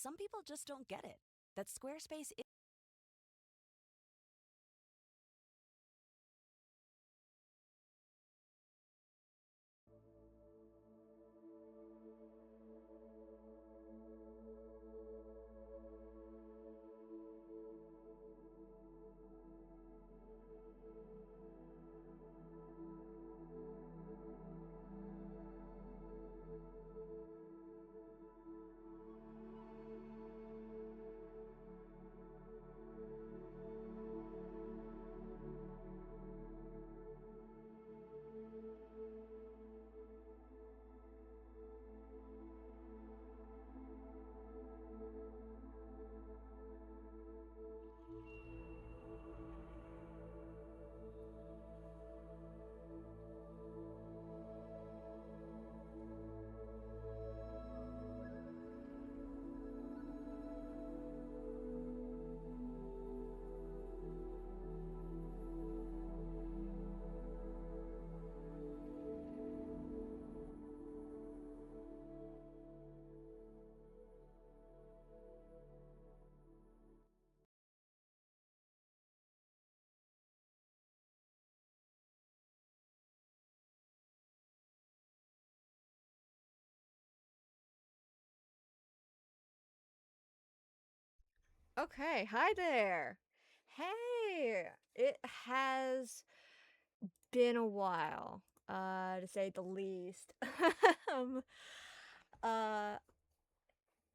some people just don't get it. That Squarespace is. Okay, hi there. Hey, it has been a while, to say the least. um, uh,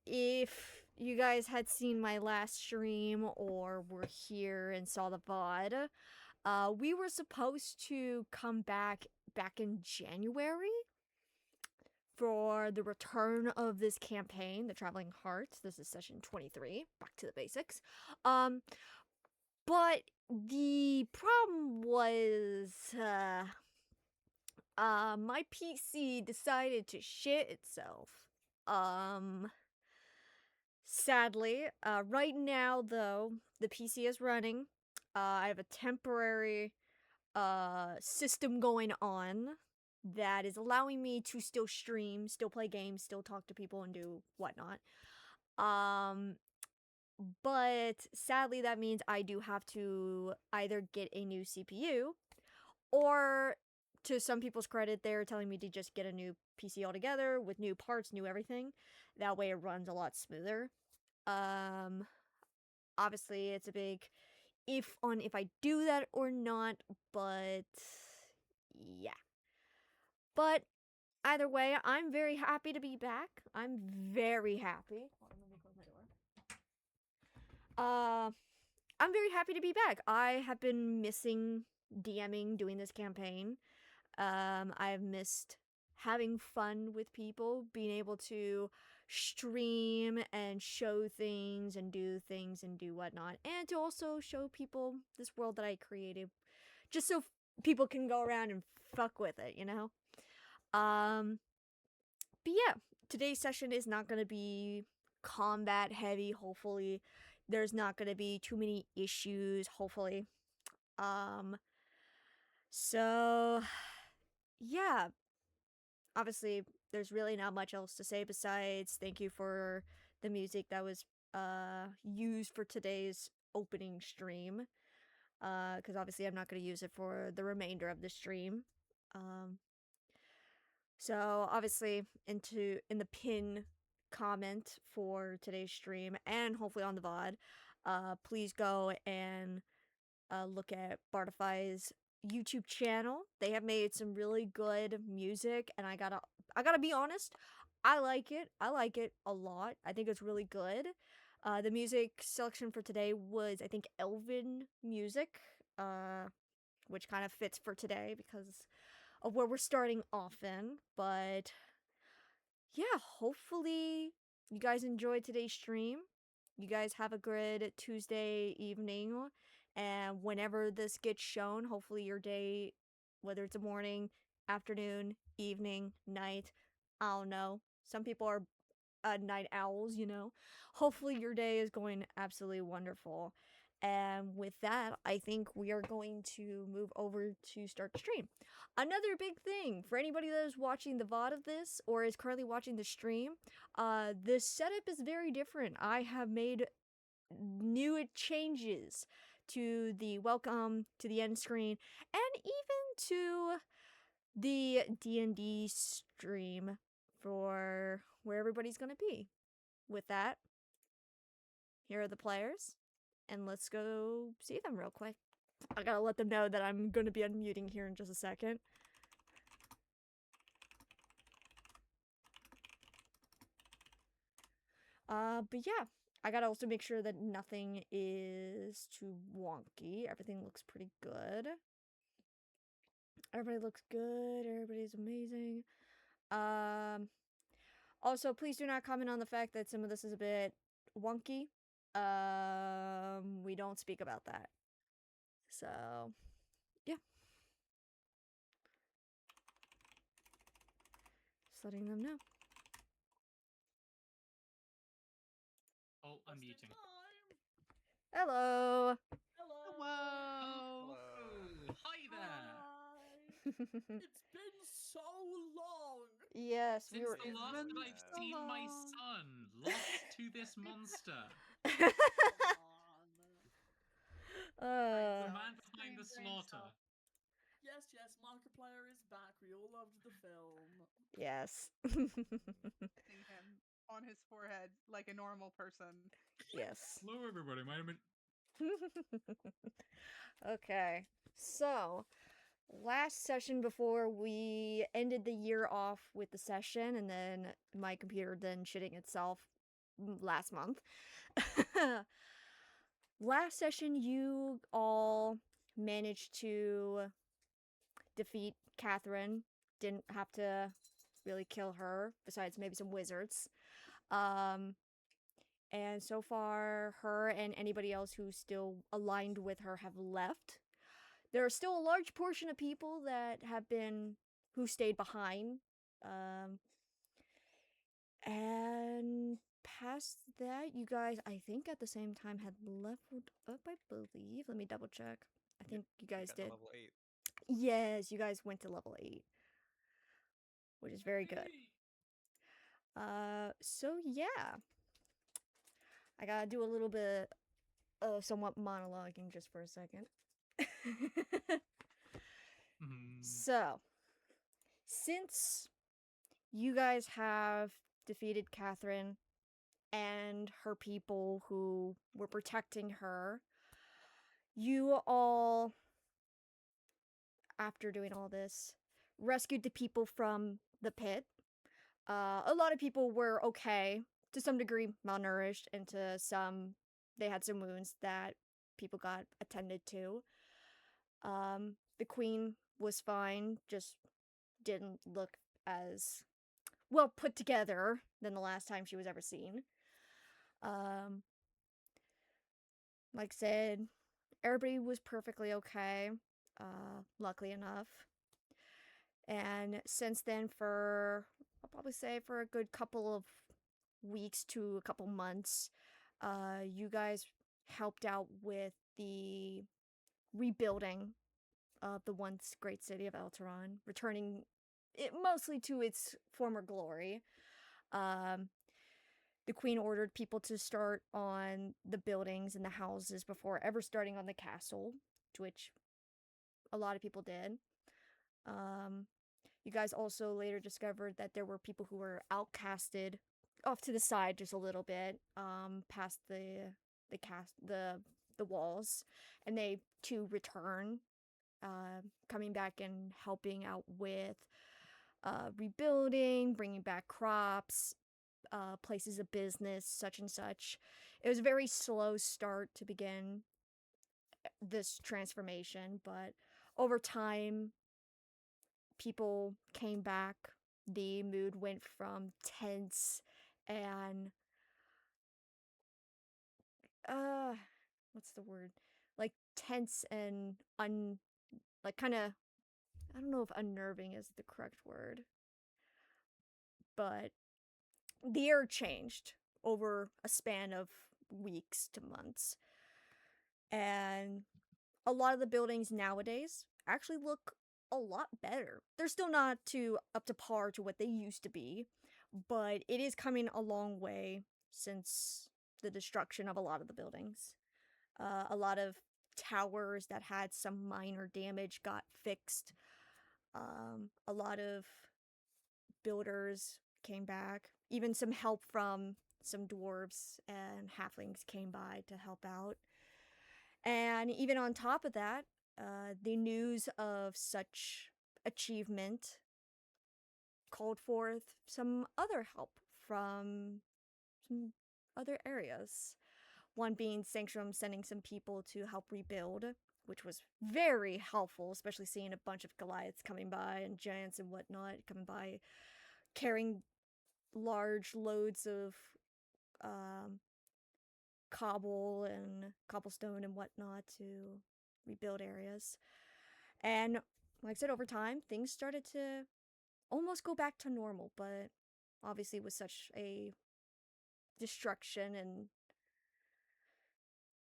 if you guys had seen my last stream or were here and saw the VOD, we were supposed to come back in January for the return of this campaign, the Traveling Hearts. This is session 23, back to the basics. Um, But the problem was, my PC decided to shit itself. Um, Sadly, right now though, the PC is running. I have a temporary, system going on that is allowing me to still stream, still play games, still talk to people and do whatnot. Um, but sadly, that means I do have to either get a new CPU, or to some people's credit, they're telling me to just get a new PC altogether with new parts, new everything. That way it runs a lot smoother. Um, Obviously, it's a big if on if I do that or not, but yeah. But either way, I'm very happy to be back. I'm very happy. Hold on, let me close my door. I'm very happy to be back. I have been missing DMing, doing this campaign. I've missed having fun with people, being able to stream and show things and do whatnot, and to also show people this world that I created, just so people can go around and fuck with it, you know? Um, but yeah, today's session is not gonna be combat heavy, hopefully. There's not gonna be too many issues, hopefully. Um, so yeah, obviously there's really not much else to say besides thank you for the music that was used for today's opening stream, because obviously I'm not going to use it for the remainder of the stream. um so obviously in the pin comment for today's stream and hopefully on the VOD, please go and look at Bartify's YouTube channel. They have made some really good music, and I gotta be honest, I like it. I like it a lot. I think it's really good. The music selection for today was, I think, Elven music, uh, which kind of fits for today because of where we're starting off in. But yeah, hopefully you guys enjoyed today's stream. You guys have a good Tuesday evening, and whenever this gets shown, hopefully your day, whether it's a morning, afternoon, evening, night, I don't know. Some people are night owls, you know. Hopefully your day is going absolutely wonderful. And with that, I think we are going to move over to start the stream. Another big thing for anybody that is watching the VOD of this or is currently watching the stream, the setup is very different. I have made new changes to the welcome, to the end screen, and even to the D&D stream for where everybody's going to be. With that, here are the players, and let's go see them real quick. I gotta let them know that I'm going to be unmuting here in just a second. But yeah, I gotta also make sure that nothing is too wonky. Everything looks pretty good. Everybody looks good. Everybody's amazing. Also, please do not comment on the fact that some of this is a bit wonky. We don't speak about that. So, yeah. Just letting them know. Oh, I'm muting. Hello. Hello. Hi there. It's been so long. Yes, Since the last that I've seen my son lost to this monster, the man behind the slaughter. Yes, Markiplier is back. We all loved the film. Yes. Kissing him on his forehead like a normal person. Yes. Hello, everybody. My name is. Okay, so last session before we ended the year off with the session, and then my computer then shitting itself last month. Last session, you all managed to defeat Catherine. Didn't have to really kill her, besides maybe some wizards. And so far, her and anybody else who's still aligned with her have left. There are still a large portion of people that have been, who stayed behind. And past that, you guys, I think at the same time had leveled up, I believe. Let me double check. I think you guys did. Level 8. Yes, you guys went to level 8. Which is very good. So yeah. I gotta do a little bit of somewhat monologuing just for a second. So, since you guys have defeated Catherine and her people who were protecting her, you all, after doing all this, rescued the people from the pit. A lot of people were okay, to some degree malnourished, and to some, they had some wounds that people got attended to. The queen was fine, just didn't look as well put together than the last time she was ever seen. Like I said, everybody was perfectly okay, luckily enough. And since then, for, I'll probably say for a good couple of weeks to a couple months, you guys helped out with the rebuilding of the once great city of Eltaron, returning it mostly to its former glory. The queen ordered people to start on the buildings and the houses before ever starting on the castle, to which a lot of people did. You guys also later discovered that there were people who were outcasted off to the side just a little bit, past the walls, and they too return, coming back and helping out with rebuilding, bringing back crops, places of business, such and such. It was a very slow start to begin this transformation, but over time, people came back. The mood went from tense and what's the word? Like tense and like kind of, I don't know if unnerving is the correct word, but the air changed over a span of weeks to months. And a lot of the buildings nowadays actually look a lot better. They're still not up to par to what they used to be, but it is coming a long way since the destruction of a lot of the buildings. A lot of towers that had some minor damage got fixed. A lot of builders came back. Even some help from some dwarves and halflings came by to help out. And even on top of that, the news of such achievement called forth some other help from some other areas. One being Sanctum sending some people to help rebuild, which was very helpful, especially seeing a bunch of Goliaths coming by and giants and whatnot coming by, carrying large loads of cobble and cobblestone and whatnot to rebuild areas. And like I said, over time, things started to almost go back to normal, but obviously with such a destruction and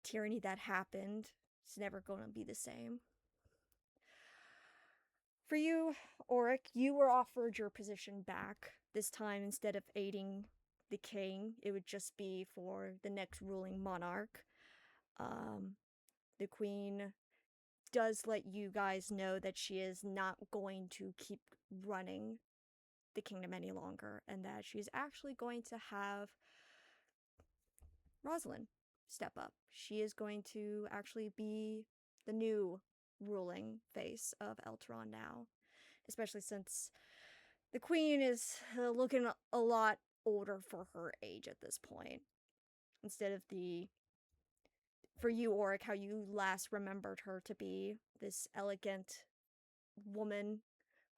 tyranny that happened, it's never going to be the same. For you, Auric, you were offered your position back. This time, instead of aiding the king, it would just be for the next ruling monarch. The queen does let you guys know that she is not going to keep running the kingdom any longer, and that she's actually going to have Rosalind step up. She is going to actually be the new ruling face of Eltaron now, especially since the queen is looking a lot older for her age at this point. Instead of for you, Auric, how you last remembered her to be this elegant woman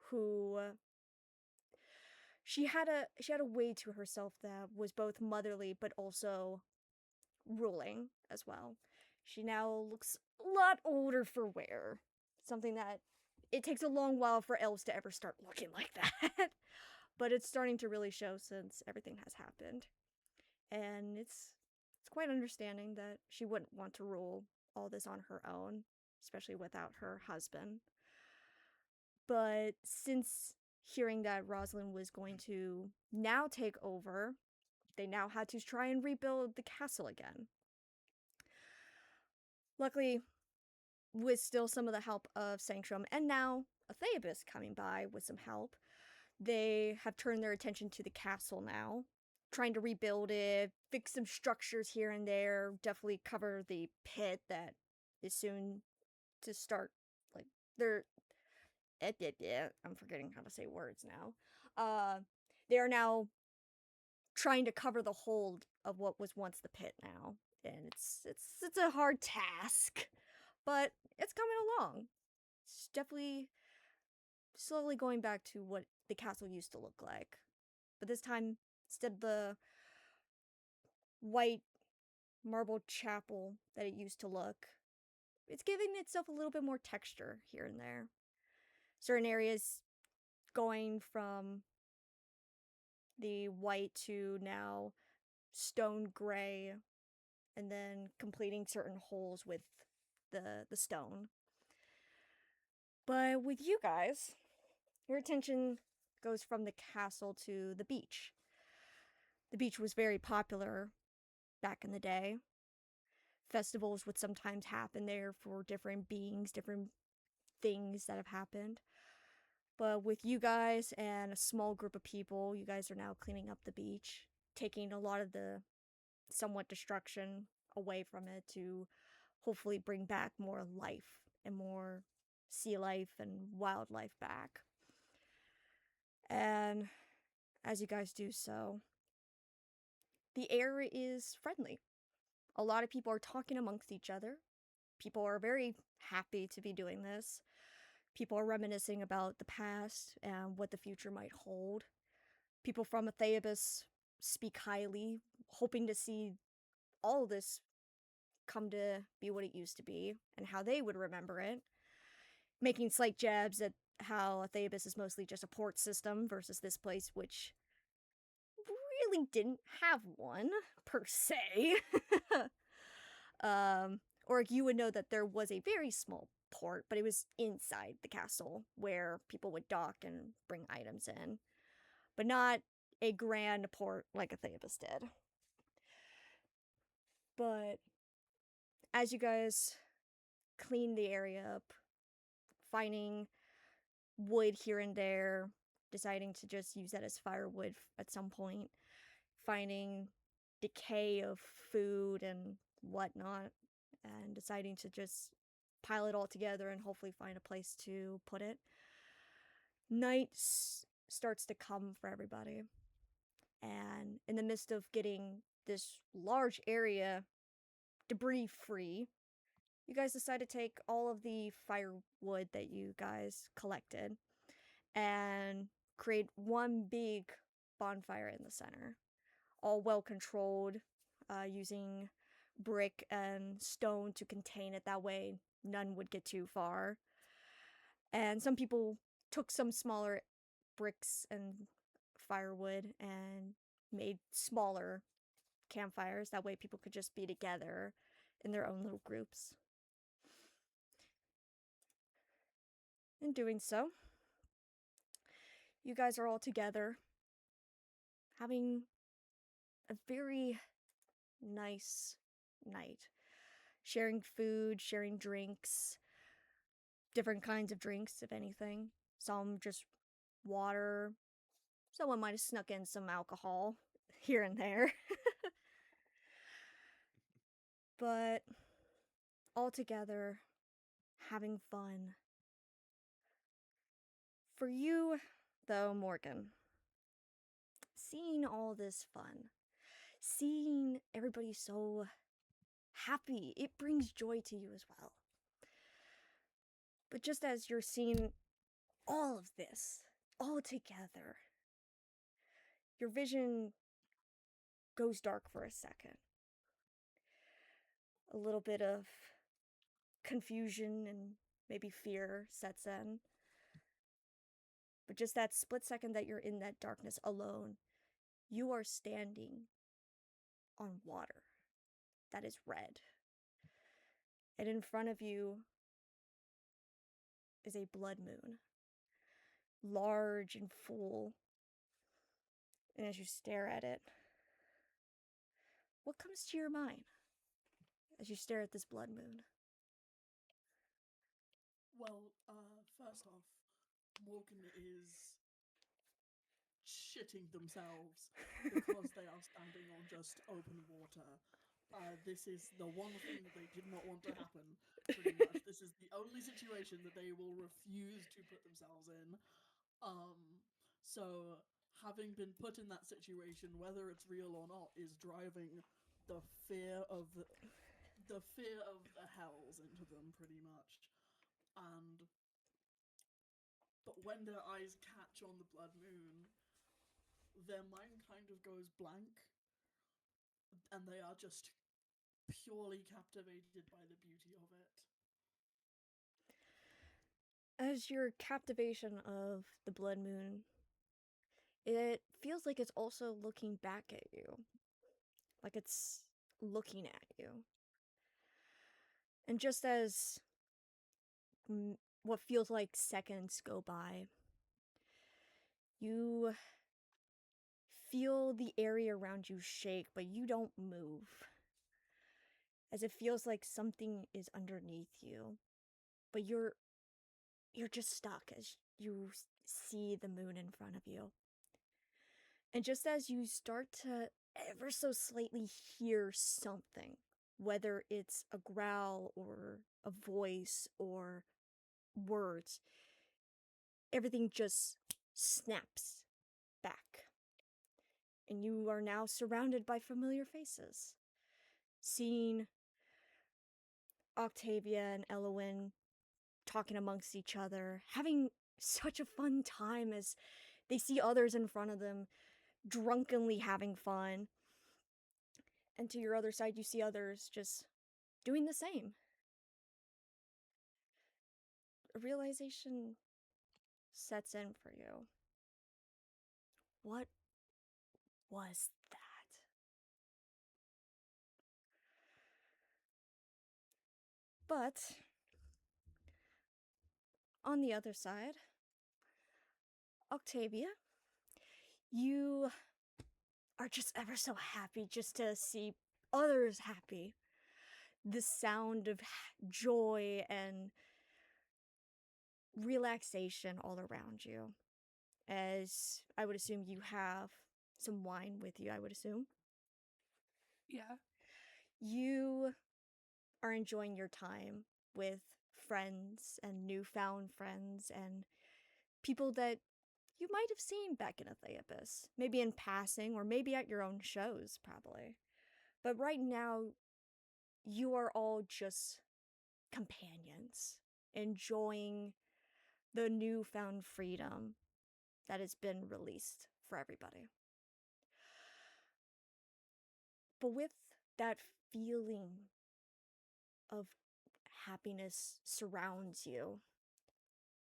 who she had a way to herself that was both motherly but also ruling as well. She now looks a lot older for wear. Something that it takes a long while for elves to ever start looking like that. But it's starting to really show since everything has happened. And it's quite understanding that she wouldn't want to rule all this on her own, especially without her husband. But since hearing that Rosalind was going to now take over, they now had to try and rebuild the castle again. Luckily, with still some of the help of Sanctum, and now Atheibus coming by with some help, they have turned their attention to the castle now, trying to rebuild it, fix some structures here and there, definitely cover the pit that is soon to start, like, I'm forgetting how to say words now. They are now trying to cover the hold of what was once the pit now, and it's a hard task, but it's coming along. It's definitely slowly going back to what the castle used to look like, but this time, instead of the white marble chapel that it used to look, it's giving itself a little bit more texture here and there. Certain areas going from the white to now stone gray, and then completing certain holes with the stone. But with you guys, your attention goes from the castle to the beach. The beach was very popular back in the day. Festivals would sometimes happen there for different beings, different things that have happened. But with you guys and a small group of people, you guys are now cleaning up the beach, taking a lot of the somewhat destruction away from it to hopefully bring back more life and more sea life and wildlife back. And as you guys do so, the air is friendly. A lot of people are talking amongst each other. People are very happy to be doing this. People are reminiscing about the past and what the future might hold. People from Atheibus speak highly, hoping to see all this come to be what it used to be and how they would remember it. Making slight jabs at how Atheibus is mostly just a port system versus this place, which really didn't have one, per se. Or like, you would know that there was a very small port, but it was inside the castle where people would dock and bring items in. But not a grand port like Atheabus did. But as you guys clean the area up, finding wood here and there, deciding to just use that as firewood at some point, finding decay of food and whatnot, and deciding to just pile it all together and hopefully find a place to put it. Night starts to come for everybody. And in the midst of getting this large area debris free, you guys decide to take all of the firewood that you guys collected and create one big bonfire in the center. All well controlled, using brick and stone to contain it. That way, none would get too far. And some people took some smaller bricks and firewood and made smaller campfires. That way, people could just be together in their own little groups. In doing so, you guys are all together, having a very nice night. Sharing food, sharing drinks, different kinds of drinks, if anything. Some just water. Someone might have snuck in some alcohol here and there. But all together, having fun. For you, though, Morgan, seeing all this fun, seeing everybody so happy, it brings joy to you as well. But just as you're seeing all of this, all together, your vision goes dark for a second. A little bit of confusion and maybe fear sets in. But just that split second that you're in that darkness alone, you are standing on water that is red. And in front of you is a blood moon, large and full. And as you stare at it, what comes to your mind as you stare at this blood moon? Well, first off, Morgan is shitting themselves because they are standing on just open water. This is the one thing that they did not want to happen, pretty much. This is the only situation that they will refuse to put themselves in. So having been put in that situation, whether it's real or not, is driving the fear of the hells into them, pretty much. But when their eyes catch on the blood moon, their mind kind of goes blank, and they are just purely captivated by the beauty of it. As your captivation of the blood moon, it feels like it's also looking back at you. Like it's looking at you. And just as what feels like seconds go by, you feel the area around you shake, but you don't move. As it feels like something is underneath you, but you're just stuck as you see the moon in front of you. And just as you start to ever so slightly hear something, whether it's a growl or a voice or words, everything just snaps back. And you are now surrounded by familiar faces. Seeing Octavia and Elowin talking amongst each other, having such a fun time as they see others in front of them drunkenly having fun. And to your other side, you see others just doing the same. A realization sets in for you. What was that? But on the other side, Octavia, you are just ever so happy just to see others happy. The sound of joy and relaxation all around you. As I would assume you have some wine with you, I would assume. Yeah. You are enjoying your time with friends and newfound friends and people that you might have seen back in Atheapus. Maybe in passing or maybe at your own shows, probably. But right now, you are all just companions, enjoying the newfound freedom that has been released for everybody. But with that feeling of happiness surrounds you,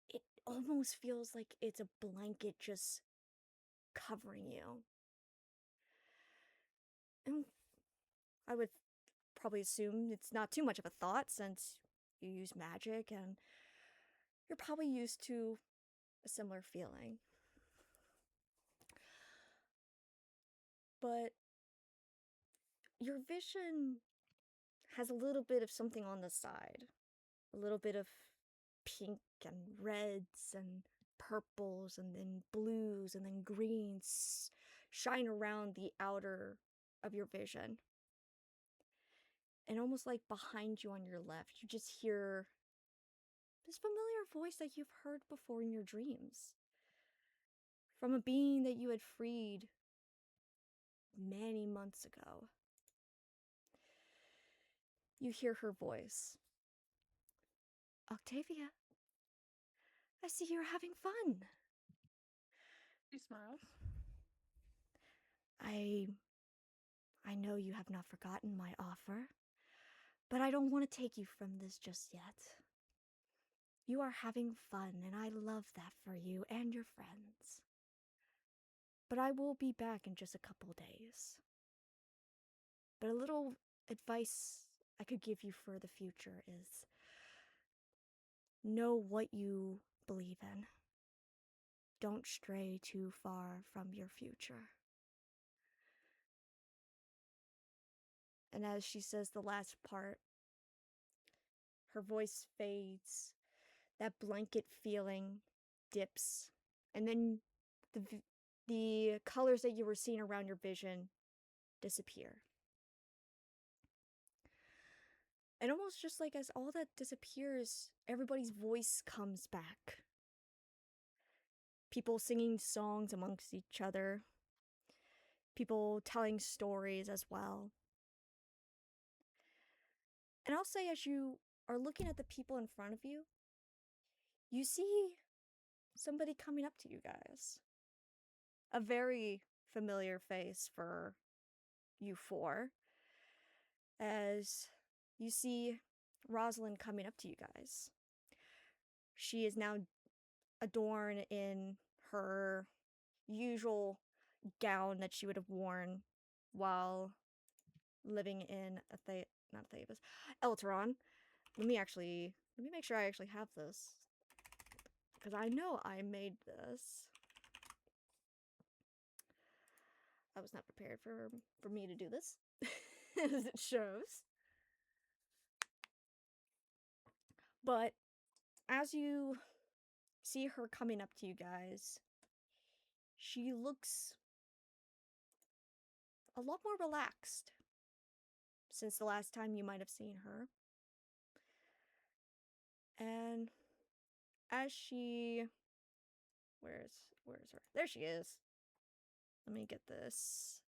it almost feels like it's a blanket just covering you. And I would probably assume it's not too much of a thought since you use magic and you're probably used to a similar feeling. But your vision has a little bit of something on the side. A little bit of pink and reds and purples and then blues and then greens shine around the outer of your vision. And almost like behind you on your left, you just hear this familiar voice that you've heard before in your dreams. From a being that you had freed many months ago. You hear her voice. Octavia, I see you're having fun. She smiles. I know you have not forgotten my offer, but I don't want to take you from this just yet. You are having fun, and I love that for you and your friends. But I will be back in just a couple days. But a little advice I could give you for the future is know what you believe in. Don't stray too far from your future. And as she says the last part, her voice fades, that blanket feeling dips, and then the colors that you were seeing around your vision disappear. And almost just like as all that disappears, everybody's voice comes back. People singing songs amongst each other. People telling stories as well. And I'll say, as you are looking at the people in front of you, you see somebody coming up to you guys. A very familiar face for you four. As you see Rosalind coming up to you guys. She is now adorned in her usual gown that she would have worn while living in not Atheapus, Elteron. Let me make sure I actually have this, because I know I made this. I was not prepared for me to do this, as it shows. But as you see her coming up to you guys, she looks a lot more relaxed since the last time you might have seen her. And as she... Where's her? There she is. Let me get this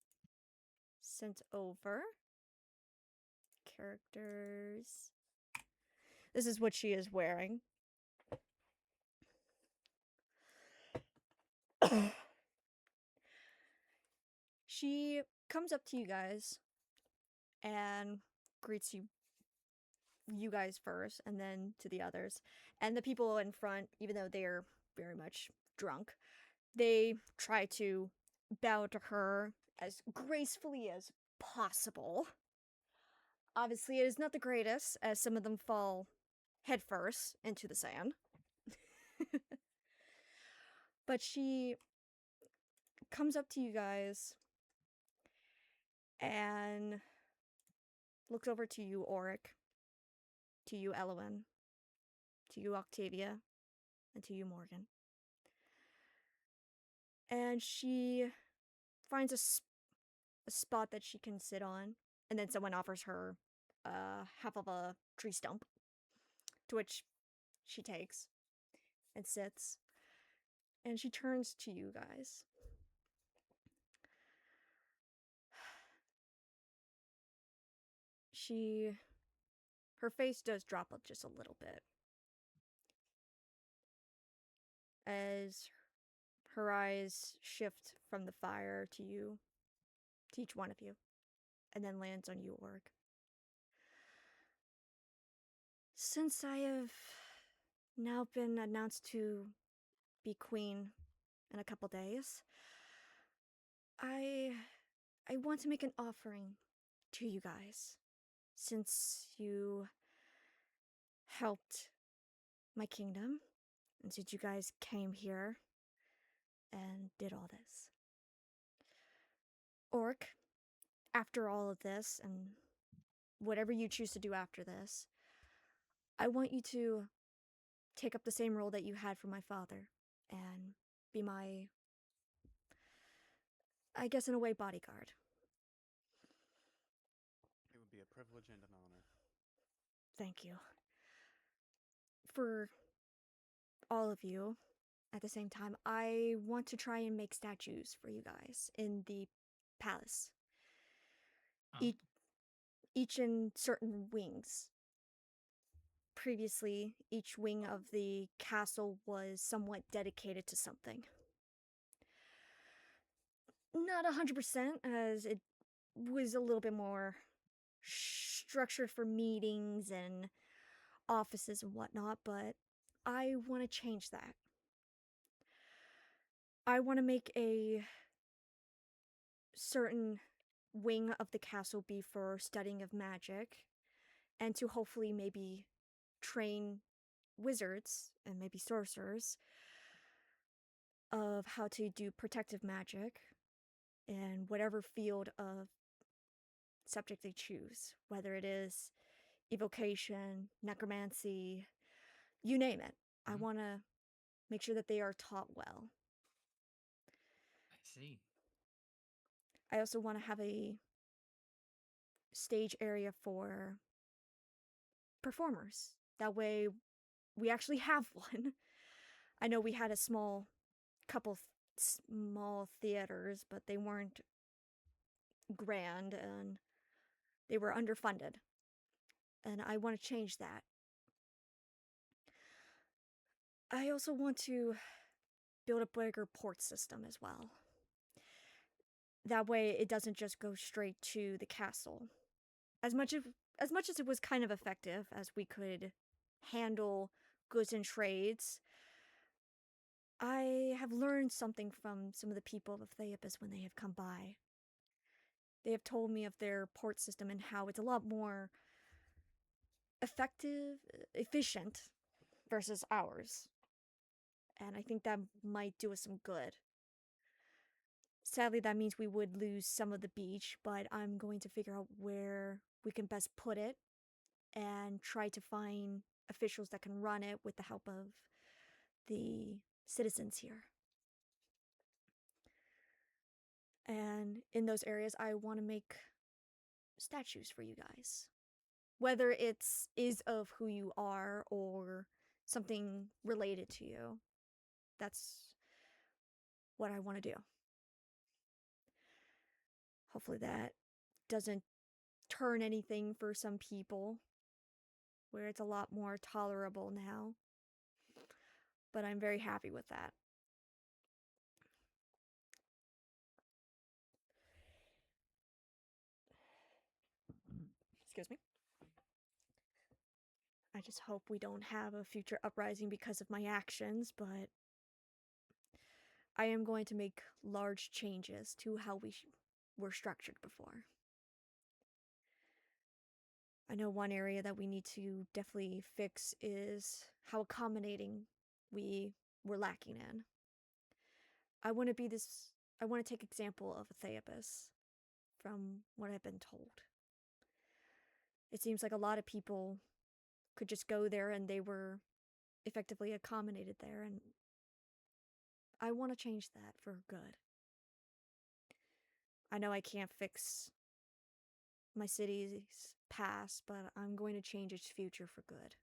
sent over. Characters. This is what she is wearing. She comes up to you guys and greets you guys first, and then to the others. And the people in front, even though they're very much drunk, they try to bow to her as gracefully as possible. Obviously, it is not the greatest, as some of them fall headfirst into the sand. But she comes up to you guys and looks over to you, Auric, to you, Elwyn, to you, Octavia, and to you, Morgan. And she finds a spot that she can sit on, and then someone offers her half of a tree stump, to which she takes and sits. And she turns to you guys. Her face does drop up just a little bit as her eyes shift from the fire to you, to each one of you, and then lands on you, Org. Since I have now been announced to be queen in a couple days, I want to make an offering to you guys, since you helped my kingdom, and since you guys came here and did all this. Orc, after all of this, and whatever you choose to do after this, I want you to take up the same role that you had for my father, and be my, I guess in a way, bodyguard. It would be a privilege and an honor. Thank you. For all of you, at the same time, I want to try and make statues for you guys in the palace. Oh. Each in certain wings. Previously, each wing of the castle was somewhat dedicated to something. Not 100%, as it was a little bit more structured for meetings and offices and whatnot, but I want to change that. I want to make a certain wing of the castle be for studying of magic, and to hopefully maybe train wizards and maybe sorcerers of how to do protective magic in whatever field of subject they choose, whether it is evocation, necromancy, you name it. I want to make sure that they are taught well. I see. I also want to have a stage area for performers. That way, we actually have one. I know we had a couple small theaters, but they weren't grand and they were underfunded. And I want to change that. I also want to build a bigger port system as well. That way, it doesn't just go straight to the castle. As much as it was kind of effective, as we could handle goods and trades, I have learned something from some of the people of Theapus when they have come by. They have told me of their port system and how it's a lot more efficient versus ours. And I think that might do us some good. Sadly, that means we would lose some of the beach, but I'm going to figure out where we can best put it and try to find officials that can run it with the help of the citizens here. And in those areas, I want to make statues for you guys. Whether is of who you are or something related to you. That's what I want to do. Hopefully that doesn't turn anything for some people, where it's a lot more tolerable now. But I'm very happy with that. Excuse me. I just hope we don't have a future uprising because of my actions, but I am going to make large changes to how we were structured before. I know one area that we need to definitely fix is how accommodating we were lacking in. I want to be this. I want to take example of a Theapus, from what I've been told. It seems like a lot of people could just go there and they were effectively accommodated there, and I want to change that for good. I know I can't fix my city's past, but I'm going to change its future for good.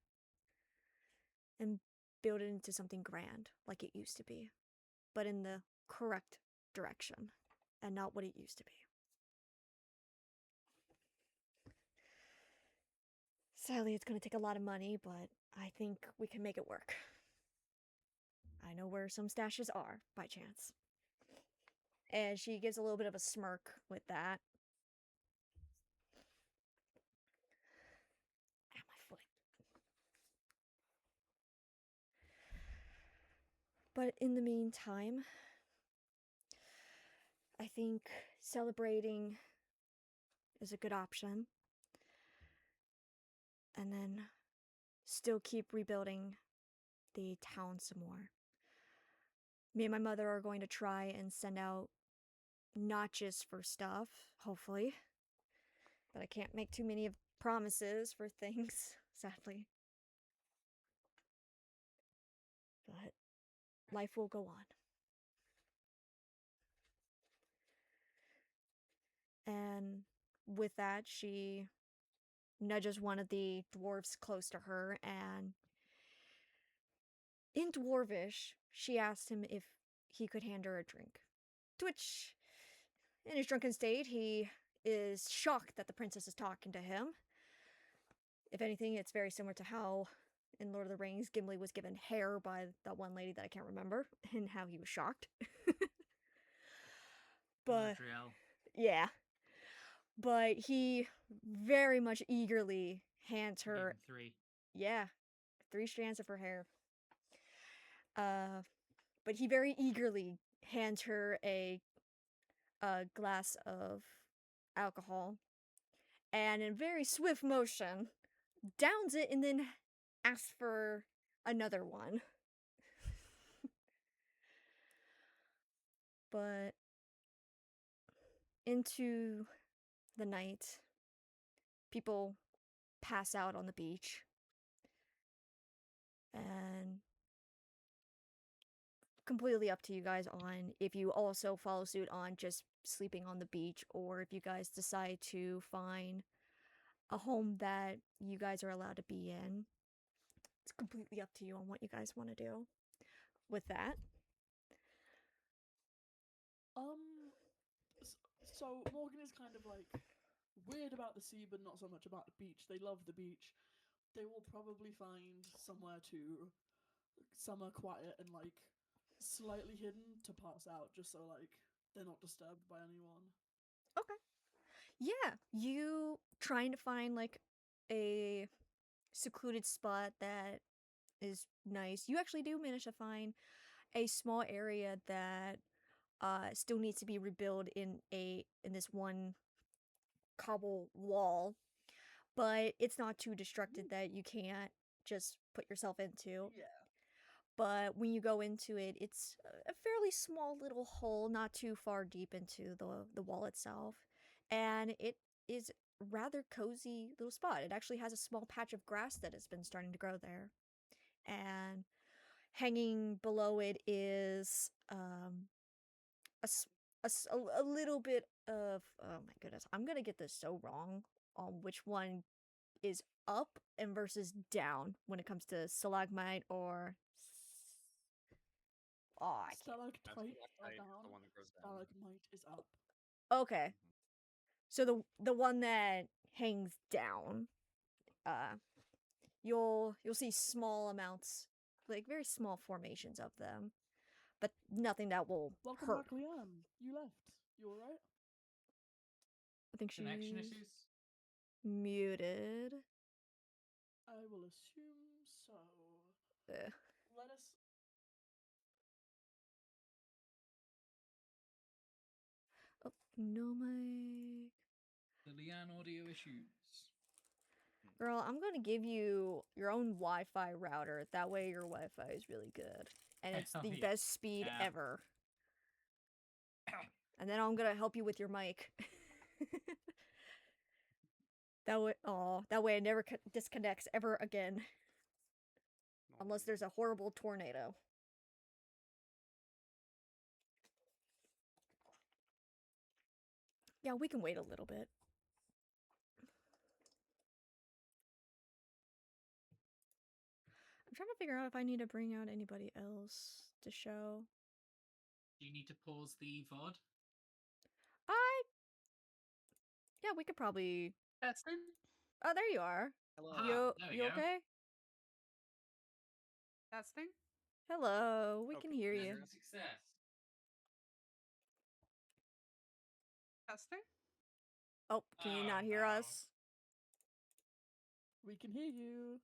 And build it into something grand, like it used to be. But in the correct direction, and not what it used to be. Sadly, it's going to take a lot of money, but I think we can make it work. I know where some stashes are, by chance. And she gives a little bit of a smirk with that. Ow, my foot. But in the meantime, I think celebrating is a good option. And then still keep rebuilding the town some more. Me and my mother are going to try and send out notches for stuff, hopefully. But I can't make too many promises for things, sadly. But life will go on. And with that, she nudges one of the dwarves close to her, and in Dwarvish, she asked him if he could hand her a drink. To which, in his drunken state, he is shocked that the princess is talking to him. If anything, it's very similar to how in Lord of the Rings, Gimli was given hair by that one lady that I can't remember, and how he was shocked. But Galadriel. yeah. But he very much eagerly hands Gave her, him 3. yeah, 3 strands of her hair. But he very eagerly hands her a glass of alcohol, and in very swift motion, downs it and then asks for another one. But into the night, people pass out on the beach, and completely up to you guys on if you also follow suit on just sleeping on the beach, or if you guys decide to find a home that you guys are allowed to be in. It's completely up to you on what you guys want to do with that. So Morgan is kind of like weird about the sea, but not so much about the beach. They love the beach. They will probably find somewhere quiet and like slightly hidden to pass out, just so like they're not disturbed by anyone. Okay. Yeah, you trying to find like a secluded spot that is nice. You actually do manage to find a small area that still needs to be rebuilt in this one cobble wall, but it's not too destructed that you can't just put yourself into. Yeah. But when you go into it, it's a fairly small little hole, not too far deep into the wall itself, and it is a rather cozy little spot. It actually has a small patch of grass that has been starting to grow there, and hanging below it is a little bit of, oh my goodness, I'm gonna get this so wrong on which one is up and versus down when it comes to stalagmite or I can't. Stalactite are Stalactite, down. the one that goes down. Stalagmite is up. Okay. So the one that hangs down, you'll see small amounts, like very small formations of them, but nothing that will Welcome hurt. back, Leanne. You left. You alright? I think she's Connection issues? muted. I will assume so. Ugh. Let us. Oh, no mic. The Leanne audio issues. Girl, I'm gonna give you your own Wi-Fi router. That way your Wi-Fi is really good. And it's Hell the yeah. best speed Yeah. ever. And then I'm gonna help you with your mic. That way it never disconnects ever again. Unless there's a horrible tornado. Yeah, we can wait a little bit. I'm trying to figure out if I need to bring out anybody else to show. Do you need to pause the VOD? Yeah, we could probably. Testing. Oh, there you are. Hello. There we You go. okay? Testing. Hello, we can Okay, hear can you. you hear us? Success. Testing. Oh, can you not hear no. us? We can hear you.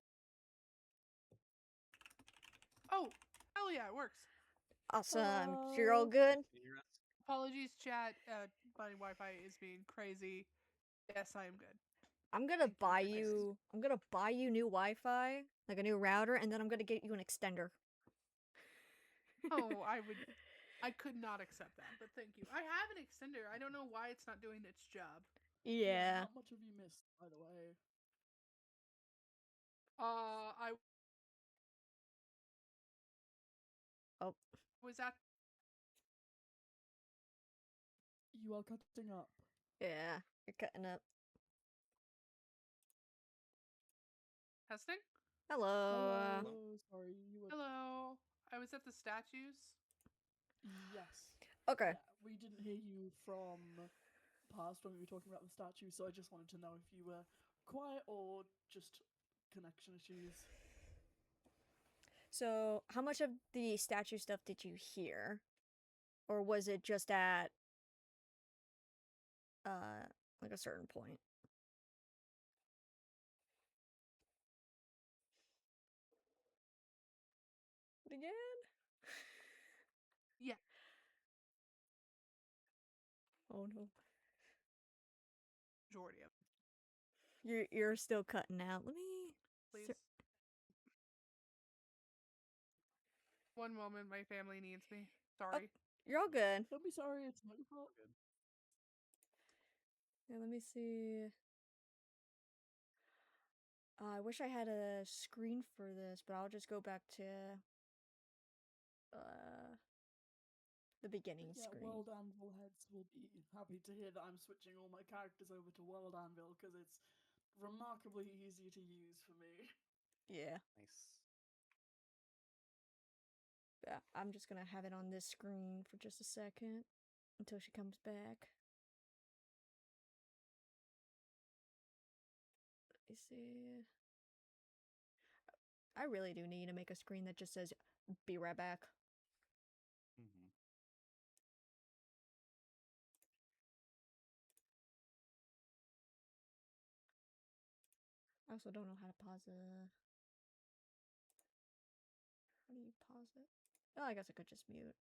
Oh, hell yeah, it works. Awesome. So you're all Hello. good? Can you hear us? Apologies, chat. My Wi-Fi is being crazy. Yes, I am good. I'm gonna Thank you buy for this. you. I'm gonna buy you new Wi-Fi, like a new router, and then I'm gonna get you an extender. Oh, I could not accept that, but thank you. I have an extender. I don't know why it's not doing its job. Yeah. How much have you missed, by the way? I Oh. was at You are cutting up. Yeah. You're cutting up. testing. Hello. Hello. Sorry, you were. Hello. I was at the statues. Yes. Okay. Yeah, we didn't hear you from past when we were talking about the statue, so I just wanted to know if you were quiet or just connection issues. So, how much of the statue stuff did you hear? Or was it just at like a certain point? Again? Yeah. Oh no. Majority of it, You're still cutting out. Let me please. One moment, my family needs me. Sorry. You're all good. Don't be sorry, it's not your fault. Yeah, let me see. I wish I had a screen for this, but I'll just go back to the beginning Yeah, screen. World Anvil heads will be happy to hear that I'm switching all my characters over to World Anvil because it's remarkably easy to use for me. Yeah. Nice. Yeah, I'm just gonna have it on this screen for just a second until she comes back. Let me see. I really do need to make a screen that just says "Be right back." Mm-hmm. I also don't know how to pause it. How do you pause it? Oh, I guess I could just mute.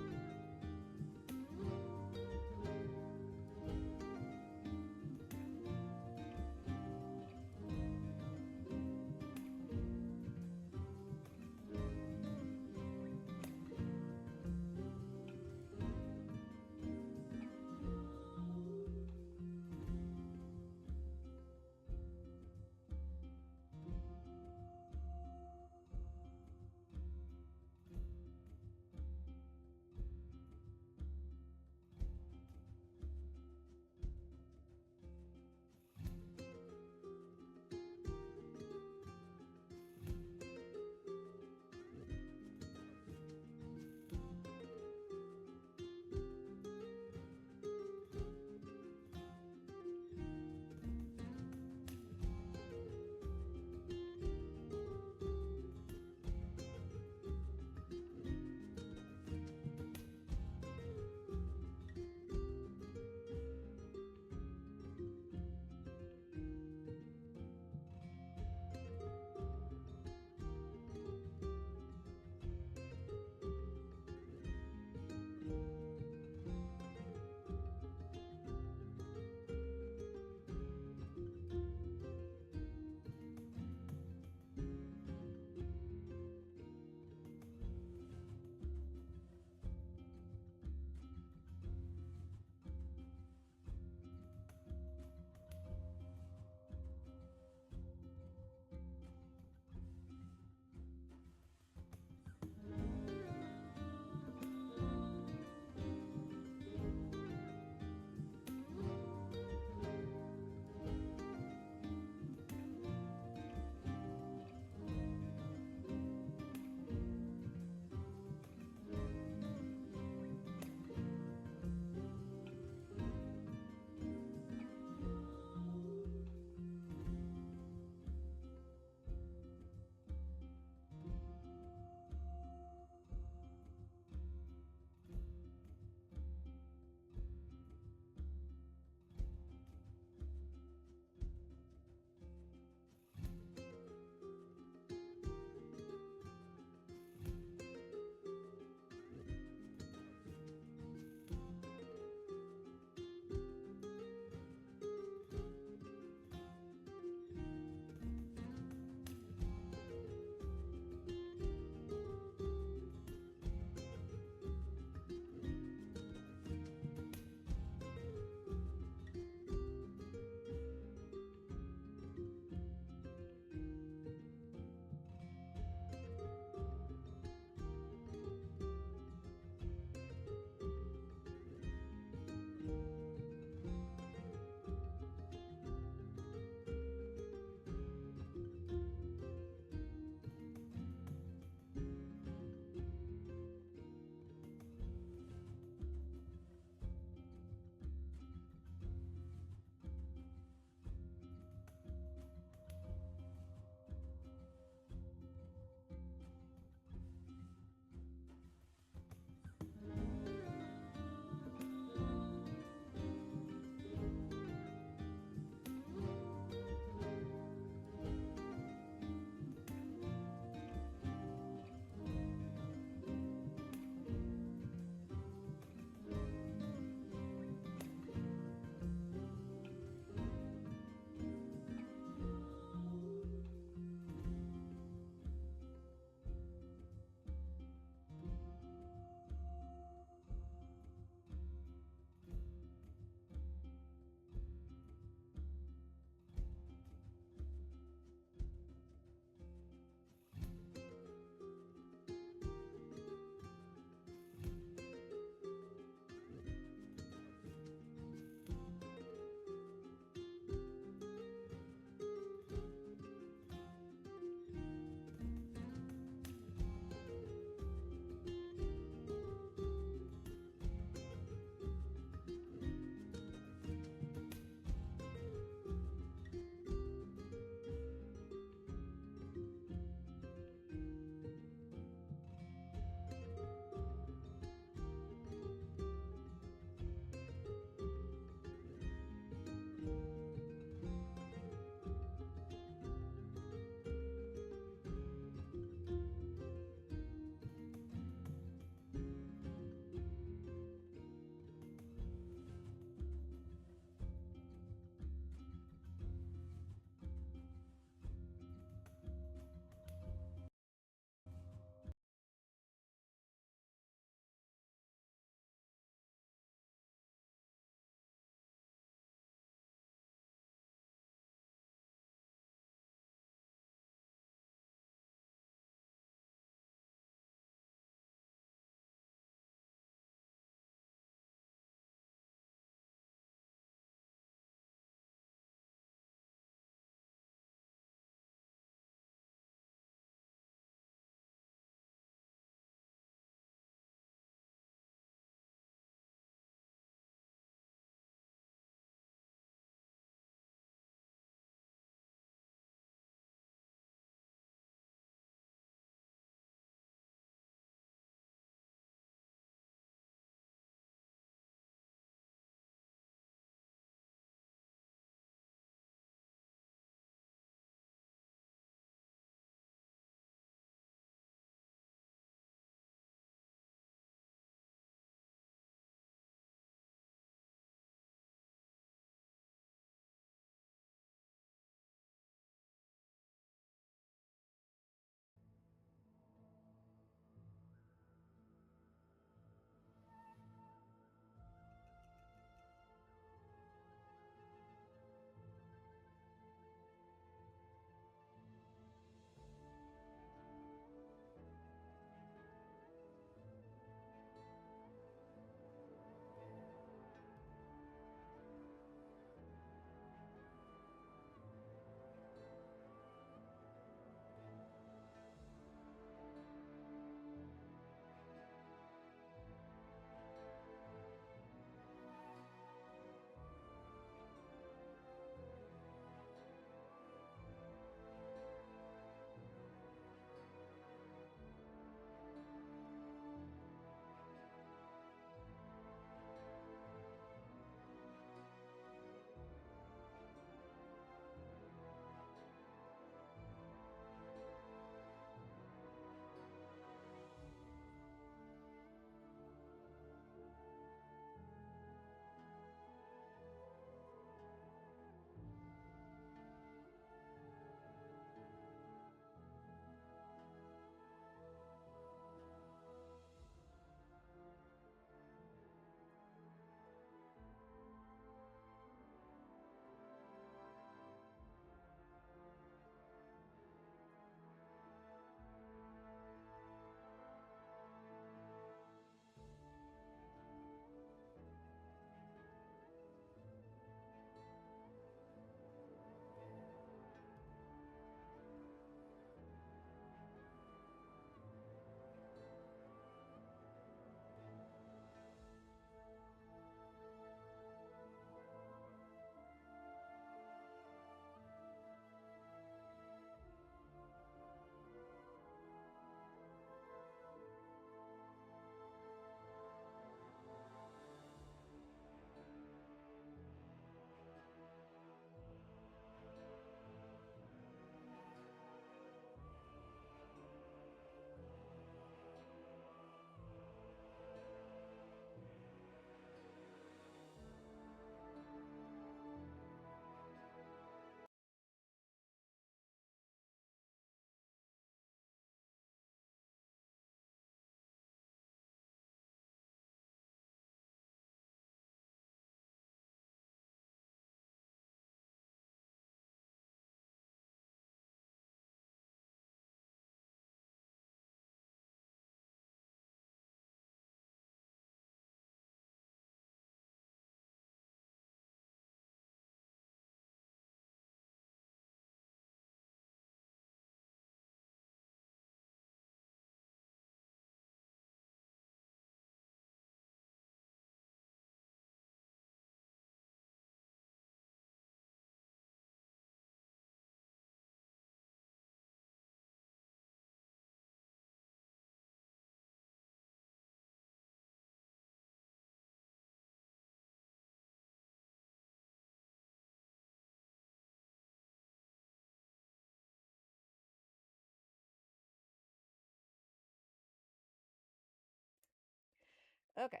Okay.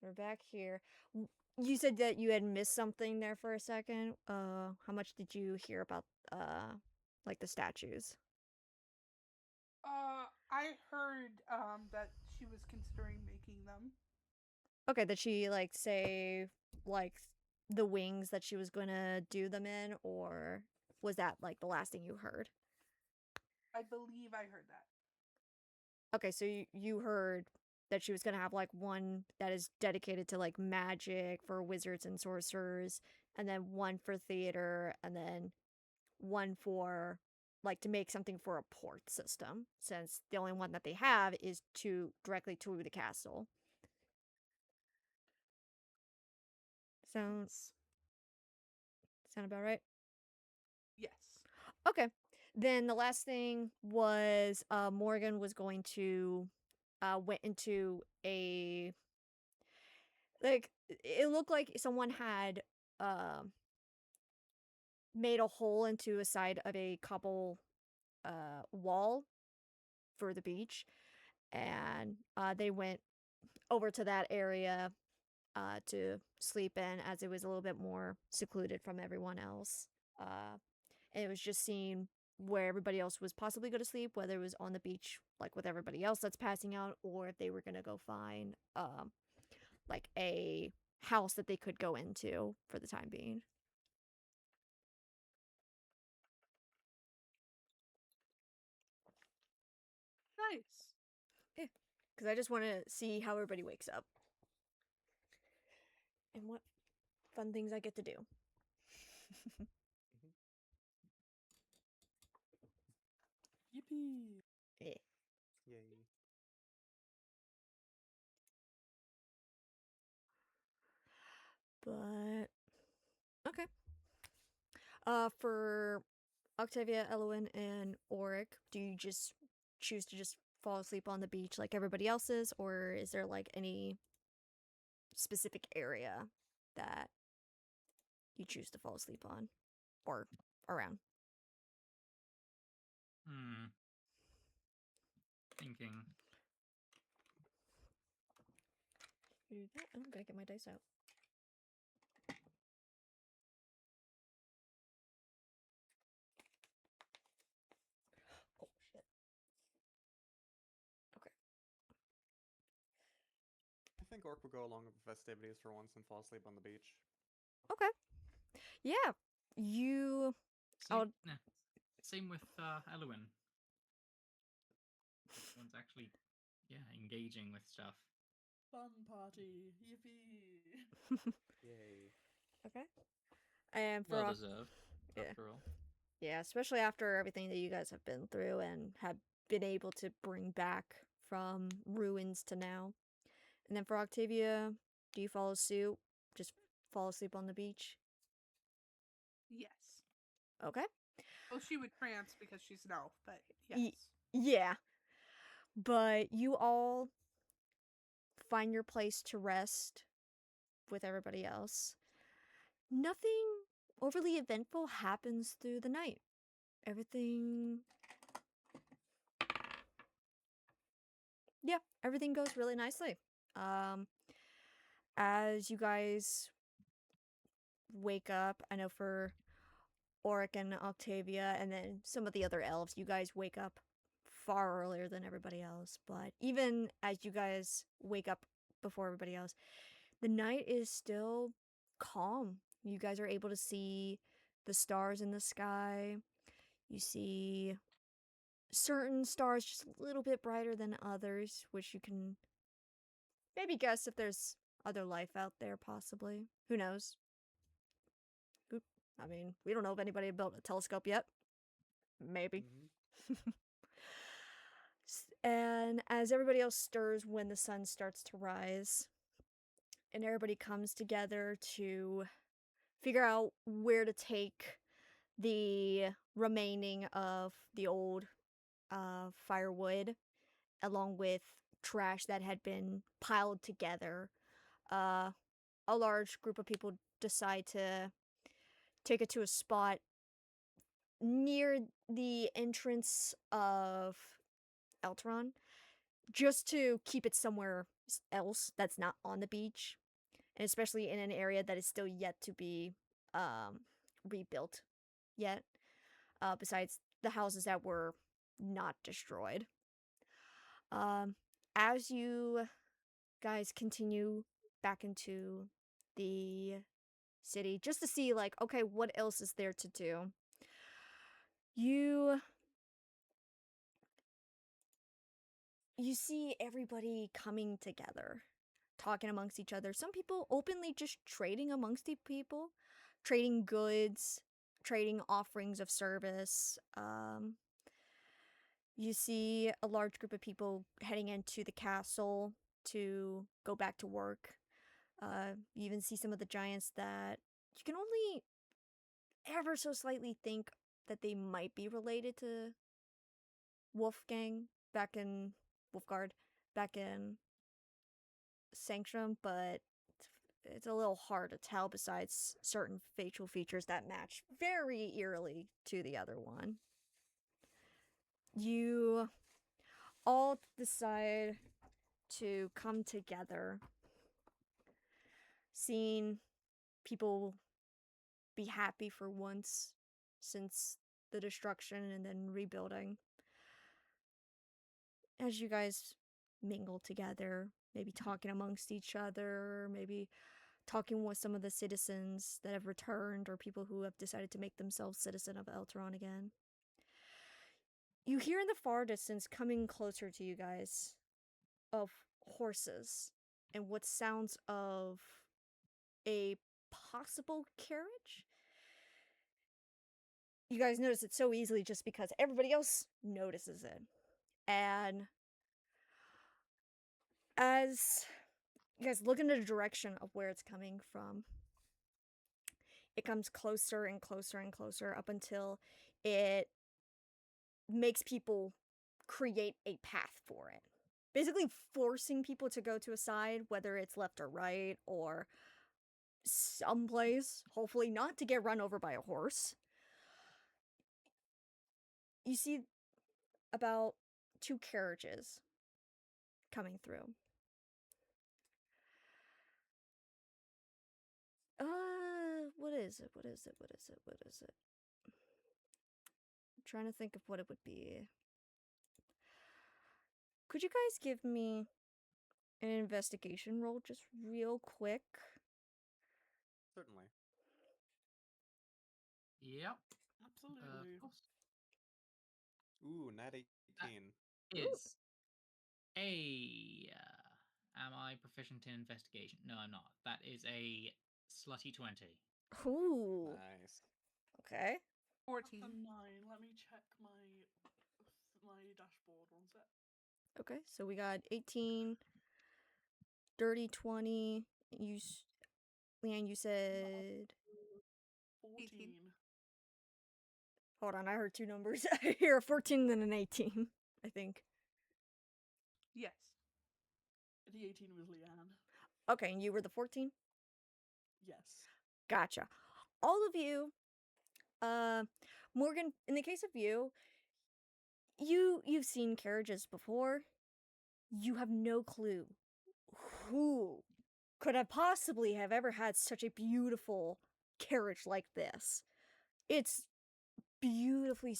So we're back here. You said that you had missed something there for a second. How much did you hear about like the statues? I heard that she was considering making them. Okay, did she like say like the wings that she was gonna do them in, or was that like the last thing you heard? I believe I heard that. Okay, so you heard that she was gonna have like one that is dedicated to like magic for wizards and sorcerers, and then one for theater, and then one for like to make something for a port system, since the only one that they have is to directly to the castle. Sounds sound about right? Yes. Okay. Then the last thing was Morgan was going to went into a like it looked like someone had made a hole into a side of a cobble wall for the beach, and they went over to that area to sleep in, as it was a little bit more secluded from everyone else. And it was just seeing where everybody else was possibly going to sleep, whether it was on the beach, like with everybody else that's passing out, or if they were going to go find like a house that they could go into for the time being. Nice. Because I just want to see how everybody wakes up and what fun things I get to do. Yippee. Yeah. Yay. But okay. For Octavia, Elwyn, and Auric, do you just choose to just fall asleep on the beach like everybody else is, or is there like any specific area that you choose to fall asleep on or around? Thinking. Do that. I'm gonna get my dice out. Oh shit. Okay. I think Orc will go along with the festivities for once and fall asleep on the beach. Okay. Yeah. You. Same, Oh. yeah. Same with Elwyn. One's actually, engaging with stuff. Fun party. Yippee. Yay. Okay. And for Well deserved, yeah. after all. Yeah, especially after everything that you guys have been through and have been able to bring back from ruins to now. And then for Octavia, do you follow suit? Just fall asleep on the beach? Yes. Okay. Well, she would trance because she's an elf, but Ye- yes. Yeah. But you all find your place to rest with everybody else. Nothing overly eventful happens through the night. Everything goes really nicely. As you guys wake up, I know for Auric and Octavia and then some of the other elves, you guys wake up far earlier than everybody else. But even as you guys wake up before everybody else, the night is still calm. You guys are able to see the stars in the sky. You see certain stars just a little bit brighter than others, which you can maybe guess if there's other life out there, possibly. Who knows? I mean, we don't know if anybody built a telescope yet. Maybe. Mm-hmm. And as everybody else stirs when the sun starts to rise, and everybody comes together to figure out where to take the remaining of the old firewood, along with trash that had been piled together, a large group of people decide to take it to a spot near the entrance of Eltron. just to keep it somewhere else that's not on the beach, and especially in an area that is still yet to be rebuilt yet, besides the houses that were not destroyed. As you guys continue back into the city, just to see, like, okay, what else is there to do, you see everybody coming together, talking amongst each other. Some people openly just trading amongst the people, trading goods, trading offerings of service. You see a large group of people heading into the castle to go back to work. You even see some of the giants that you can only ever so slightly think that they might be related to Wolfgang back in Wolfguard back in Sanctum, but it's a little hard to tell besides certain facial features that match very eerily to the other one. You all decide to come together, seeing people be happy for once since the destruction and then rebuilding. As you guys mingle together, maybe talking amongst each other, maybe talking with some of the citizens that have returned or people who have decided to make themselves citizen of Elteron again. You hear in the far distance, coming closer to you guys, of horses and what sounds of a possible carriage. You guys notice it so easily just because everybody else notices it. And as you guys look in the direction of where it's coming from, it comes closer and closer and closer up until it makes people create a path for it. Basically forcing people to go to a side, whether it's left or right, or someplace, hopefully not to get run over by a horse. You see about 2 carriages coming through. What is it? I'm trying to think of what it would be. Could you guys give me an investigation roll just real quick? Certainly. Yep. Absolutely. Of course. Ooh, nat 18. Is a. Am I proficient in investigation? No, I'm not. That is a slutty 20. Ooh. Nice. Okay. 14. A 9. Let me check my dashboard. One sec. Okay, so we got 18, dirty 20. Leanne, you said... 14. Hold on, I heard 2 numbers. I hear a 14 and an 18, I think. Yes. The 18 was Leanne. Okay, and you were the 14? Yes. Gotcha. All of you, Morgan, in the case of you, you've seen carriages before. You have no clue who could have possibly have ever had such a beautiful carriage like this. It's beautifully,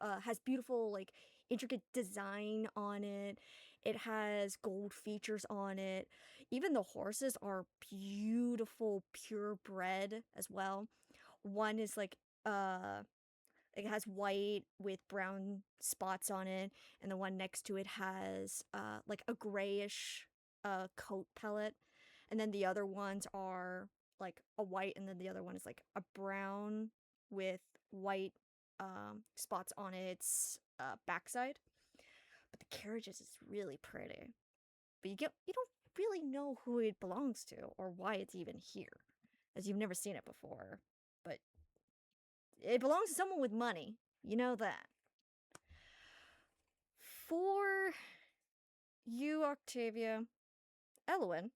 has beautiful, like, intricate design on it. It has gold features on it. Even the horses are beautiful, purebred as well. One is like, it has white with brown spots on it, and the one next to it has, like a grayish, coat pellet. And then the other ones are like a white, and then the other one is like a brown with white, spots on its, backside. But the carriages is really pretty. But you don't really know who it belongs to or why it's even here, as you've never seen it before. But it belongs to someone with money. You know that. For you, Octavia, Elwyn,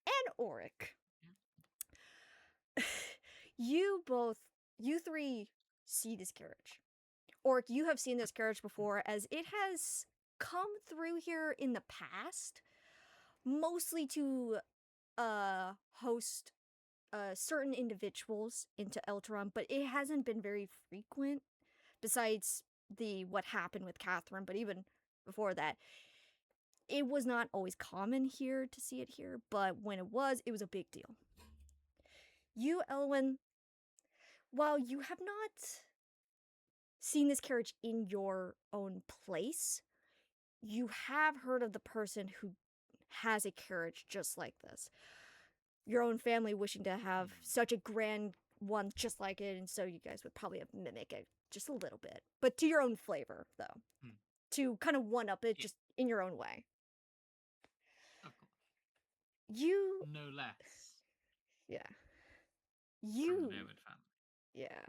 and Auric, you three see this carriage. Auric, you have seen this carriage before, as it has come through here in the past, mostly to host certain individuals into Elteron, but it hasn't been very frequent. Besides what happened with Catherine, but even before that, it was not always common here to see it here. But when it was a big deal. You, Elwyn, while you have not seen this carriage in your own place, you have heard of the person who has a carriage just like this. Your own family wishing to have such a grand one just like it, and so you guys would probably mimic it just a little bit. But to your own flavor, though. To kind of one-up it just in your own way. Of course. You... No less. Yeah. From You... the Merwood family. Yeah.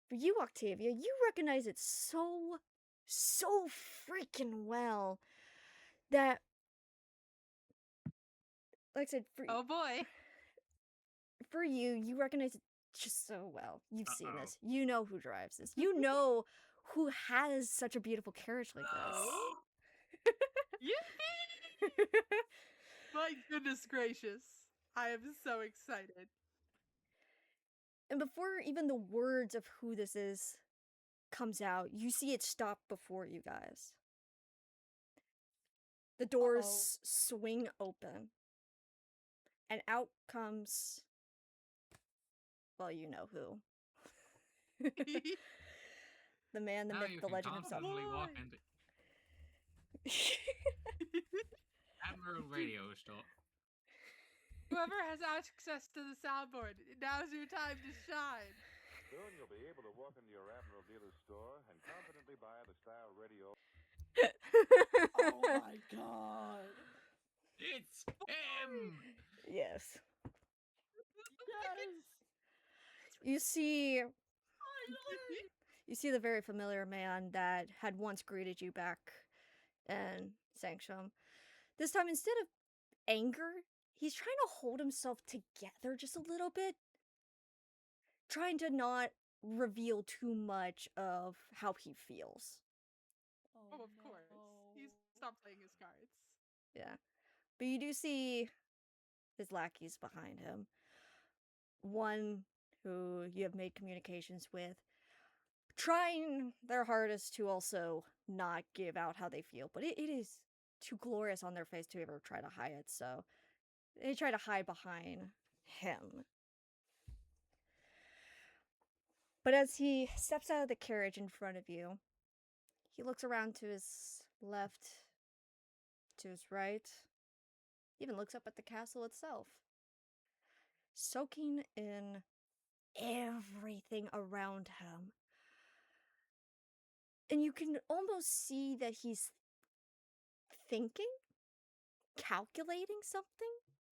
For you, Octavia, you recognize it so freaking well that, like I said, Oh boy. for you, you recognize it just so well. You've seen Uh-oh. this. You know who drives this. You know who has such a beautiful carriage like this. Yippee! My goodness gracious. I am so excited. And before even the words of who this is comes out, you see it stop before you guys. The doors swing open. And out comes... Well, you know who. The man, the Now myth, you the can legend himself. confidently walk Boy. into Admiral Radio Store. Whoever has access to the soundboard, now's your time to shine. Soon you'll be able to walk into your Admiral dealer's store and confidently buy the style radio. Oh my god. It's him! Yes. Yes. You see the very familiar man that had once greeted you back in Sanctum. This time, instead of anger, he's trying to hold himself together just a little bit. Trying to not reveal too much of how he feels. Oh, of course. He's stopped playing his cards. Yeah. But you do see his lackeys behind him. One who you have made communications with, trying their hardest to also not give out how they feel, but it is too glorious on their face to ever try to hide it, so they try to hide behind him. But as he steps out of the carriage in front of you, he looks around to his left, to his right, even looks up at the castle itself, soaking in everything around him. And you can almost see that he's thinking, calculating something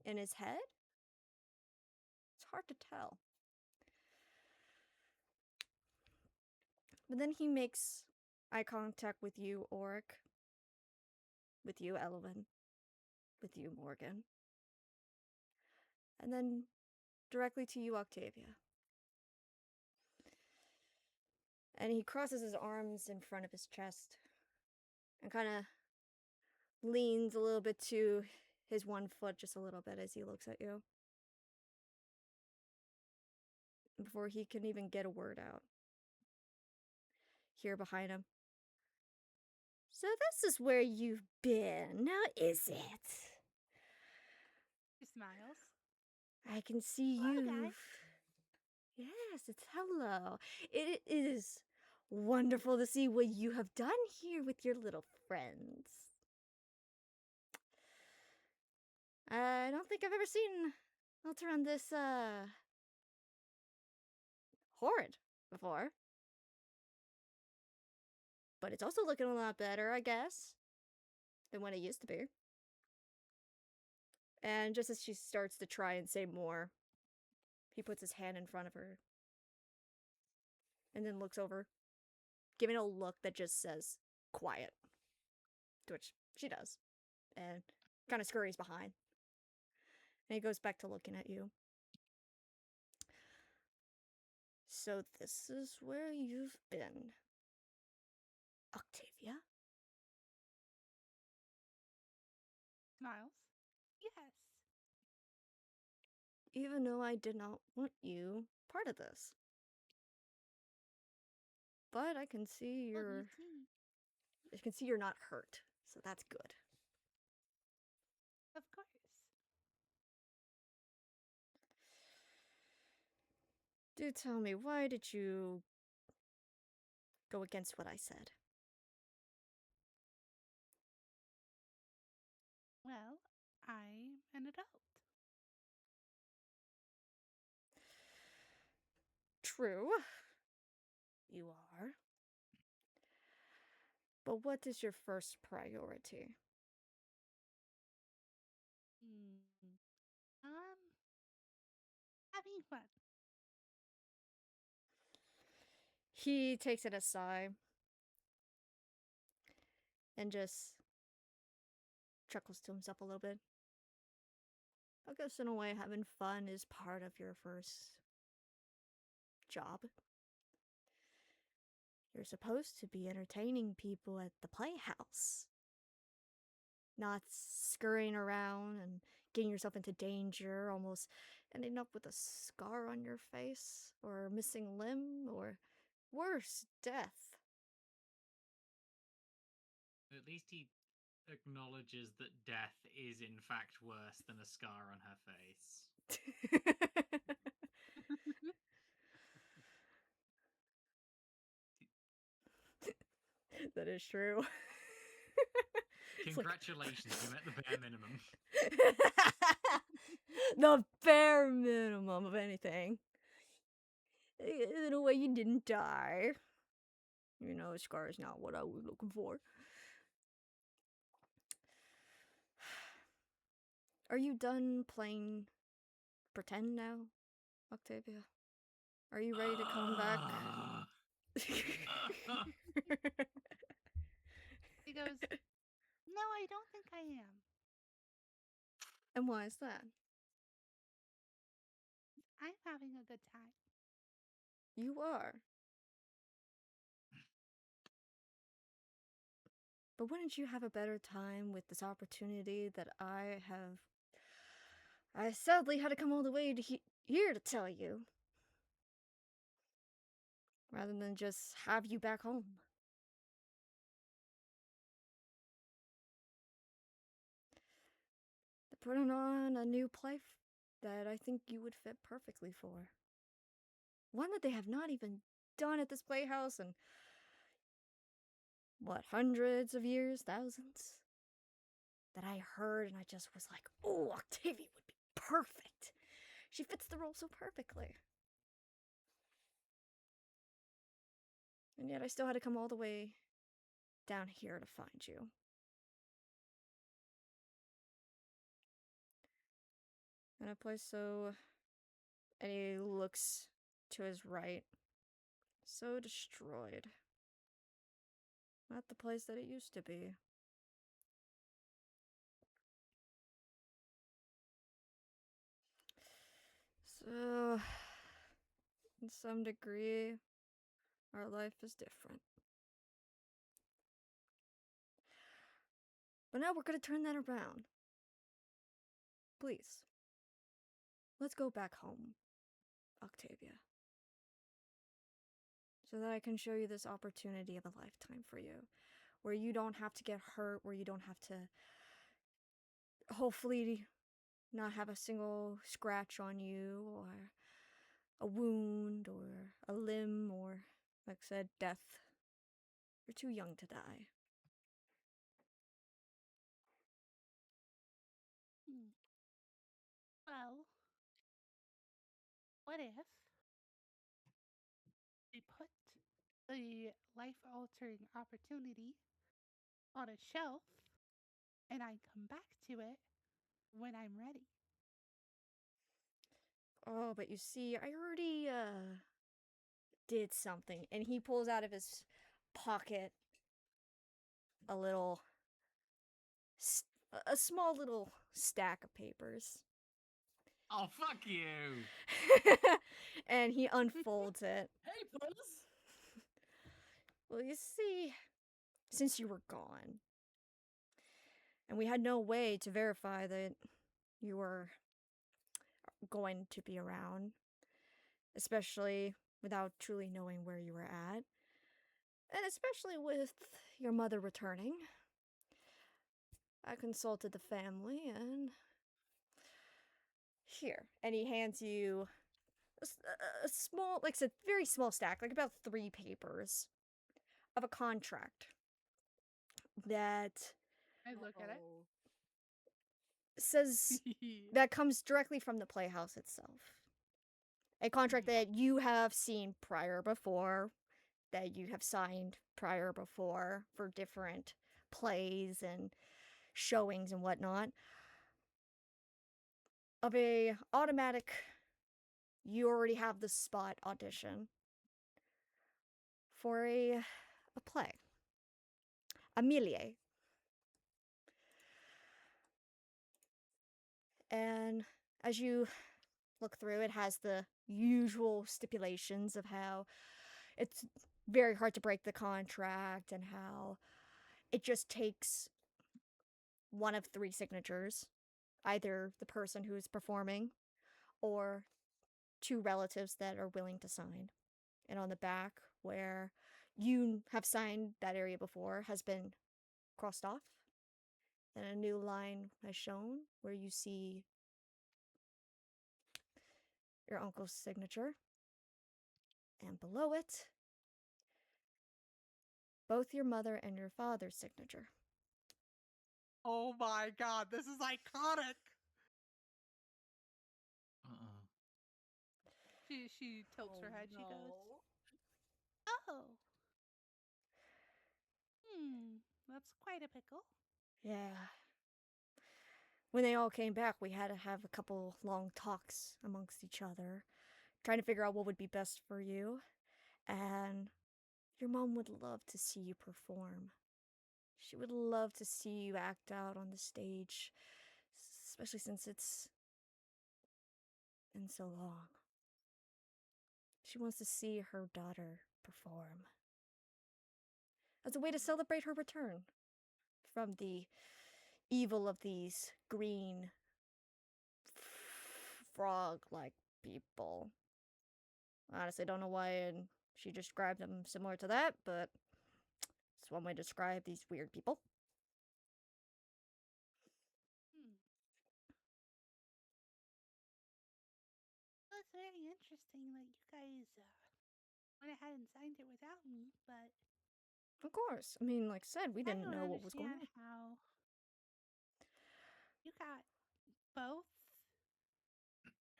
in his head. It's hard to tell. But then he makes eye contact with you, Auric. With you, Elwyn. With you, Morgan. And then directly to you, Octavia. And he crosses his arms in front of his chest and kind of leans a little bit to his one foot just a little bit as he looks at you. Before he can even get a word out. Here behind him. So this is where you've been, now is it? He smiles. I can see Hello, you. guys. Yes, it's hello. It is wonderful to see what you have done here with your little friends. I don't think I've ever seen Elteron this, horrid before. But it's also looking a lot better, I guess, than when it used to be. And just as she starts to try and say more, he puts his hand in front of her. And then looks over, giving a look that just says, quiet. To which she does. And kind of scurries behind. And he goes back to looking at you. So this is where you've been. Octavia? Smiles. Yes. Even though I did not want you part of this. But I can see Well, you're you see, I can see you're not hurt, so that's good. of course. Do tell me, why did you go against what I said? Well, I'm an adult. True. You are. But what is your first priority? Having fun. He takes it aside and just chuckles to himself a little bit. I guess in a way, having fun is part of your first job. You're supposed to be entertaining people at the playhouse, not scurrying around and getting yourself into danger, almost ending up with a scar on your face, or a missing limb, or worse, death. At least he acknowledges that death is in fact worse than a scar on her face. That is true. It's like- Congratulations, you met the bare minimum. The bare minimum of anything. In a way, you didn't die. You know, a scar is not what I was looking for. Are you done playing pretend now, Octavia? Are you ready to come back? He goes, no, I don't think I am. And why is that? I'm having a good time. You are. But wouldn't you have a better time with this opportunity that I have? I sadly had to come all the way to here to tell you. Rather than just have you back home. They're putting on a new play that I think you would fit perfectly for. One that they have not even done at this playhouse in, what, hundreds of years, thousands? That I heard and I just was like, oh, Octavia would be perfect. She fits the role so perfectly. And yet I still had to come all the way down here to find you. And a place so... And he looks to his right. So destroyed. Not the place that it used to be. So, in some degree, our life is different. But now we're gonna turn that around. Please. Let's go back home, Octavia. So that I can show you this opportunity of a lifetime for you. Where you don't have to get hurt, where you don't have to hopefully not have a single scratch on you, or a wound, or a limb, or, like I said, death. You're too young to die. Well, what if we put the life-altering opportunity on a shelf and I come back to it when I'm ready? Oh, but you see, I already, did something. And he pulls out of his pocket a little... a small little stack of papers. Oh, fuck you! And he unfolds it. Hey, Buzz! Well, you see, since you were gone. And we had no way to verify that you were going to be around, especially without truly knowing where you were at. And especially with your mother returning. I consulted the family and here. And he hands you a small, like I said, very small stack, like about 3 papers of a contract that I look at it. Uh-oh. says that comes directly from the Playhouse itself. A contract that you have seen prior before, that you have signed prior before for different plays and showings and whatnot. Of a automatic, you already have the spot audition for a play. Amelie. And as you look through, it has the usual stipulations of how it's very hard to break the contract and how it just takes one of 3 signatures, either the person who is performing or 2 relatives that are willing to sign. And on the back, where you have signed that area before, has been crossed off. And a new line has shown where you see your uncle's signature. And below it, both your mother and your father's signature. Oh my god, this is iconic. Uh-oh. She tilts her head. She goes, no. "Oh, that's quite a pickle." Yeah. When they all came back, we had to have a couple long talks amongst each other, trying to figure out what would be best for you. And your mom would love to see you perform. She would love to see you act out on the stage, especially since it's been so long. She wants to see her daughter perform as a way to celebrate her return from the evil of these green frog-like people. Honestly, don't know why, and she described them similar to that, but it's one way to describe these weird people. Well, it's very interesting that you guys went ahead and signed it without me, but Of course. I mean, like I said, we I didn't don't know what was going on. understand how you got both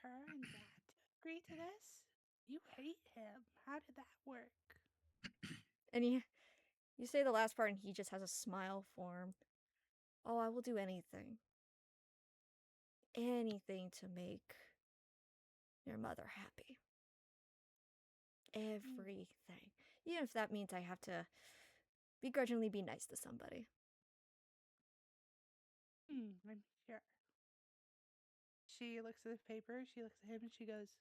her and dad to agree to this. You hate him. How did that work? And you say the last part, and he just has a smile for him. Oh, I will do anything. Anything to make your mother happy. Everything. Even if that means I have to begrudgingly be nice to somebody. I'm sure. She looks at the paper, she looks at him, and she goes,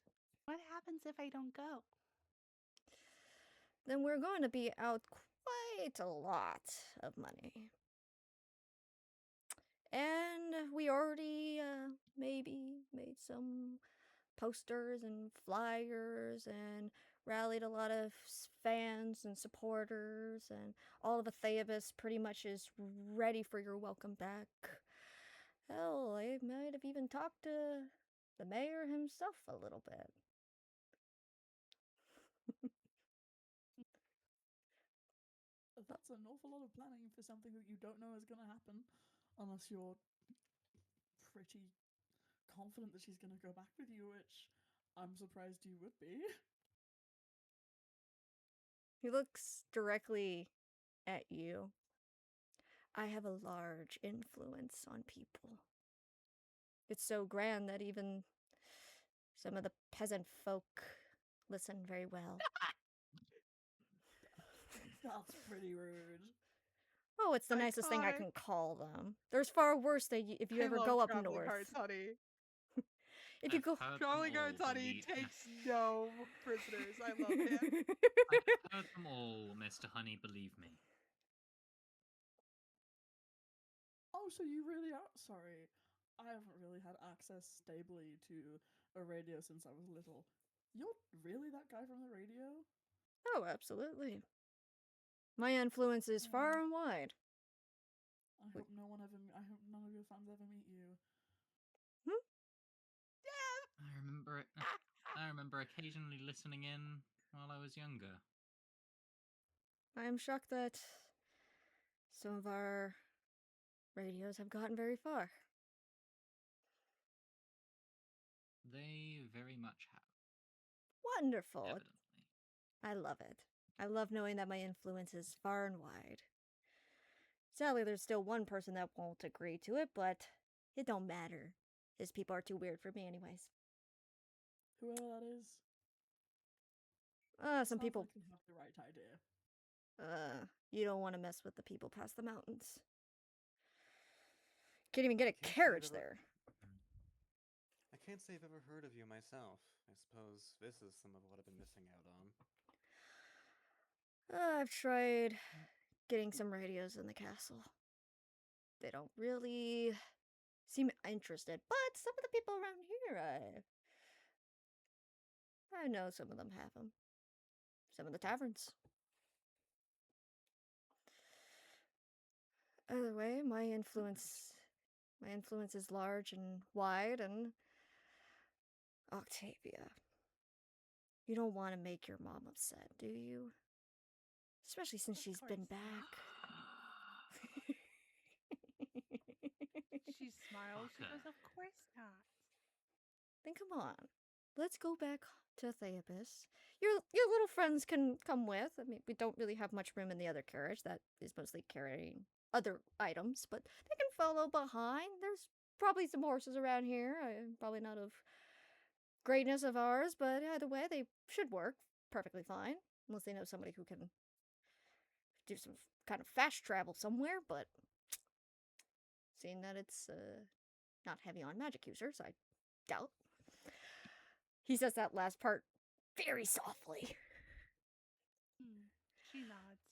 "What happens if I don't go?" Then we're going to be out quite a lot of money. And we already maybe made some posters and flyers and rallied a lot of fans and supporters, and all of Atheabus pretty much is ready for your welcome back. Hell, I might have even talked to the mayor himself a little bit. That's an awful lot of planning for something that you don't know is going to happen, unless you're pretty confident that she's going to go back with you, which I'm surprised you would be. He looks directly at you. I have a large influence on people. It's so grand that even some of the peasant folk listen very well. That's pretty rude. Oh, it's the nicest thing I Iconic. can call them. There's far worse that if you I ever love go up Traveling north. Hearts, honey. If you I've go, heard them Traveling all, Hearts, honey believe me. takes no prisoners. I love him. I've heard them all, Mr. Honey, believe me. Oh, so you really are? Sorry, I haven't really had access stably to a radio since I was little. You're really that guy from the radio? Oh, absolutely. My influence is far and wide. I hope no one ever. I hope none of your fans ever meet you. I remember occasionally listening in while I was younger. I am shocked that some of our radios have gotten very far. They very much have. Wonderful. Evidently. I love it. I love knowing that my influence is far and wide. Sadly, there's still one person that won't agree to it, but it don't matter. His people are too weird for me anyways. Whoever that is. Some sounds people... like you have the right idea. You don't want to mess with the people past the mountains. Can't even get a Can't say I've carriage ever- there. I can't say I've ever heard of you myself. I suppose this is some of what I've been missing out on. I've tried getting some radios in the castle. They don't really seem interested, but some of the people around here, I know some of them have them. Some of the taverns. Either way, my influence is large and wide, and Octavia, you don't want to make your mom upset, do you? Especially since Of she's course been not. back. She smiles. She Fucker. goes, "Of course not." Then come on, let's go back to Theapis. Your little friends can come with. I mean, we don't really have much room in the other carriage. That is mostly carrying other items, but they can follow behind. There's probably some horses around here. Probably not of greatness of ours, but either way, they should work perfectly fine. Unless they know somebody who can do some kind of fast travel somewhere, but seeing that it's not heavy on magic users, I doubt. He says that last part very softly. She nods.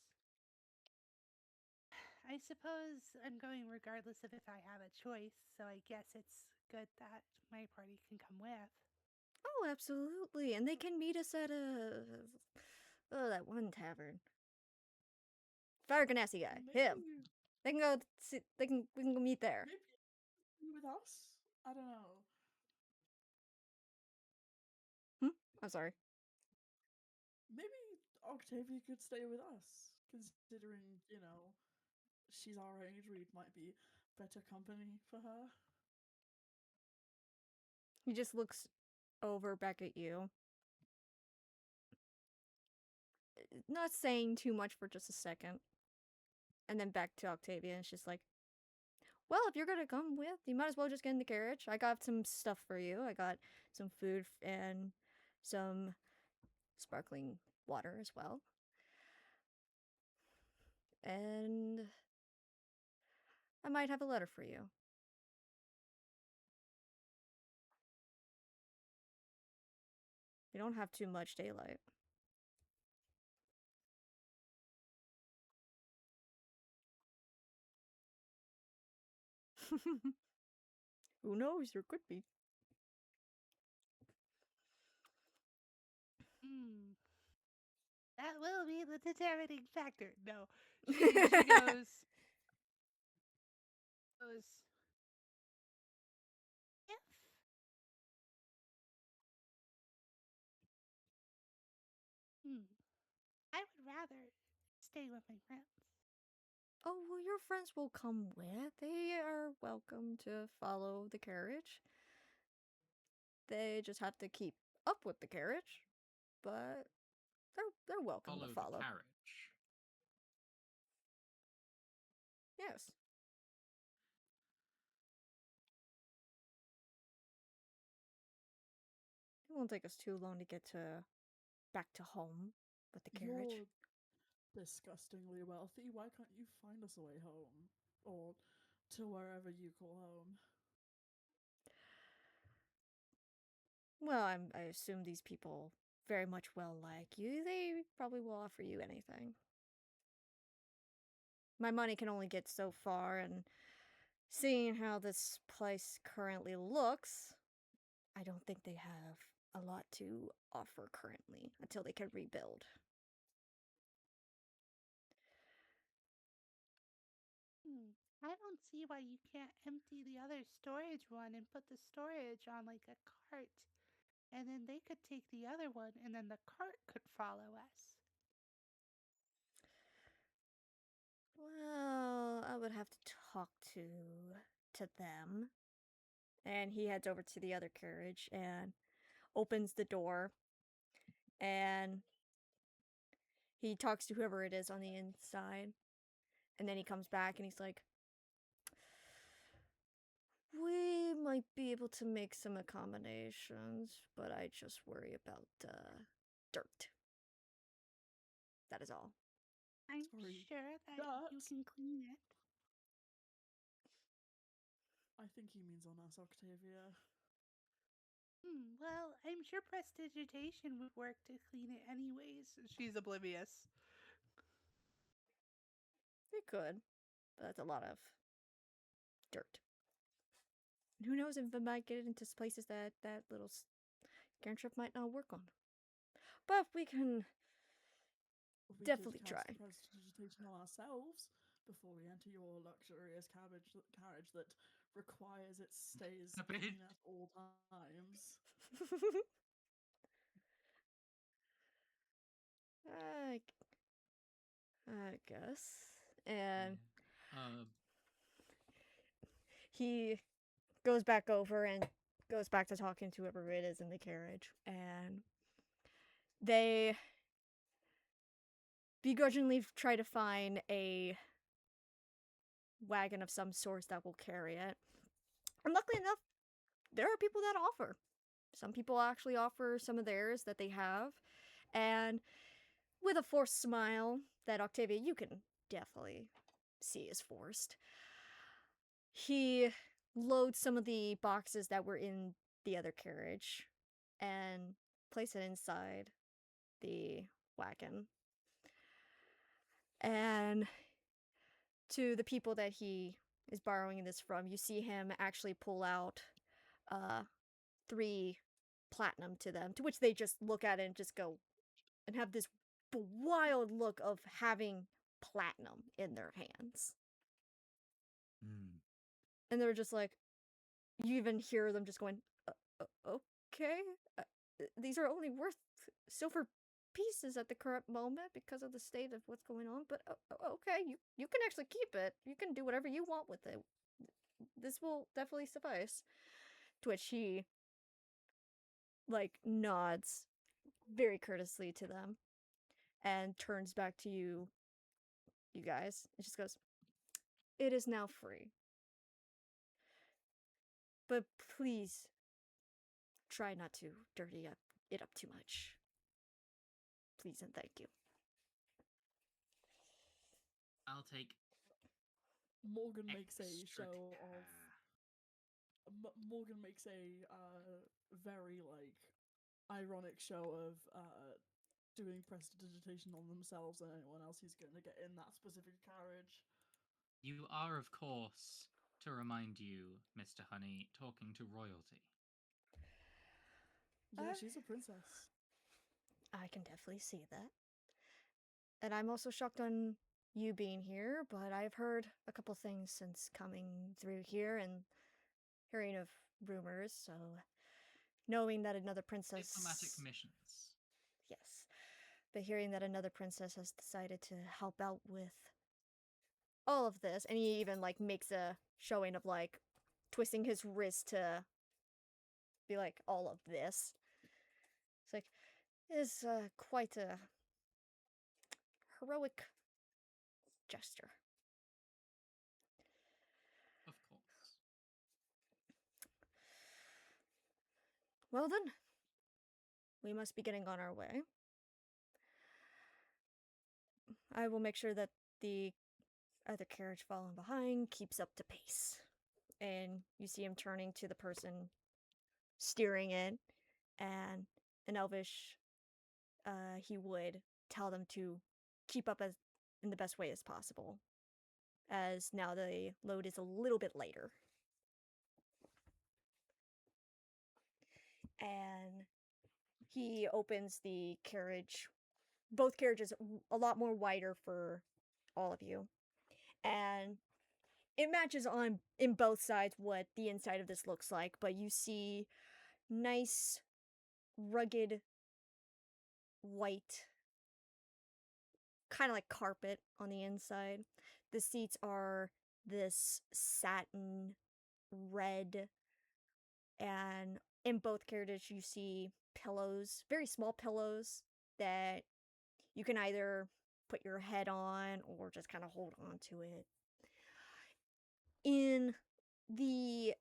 I suppose I'm going regardless of if I have a choice, so I guess it's good that my party can come with. Oh, absolutely. And they can meet us at that one tavern. Fire Ganassi guy. Him. Maybe- They can go see, we can go meet there. Maybe you with us? I don't know. I'm sorry. Maybe Octavia could stay with us, considering, she's our age. We might be better company for her. He just looks over back at you. Not saying too much for just a second. And then back to Octavia, and she's like, well, if you're gonna come with, you might as well just get in the carriage. I got some stuff for you. I got some food and some sparkling water as well. And I might have a letter for you. We don't have too much daylight. Who knows? There could be. That will be the determining factor. No. She goes, if I would rather stay with my friends. Oh, well, your friends will come with. They are welcome to follow the carriage. They just have to keep up with the carriage, but they're welcome Follow to the follow. carriage. Yes. It won't take us too long to get back to home with the carriage. You're disgustingly wealthy. Why can't you find us a way home? Or to wherever you call home? Well, I assume these people very much well like you. They probably will offer you anything. My money can only get so far, and seeing how this place currently looks, I don't think they have a lot to offer currently until they can rebuild. I don't see why you can't empty the other storage one and put the storage on like a cart, and then they could take the other one, and then the cart could follow us. Well, I would have to talk to them. And he heads over to the other carriage and opens the door, and he talks to whoever it is on the inside. And then he comes back and he's like, "We might be able to make some accommodations, but I just worry about dirt. That is all." I'm Sorry, sure that you but- can clean it. I think he means on us, Octavia. Well, I'm sure prestidigitation would work to clean it anyways. She's oblivious. It could, but that's a lot of dirt. And who knows if it might get into places that little cantrip might not work on. But we can We definitely could try. cast prestidigitation on ourselves before we enter your luxurious carriage that requires it stays A bit. clean at all times. I guess. And Uh, he goes back over and goes back to talking to whoever it is in the carriage. And they begrudgingly try to find a wagon of some sort that will carry it. And luckily enough, there are people that offer. Some people actually offer some of theirs that they have. And with a forced smile that Octavia, you can definitely see is forced, he loads some of the boxes that were in the other carriage and place it inside the wagon. And to the people that he is borrowing this from, you see him actually pull out 3 platinum to them, to which they just look at it and just go and have this wild look of having platinum in their hands. And they're just like, you even hear them just going, okay, these are only worth silver pieces at the current moment because of the state of what's going on, but okay, you can actually keep it. You can do whatever you want with it. This will definitely suffice. To which he, like, nods very courteously to them and turns back to you guys. It just goes, "It is now free. But please try not to dirty it up too much. Please and thank you." I'll take Morgan makes a extra show of. care. Morgan makes a very ironic show of doing prestidigitation on themselves and anyone else who's going to get in that specific carriage. You are, of course, to remind you, Mr. Honey, talking to royalty. Yeah, she's a princess. I can definitely see that. And I'm also shocked on you being here, but I've heard a couple things since coming through here and hearing of rumors, so knowing that another princess... Diplomatic missions. Yes. But hearing that another princess has decided to help out with all of this, and he even, like, makes a showing of, like, twisting his wrist to be like, all of this. It's like, is quite a heroic gesture. Of course. Well then, we must be getting on our way. I will make sure that the other carriage following behind keeps up to pace. And you see him turning to the person steering it, and in Elvish, he would tell them to keep up as in the best way as possible. as now the load is a little bit later. And he opens the carriage, both carriages a lot more wider for all of you. And it matches on in both sides what the inside of this looks like, but you see nice, rugged, white, kind of like carpet on the inside. The seats are this satin red, and in both carriages you see pillows, very small pillows that you can either put your head on or just kind of hold on to it. In the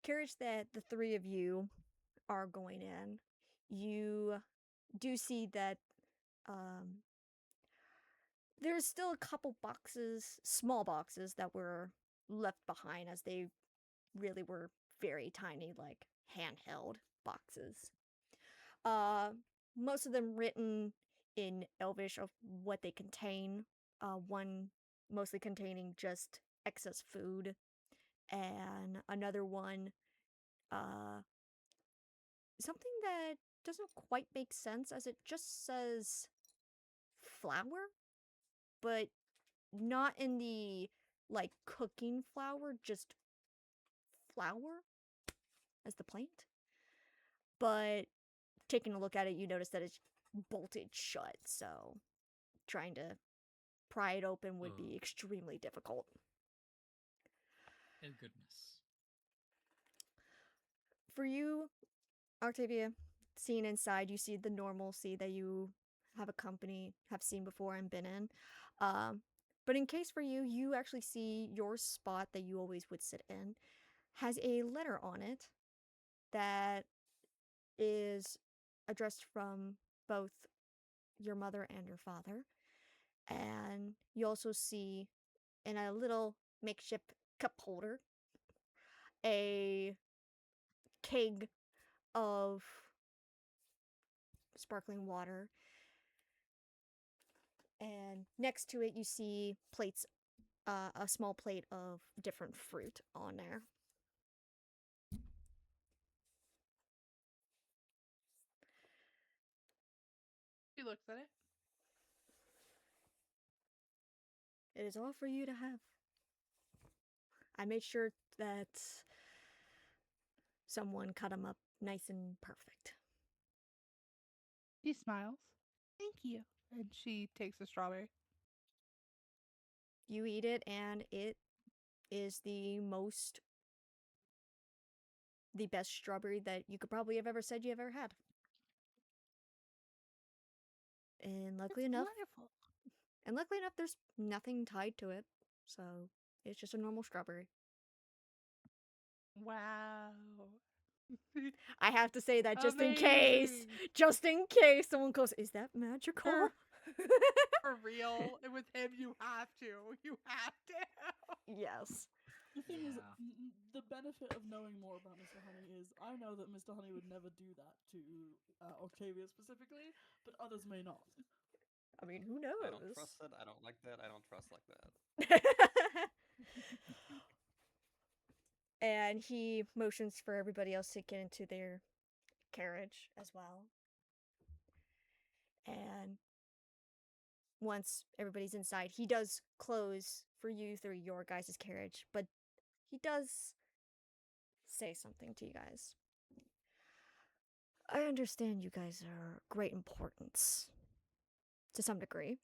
carriage that the three of you are going in, you do see that there's still a couple boxes, small boxes, that were left behind, as they really were very tiny, like handheld boxes. Most of them written in Elvish of what they contain. One mostly containing just excess food, and another one something that doesn't quite make sense, as it just says flour, but not in the like cooking flour, just flour as the plant. But taking a look at it, you notice that it's bolted shut, so trying to pry it open would be extremely difficult. Oh, goodness. For you, Octavia, seeing inside, you see the normalcy that you have seen before and been in. But in case for you, you actually see your spot that you always would sit in has a letter on it that is addressed from both your mother and your father. And you also see in a little makeshift cup holder a keg of sparkling water, and next to it you see plates, a small plate of different fruit on there. He looks at it. It is all for you to have. I made sure that someone cut them up nice and perfect. She smiles. Thank you. And she takes a strawberry. You eat it, and it is the best strawberry that you could probably have ever said you ever had. And luckily That's enough, wonderful. there's nothing tied to it, so it's just a normal strawberry. Wow. I have to say that just in case someone goes, "Is that magical?" For real. With him, you have to. You have to. Yes. The thing is, Yeah. the benefit of knowing more about Mr. Honey is I know that Mr. Honey would never do that to Octavia specifically, but others may not. I mean, who knows? I don't trust that. I don't like that. I don't trust like that. And he motions for everybody else to get into their carriage as well. And once everybody's inside, he does close for you through your guys' carriage, but he does say something to you guys. I understand you guys are great importance to some degree,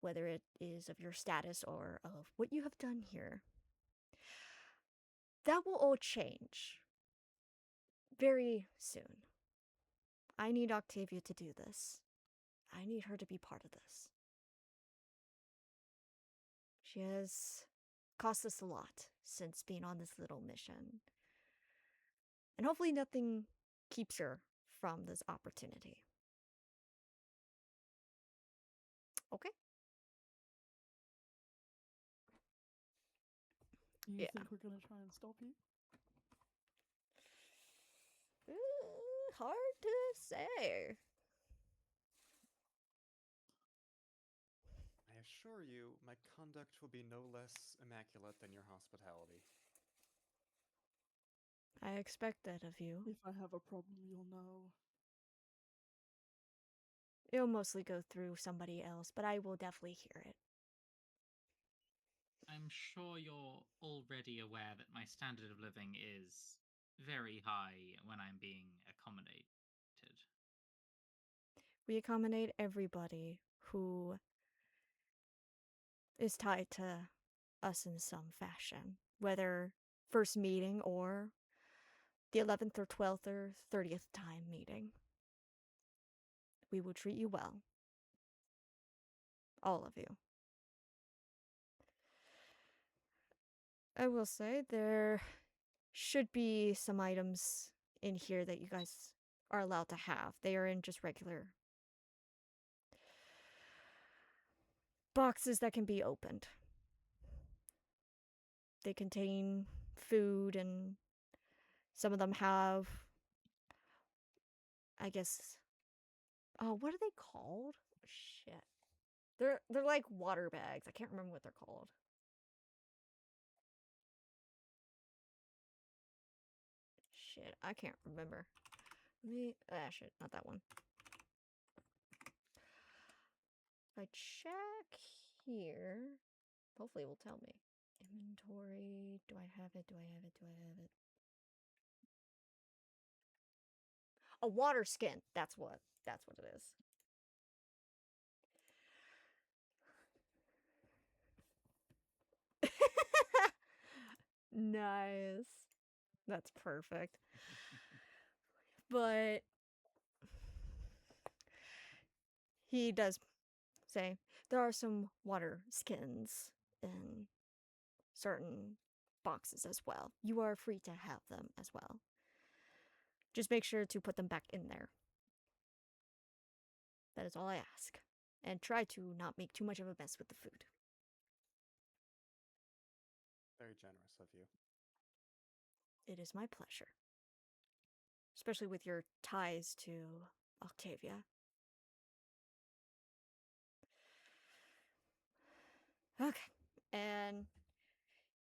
whether it is of your status or of what you have done here. That will all change very soon. I need Octavia to do this. I need her to be part of this. She has cost us a lot since being on this little mission. And hopefully nothing keeps her from this opportunity. Okay? You Yeah. think we're gonna try and stop you? Hard to say. I assure assure you, my conduct will be no less immaculate than your hospitality. I expect that of you. If I have a problem, you'll know. It'll mostly go through somebody else, but I will definitely hear it. I'm sure you're already aware that my standard of living is very high when I'm being accommodated. We accommodate everybody who is tied to us in some fashion, whether first meeting or the 11th or 12th or 30th time meeting. We will treat you well. All of you. I will say there should be some items in here that you guys are allowed to have. They are in just regular boxes that can be opened. They contain food, and some of them have, I guess, what are they called? Shit. They're like water bags. I can't remember what they're called. Shit, I can't remember. Shit, not that one. If I check here, hopefully it will tell me. Inventory, do I have it? Do I have it? Do I have it? A water skin. That's what it is. Nice. That's perfect. But he does say there are some water skins in certain boxes as well. You are free to have them as well. Just make sure to put them back in there. That is all I ask. And try to not make too much of a mess with the food. Very generous of you. It is my pleasure. Especially with your ties to Octavia. Okay. And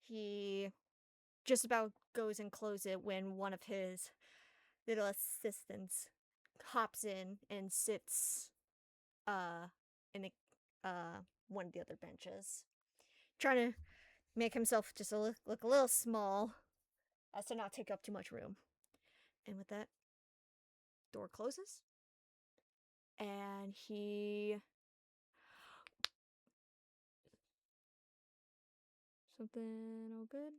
he just about goes and closes it when one of his little assistants hops in and sits in one of the other benches, trying to make himself just look a little small as to not take up too much room. And with that, door closes, and he something all good.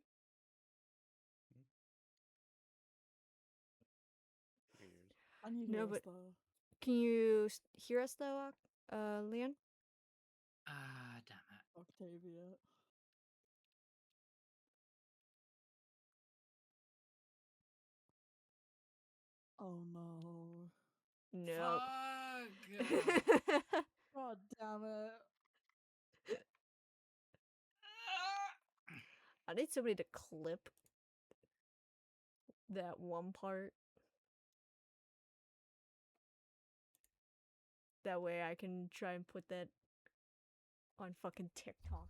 Weird. And you No, hear us, but though. can you hear us though, Leon? Damn it. Octavia. Oh no. No. Fuck! God damn it. I need somebody to clip that one part. That way I can try and put that on fucking TikTok.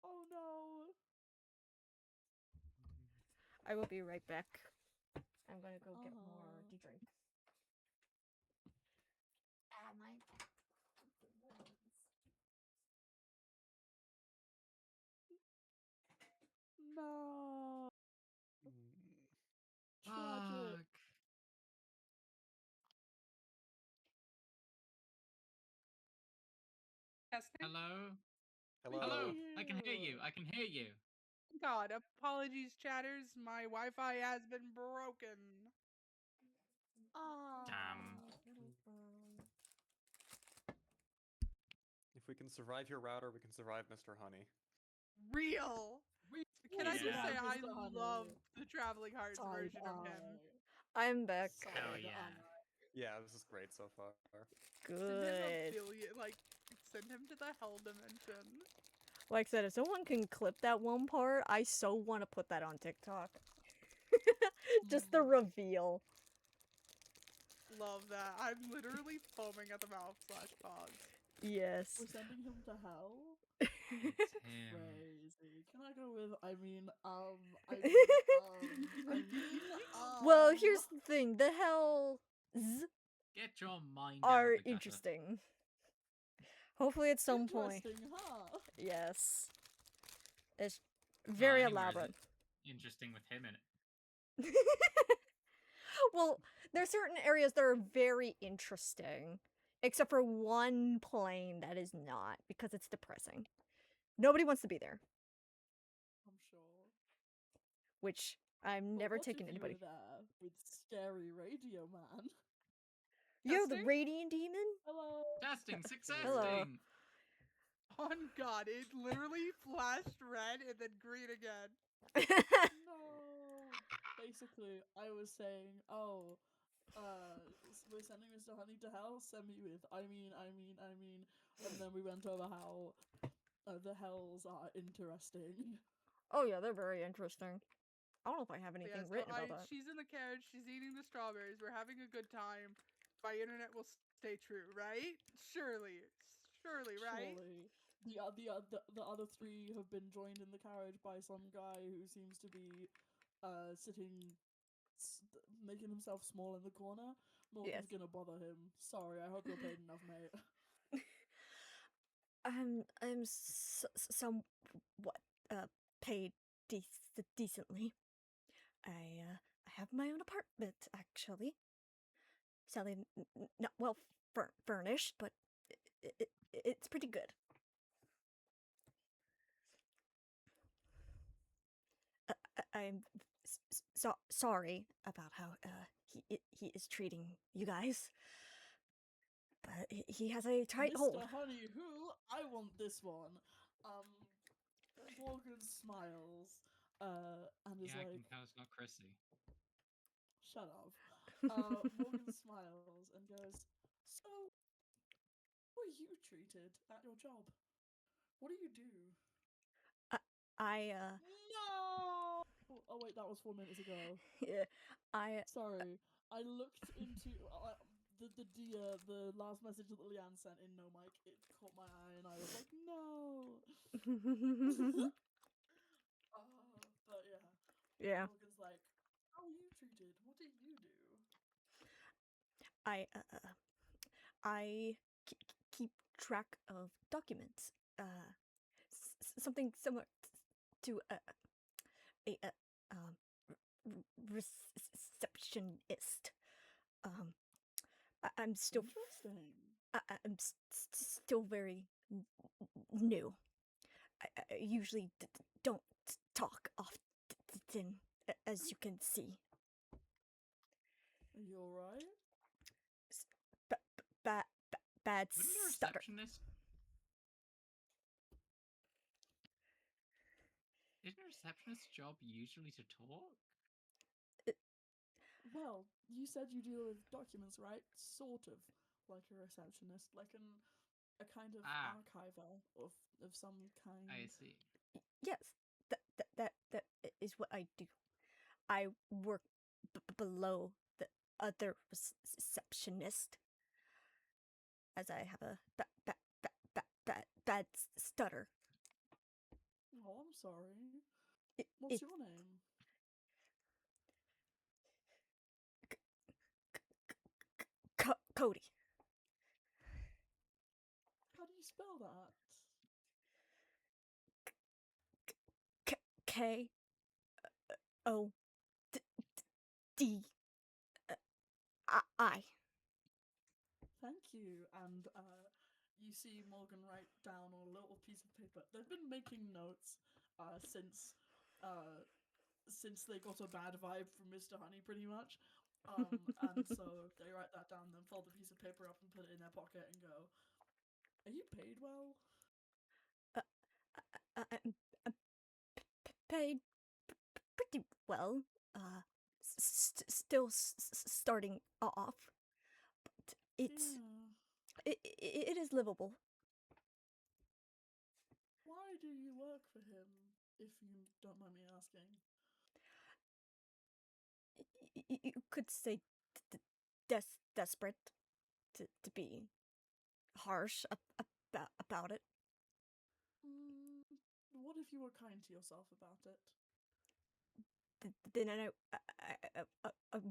Oh no. I will be right back. I'm gonna go get more to drink. My No. Tragic. Fuck. Testing? Hello? Hello. Hello? I can hear you. I can hear you. God, apologies, chatters. My Wi-Fi has been broken. Damn. If we can survive your router, we can survive Mr. Honey. Real. Can I just Yeah. say I Mr. Honey. love the Traveling Hearts Side version of him. eye. I'm back. Hell Side yeah. eye. Yeah, this is great so far. Send him a Good. billion, send him to the hell dimension. Like I said, if someone can clip that one part, I so want to put that on TikTok. Just the reveal. love that. I'm literally foaming at the mouth / pogs. Yes. We're sending him to hell. It's him. Crazy. Can I go with? I mean, Well, here's the thing: the hells Get your mind out are of the gutter. interesting. Hopefully, at some point. Interesting, huh? Yes. It's Well, very anywhere is elaborate. Interesting with him in it. Well, there's certain areas that are very interesting, except for one plane that is not, because it's depressing. Nobody wants to be there, I'm sure. which I'm But never what taking if you anybody. were there with scary radio man? Yo, the Testing? radiant demon? Hello. Testing, success. Hello. On God, it literally flashed red and then green again. No. Basically, I was saying, we're sending Mr. Honey to hell. Send me with. I mean, and then we went over how the hells are interesting. Oh yeah, they're very interesting. I don't know if I have But anything yeah, so written about that. she's in the carriage, she's eating the strawberries, we're having a good time. My internet will stay true, right? Surely, right? Surely. The other three have been joined in the carriage by some guy who seems to be sitting making himself small in the corner. Morgan's Yes. gonna bother him. Sorry, I hope you're paid enough, mate. I'm somewhat paid decently. I have my own apartment actually. Sadly, not well furnished, but it's pretty good. I'm sorry about how he is treating you guys, but he has a tight Mr. hold. Honey, who? I want this one. Morgan smiles, and is Yeah, I like, can tell it's not Chrissy. shut up. Morgan smiles and goes, so, how are you treated at your job? What do you do? No! Oh wait, that was 4 minutes ago. Sorry, I looked into the last message that Leanne sent in no mic. It caught my eye, and I was like, no. But yeah. Yeah. Morgan's like, how are you treated? What do you do? I keep track of documents. Something similar to a receptionist. I'm still Interesting. I'm still very new. I usually don't talk often, as you can see. Are you alright? Bad Wouldn't a stutter. receptionist? Isn't a receptionist's job usually to talk? Well, you said you deal with documents, right? Sort of like a receptionist, like a kind of archiver of some kind. I see. Yes, that is what I do. I work below the other receptionist, as I have a bad stutter. Oh, I'm sorry. What's your name? Cody. How do you spell that? K-O-D-I. Thank you. And you see Morgan write down on a little piece of paper. They've been making notes since they got a bad vibe from Mr. Honey, pretty much. And so they write that down, then fold the piece of paper up and put it in their pocket and go, "Are you paid well?" I'm paid pretty well. Still starting off, but it is livable. Why do you work for him, if you don't mind me asking? You could say desperate to be harsh about it. What if you were kind to yourself about it? Then I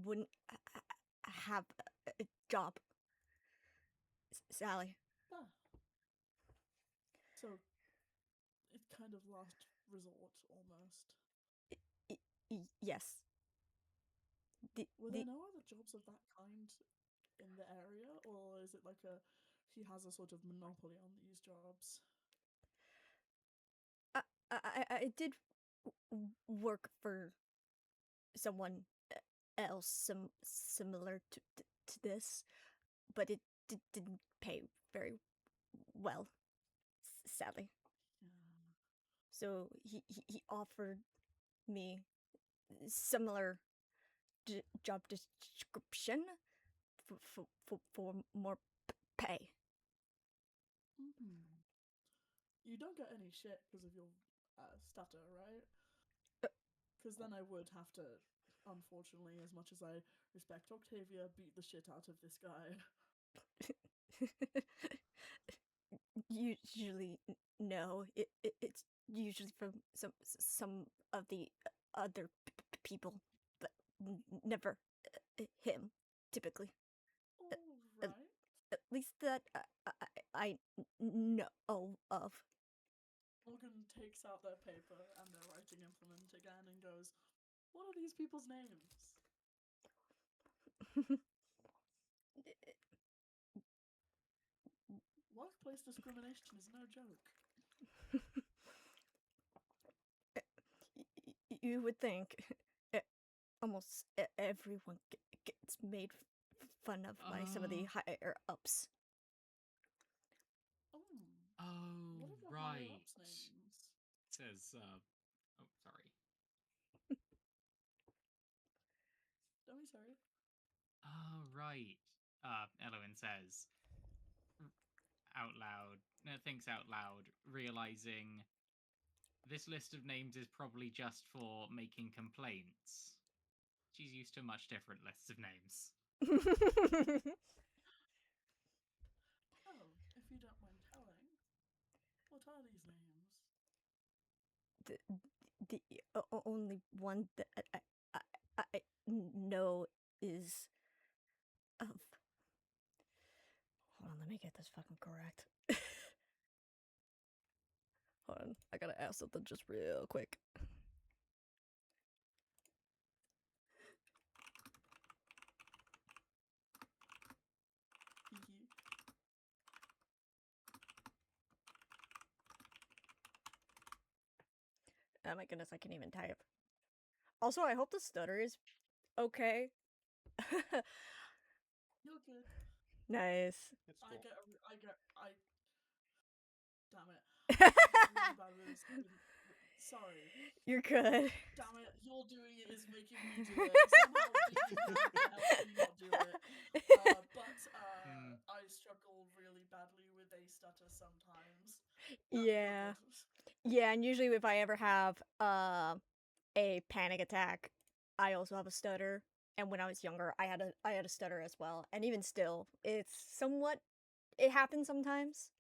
wouldn't have a job. Sally. Ah. So, it's kind of last resort, almost. Yes. Were there no other jobs of that kind in the area, or is it like he has a sort of monopoly on these jobs? I did work for someone else similar to this, but it didn't pay very well, sadly. Yeah. So he offered me similar job description for more pay. Mm-hmm. You don't get any shit because of your stutter, right? Because then I would have to, unfortunately, as much as I respect Octavia, beat the shit out of this guy. Usually, no. It's usually from some of the other people, but never him. Typically, All right. at least that I know of. Morgan takes out their paper and their writing implement again and goes, "What are these people's names?" Workplace discrimination is no joke. You would think almost everyone gets made fun of by some of the higher ups. Oh, Oh, what are the right. higher-ups' names? Says, oh, sorry. Don't be sorry. Oh, right. Eloin says out loud, thinks out loud, realizing this list of names is probably just for making complaints. She's used to much different lists of names. Oh, if you don't mind telling, what are these names? The only one that I know is of. Hold on, let me get this fucking correct. Hold on, I gotta ask something just real quick. Hee. Oh my goodness, I can't even type. Also, I hope the stutter is okay. You're good. Nice. It's cool. Damn it. I get really bad with this. Sorry. You're good. Damn it. You're doing it is making me do it. Somehow being bad can help me not do it. But I struggle really badly with a stutter sometimes. Yeah. Yeah, and usually if I ever have a panic attack, I also have a stutter. And when I was younger, I had a stutter as well. And even still, it happens sometimes.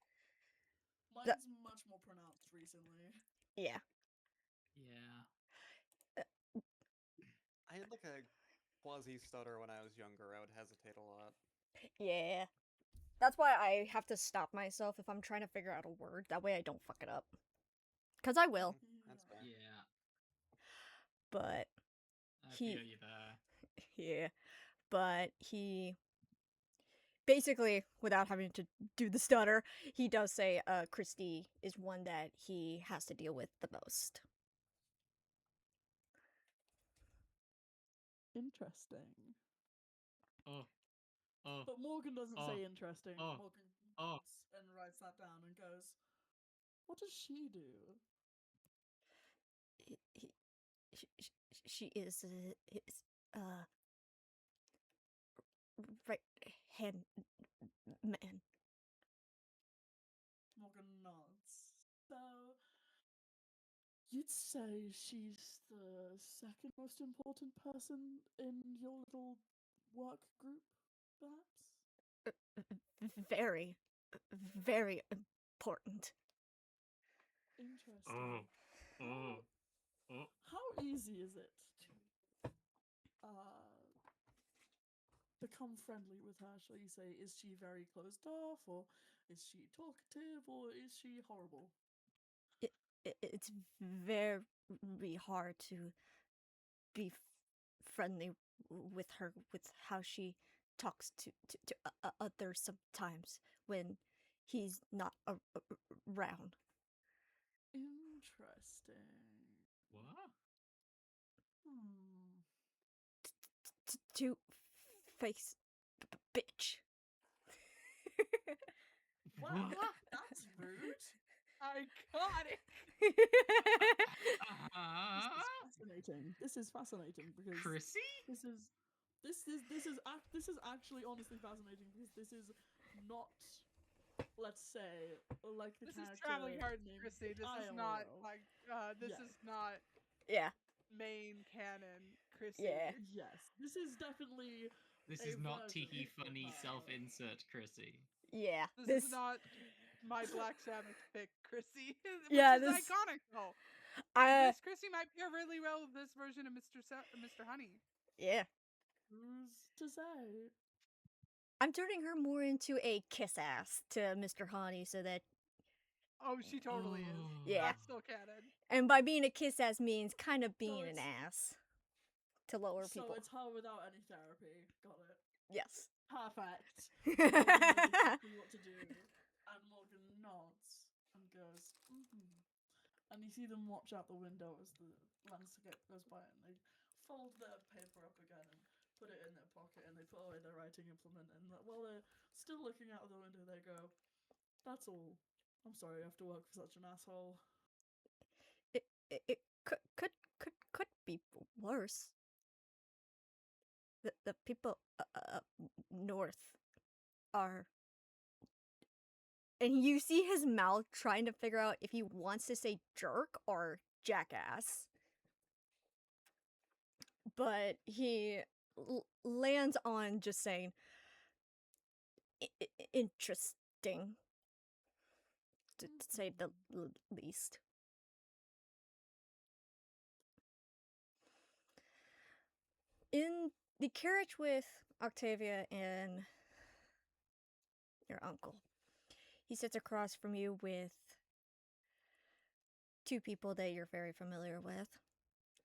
Mine's much more pronounced recently. Yeah. Yeah. I had like a quasi stutter when I was younger. I would hesitate a lot. Yeah. That's why I have to stop myself if I'm trying to figure out a word. That way I don't fuck it up. Because I will. That's fair. Yeah. But I feel you there. yeah. But he basically, without having to do the stutter, he does say Christy is one that he has to deal with the most. Interesting. Oh. But Morgan doesn't say interesting. Oh. Morgan Oh. nods and writes that down and goes, "What does she do?" She is his right hand man. Morgan nods. So, you'd say she's the second most important person in your little work group? perhaps? Very, very important. Interesting. Oh. How easy is it to become friendly with her? Shall you say, is she very closed off, or is she talkative, or is she horrible? It's very hard to be friendly with her, with how she talks to others sometimes when he's not around. Interesting. What? Hmm. To face bitch. Wow, that's rude. Iconic. Uh, This is fascinating because Chrissy? this is actually honestly fascinating because this is not, let's say, like the This is character traveling hard, named Chrissy. This is not Iolo. like this Yeah. is not Yeah, main canon, Chrissy. yeah. Yes, this is definitely This a is not version Tiki of Funny her. self-insert Chrissy. Yeah. This is not my Black Sabbath pick, Chrissy. Which Yeah, is this- iconic though. I This Chrissy might pair really well with this version of Mr. Honey. yeah. Who's to say? I'm turning her more into a kiss ass to Mr. Honey so that, Oh, she totally is. Yeah. That's still canon. and by being a kiss ass means kind of being an it's- ass to lower So people. it's her without any therapy. Got it. Yes. Perfect. Morgan knows exactly what to do. And Morgan nods and goes, mm-hmm. And you see them watch out the window as the landscape goes by, and they fold their paper up again and put it in their pocket, and they put away their writing implement, and while they're still looking out the window, they go, "That's all. I'm sorry I have to work for such an asshole." It could be worse. The people north are, and you see his mouth trying to figure out if he wants to say jerk or jackass, but he lands on just saying interesting, to say the least. In the carriage with Octavia and your uncle, he sits across from you with two people that you're very familiar with,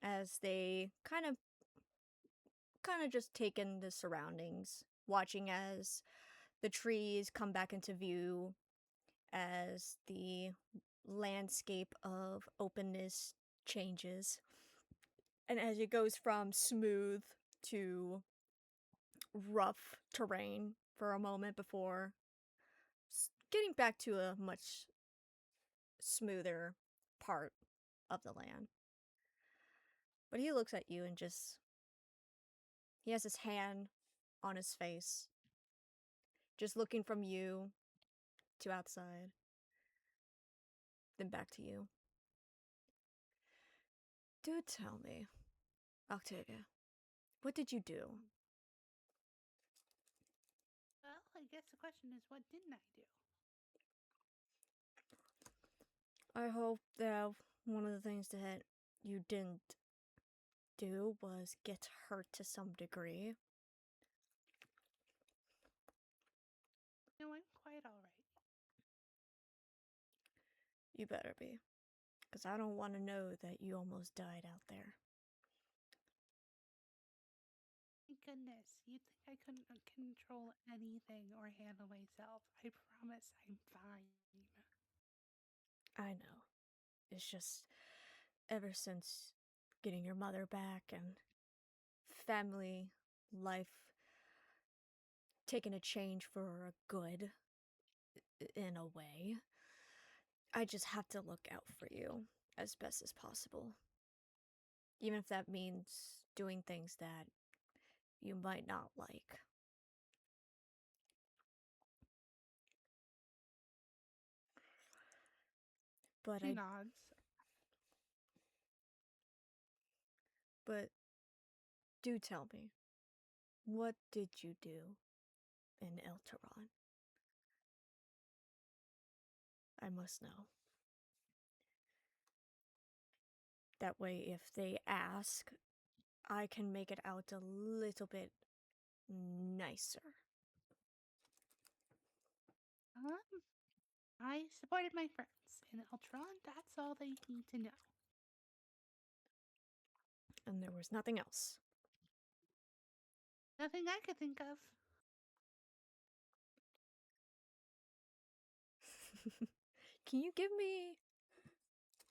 as they kind of just take in the surroundings, watching as the trees come back into view, as the landscape of openness changes, and as it goes from smooth to rough terrain for a moment before getting back to a much smoother part of the land. But he looks at you and just, he has his hand on his face, just looking from you to outside, then back to you. Do tell me, Octavia, what did you do? Well, I guess the question is, what didn't I do? I hope that one of the things that you didn't do was get hurt to some degree. No, I'm quite alright. You better be, because I don't want to know that you almost died out there. Thank goodness. You'd think I couldn't control anything or handle myself. I promise I'm fine. I know. It's just, ever since getting your mother back and family life taking a change for a good, in a way, I just have to look out for you as best as possible. Even if that means doing things that you might not like. But He nods. But do tell me, what did you do in Eltaron. I must know. That way, if they ask, I can make it out a little bit nicer. I supported my friends in Eltron. That's all they need to know. And there was nothing else. Nothing I could think of. Can you give me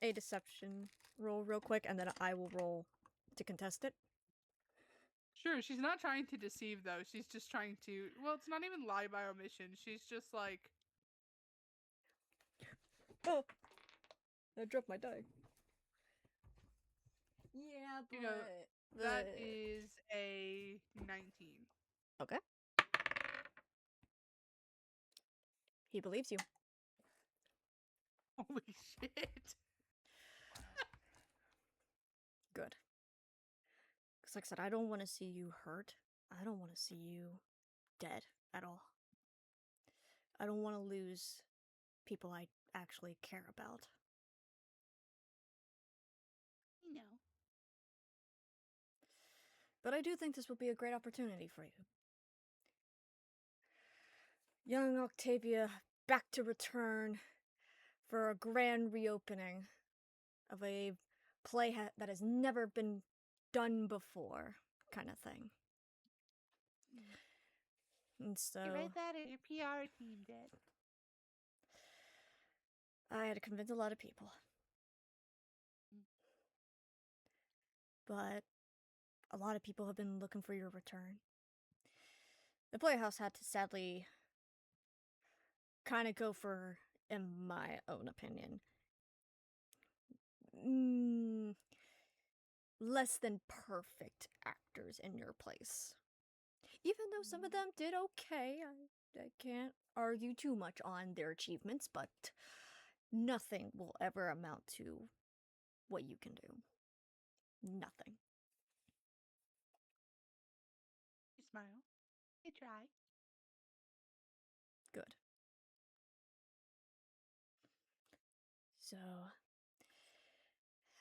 a deception roll real quick, and then I will roll to contest it? Sure, she's not trying to deceive though. She's just trying to. Well, it's not even lie by omission. She's just like. Oh! I dropped my die. Yeah, but... You know, that is a 19. Okay. He believes you. Holy shit. Good. Because like I said, I don't want to see you hurt. I don't want to see you dead at all. I don't want to lose people I actually care about. You know. But I do think this will be a great opportunity for you. Young Octavia back to return for a grand reopening of a play that has never been done before, kind of thing. And so You read that, or your PR team did? I had to convince a lot of people. But a lot of people have been looking for your return. The Playhouse had to sadly kind of go for, in my own opinion, less than perfect actors in your place. Even though some of them did okay, I can't argue too much on their achievements, but nothing will ever amount to what you can do. Nothing. You smile. You try. Good. So,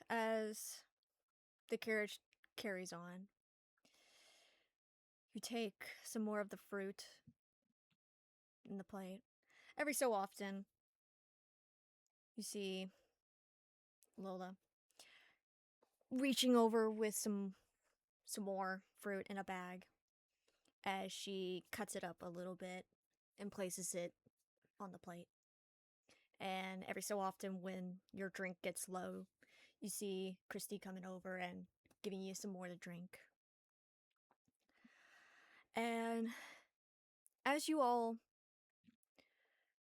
as the carriage carries on, you take some more of the fruit in the plate. Every so often, you see Lola reaching over with some more fruit in a bag as she cuts it up a little bit and places it on the plate. And every so often when your drink gets low, you see Christy coming over and giving you some more to drink. And as you all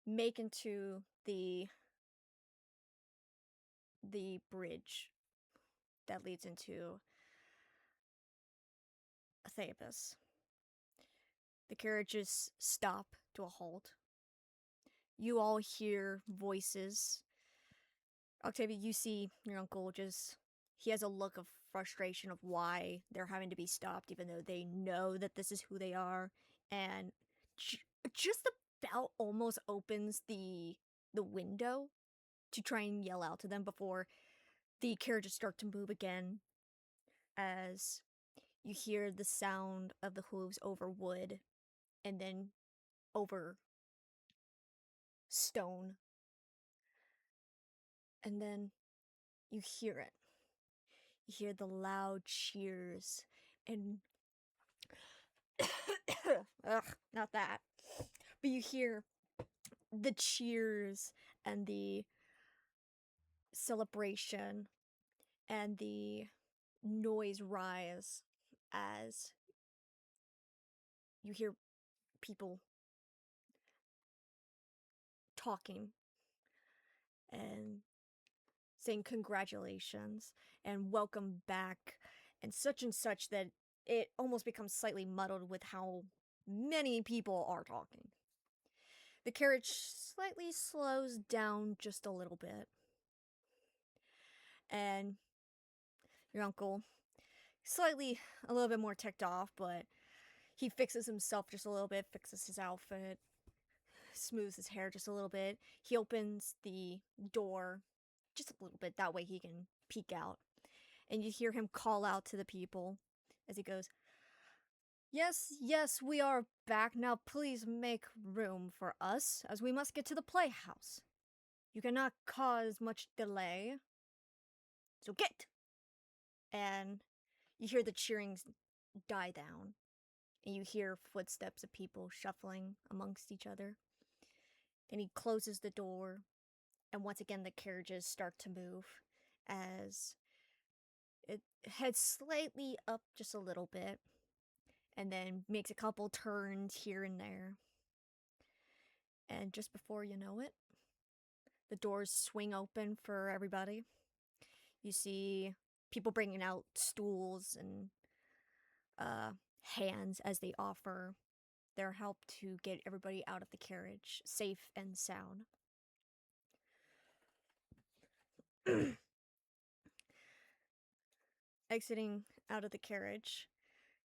make into the bridge that leads into Athebus, the carriages stop to a halt. You all hear voices. Octavia, you see your uncle he has a look of frustration of why they're having to be stopped, even though they know that this is who they are, and just about almost opens the window to try and yell out to them before the carriages start to move again, as you hear the sound of the hooves over wood and then over stone. And then you hear it. You hear the loud cheers and ugh, not that. But you hear the cheers and the celebration and the noise rise as you hear people talking and saying congratulations and welcome back and such that it almost becomes slightly muddled with how many people are talking. The carriage slightly slows down just a little bit. And your uncle, a little bit more ticked off, but He fixes himself just a little bit, fixes his outfit, smooths his hair just a little bit. He opens the door just a little bit, that way he can peek out. And you hear him call out to the people as he goes, "Yes, yes, we are back. Now please make room for us, as we must get to the playhouse. You cannot cause much delay. So get!" And you hear the cheering die down. And you hear footsteps of people shuffling amongst each other. And he closes the door. And once again, the carriages start to move as it heads slightly up just a little bit. And then makes a couple turns here and there. And just before you know it, the doors swing open for everybody. You see people bringing out stools and hands as they offer their help to get everybody out of the carriage, safe and sound. Exiting out of the carriage,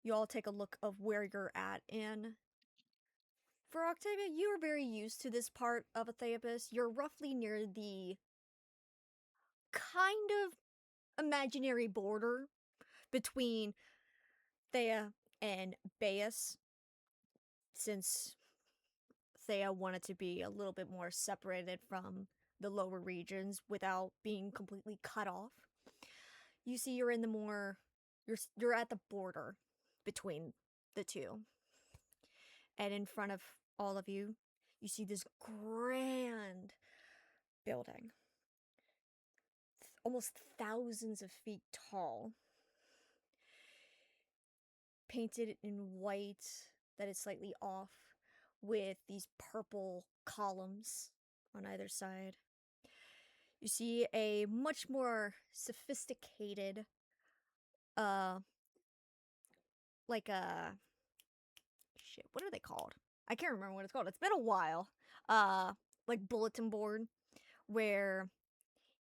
you all take a look of where you're at, and for Octavia, you are very used to this part of Atheabus. You're roughly near the kind of imaginary border between Thea and Baius, since Thea wanted to be a little bit more separated from the lower regions without being completely cut off. You see you're in the more, you're at the border between the two. And in front of all of you, you see this grand building. Almost thousands of feet tall. Painted in white that is slightly off, with these purple columns on either side. You see a much more sophisticated, like a, shit, what are they called? I can't remember what it's called. It's been a while. Like bulletin board, where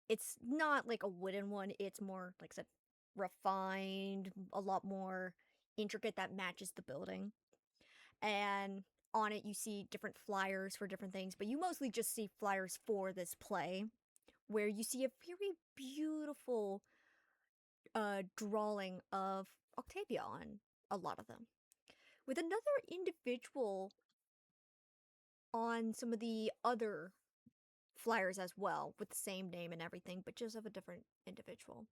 it's not like a wooden one. It's more, like I said, refined, a lot more intricate, that matches the building. And on it you see different flyers for different things, but you mostly just see flyers for this play, where you see a very beautiful drawing of Octavia on a lot of them, with another individual on some of the other flyers as well, with the same name and everything, but just of a different individual.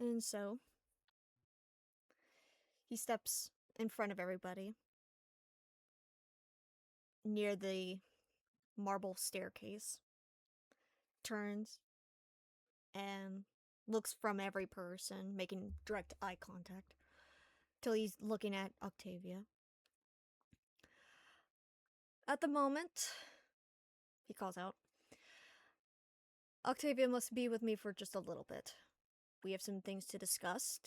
And so, he steps in front of everybody, near the marble staircase, turns, and looks from every person, making direct eye contact, till he's looking at Octavia. At the moment, he calls out, "Octavia must be with me for just a little bit. We have some things to discuss,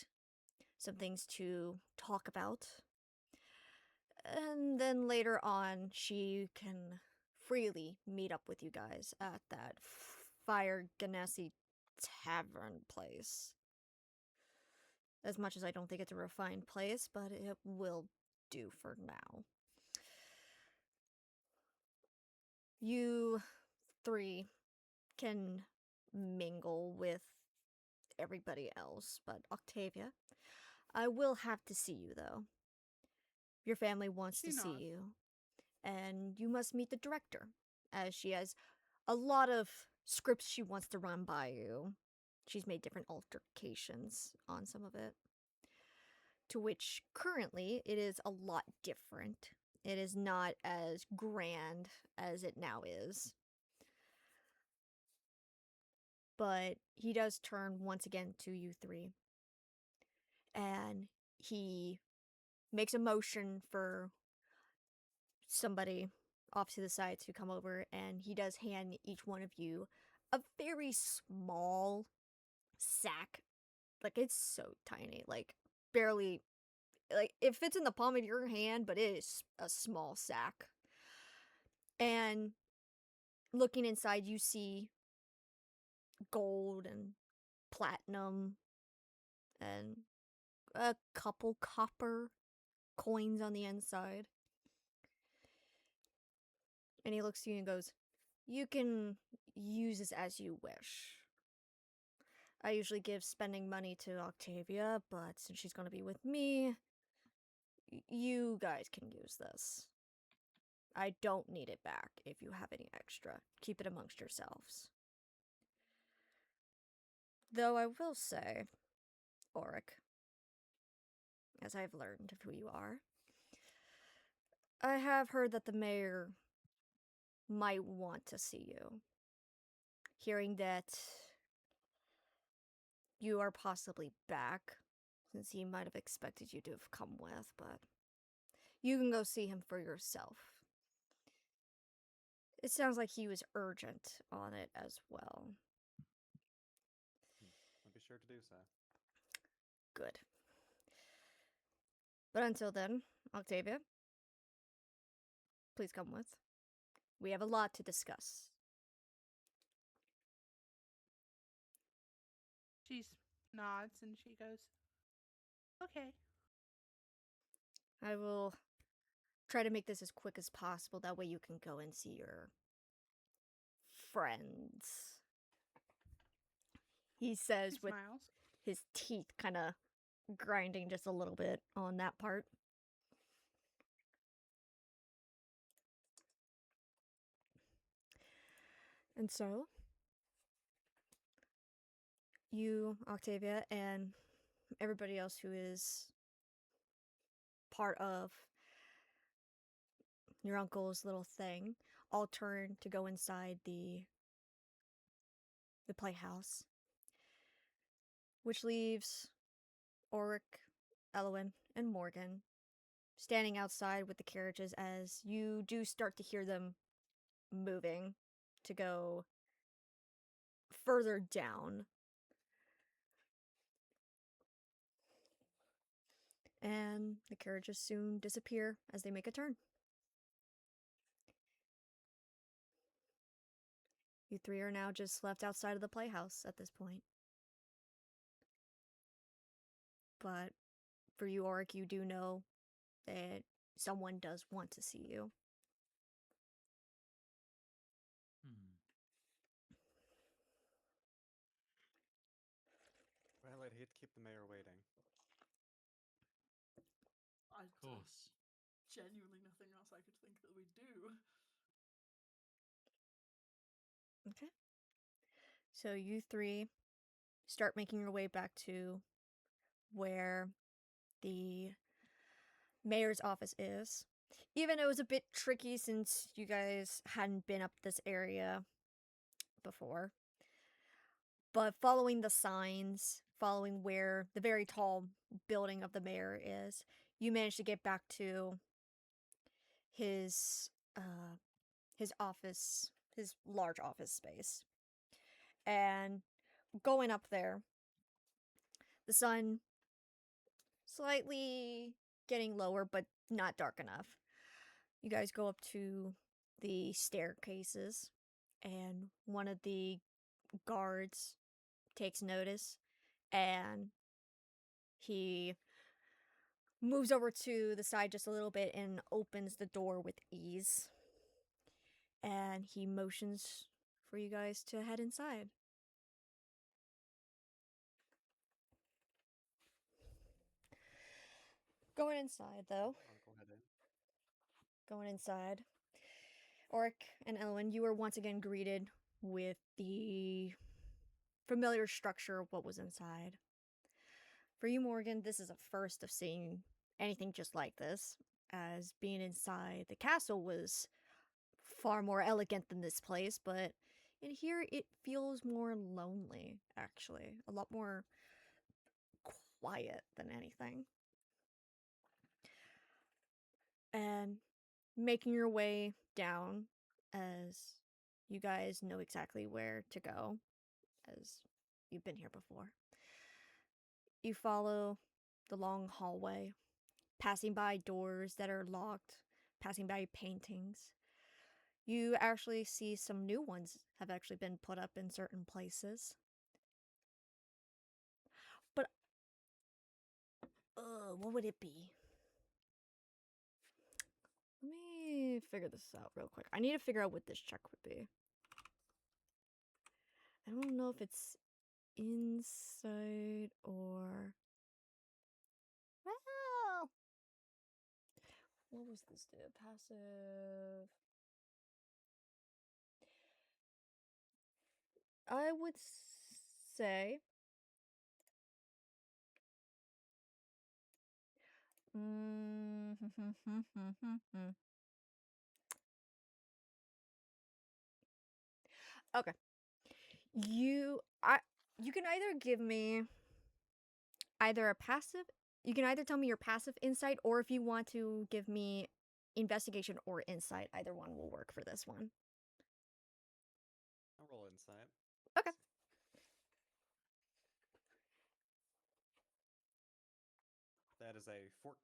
some things to talk about. And then later on, she can freely meet up with you guys at that Fire Ganassi Tavern place. As much as I don't think it's a refined place, but it will do for now. You three can mingle with everybody else, but Octavia, I will have to see you, though. Your family wants to see you, and you must meet the director, as she has a lot of scripts she wants to run by you. She's made different altercations on some of it, to which currently it is a lot different. It is not as grand as it now is. But he does turn once again to you three, and he makes a motion for somebody off to the side to come over, and he does hand each one of you a very small sack. Like, it's so tiny, like, barely, like, it fits in the palm of your hand, but it is a small sack. And looking inside, you see gold and platinum and a couple copper coins on the inside. And he looks to you and goes, "You can use this as you wish. I usually give spending money to Octavia, but since she's going to be with me, you guys can use this. I don't need it back if you have any extra. Keep it amongst yourselves. Though I will say, Auric, as I've learned of who you are, I have heard that the mayor might want to see you. Hearing that you are possibly back, since he might have expected you to have come with, but you can go see him for yourself. It sounds like he was urgent on it as well." I'll be sure to do so. Good. But until then, Octavia, please come with. We have a lot to discuss. She nods and she goes, okay. I will try to make this as quick as possible. That way you can go and see your friends. He says She with smiles. his teeth kind of grinding just a little bit on that part. And so, you, Octavia, and everybody else who is part of your uncle's little thing all turn to go inside the playhouse, which leaves Auric, Elwyn, and Morgan standing outside with the carriages as you do start to hear them moving to go further down. And the carriages soon disappear as they make a turn. You three are now just left outside of the playhouse at this point. But for you, Auric, you do know that someone does want to see you. Well, I'd hate to keep the mayor waiting. I Of course. genuinely nothing else I could think that we'd do. Okay. So you three start making your way back to where the mayor's office is. Even though it was a bit tricky since you guys hadn't been up this area before. But following the signs, following where the very tall building of the mayor is, you managed to get back to his office, his large office space. And going up there, the sun slightly getting lower, but not dark enough. You guys go up to the staircases, and one of the guards takes notice, and he moves over to the side just a little bit and opens the door with ease. And he motions for you guys to head inside. Going inside, though. Uncle head in. Going inside. Auric and Elwyn, you were once again greeted with the familiar structure of what was inside. For you, Morgan, this is a first of seeing anything just like this, as being inside the castle was far more elegant than this place, but in here it feels more lonely, actually. A lot more quiet than anything. And making your way down, as you guys know exactly where to go, as you've been here before. You follow the long hallway, passing by doors that are locked, passing by paintings. You actually see some new ones have actually been put up in certain places. What would it be? Let me figure this out real quick. I need to figure out what this check would be. I don't know if it's inside or... Well... What was this do? Passive... I would say... Okay. You can either give me either a passive, you can either tell me your passive insight, or if you want to give me investigation or insight, either one will work for this one. I'll roll insight. Okay. That is a 14,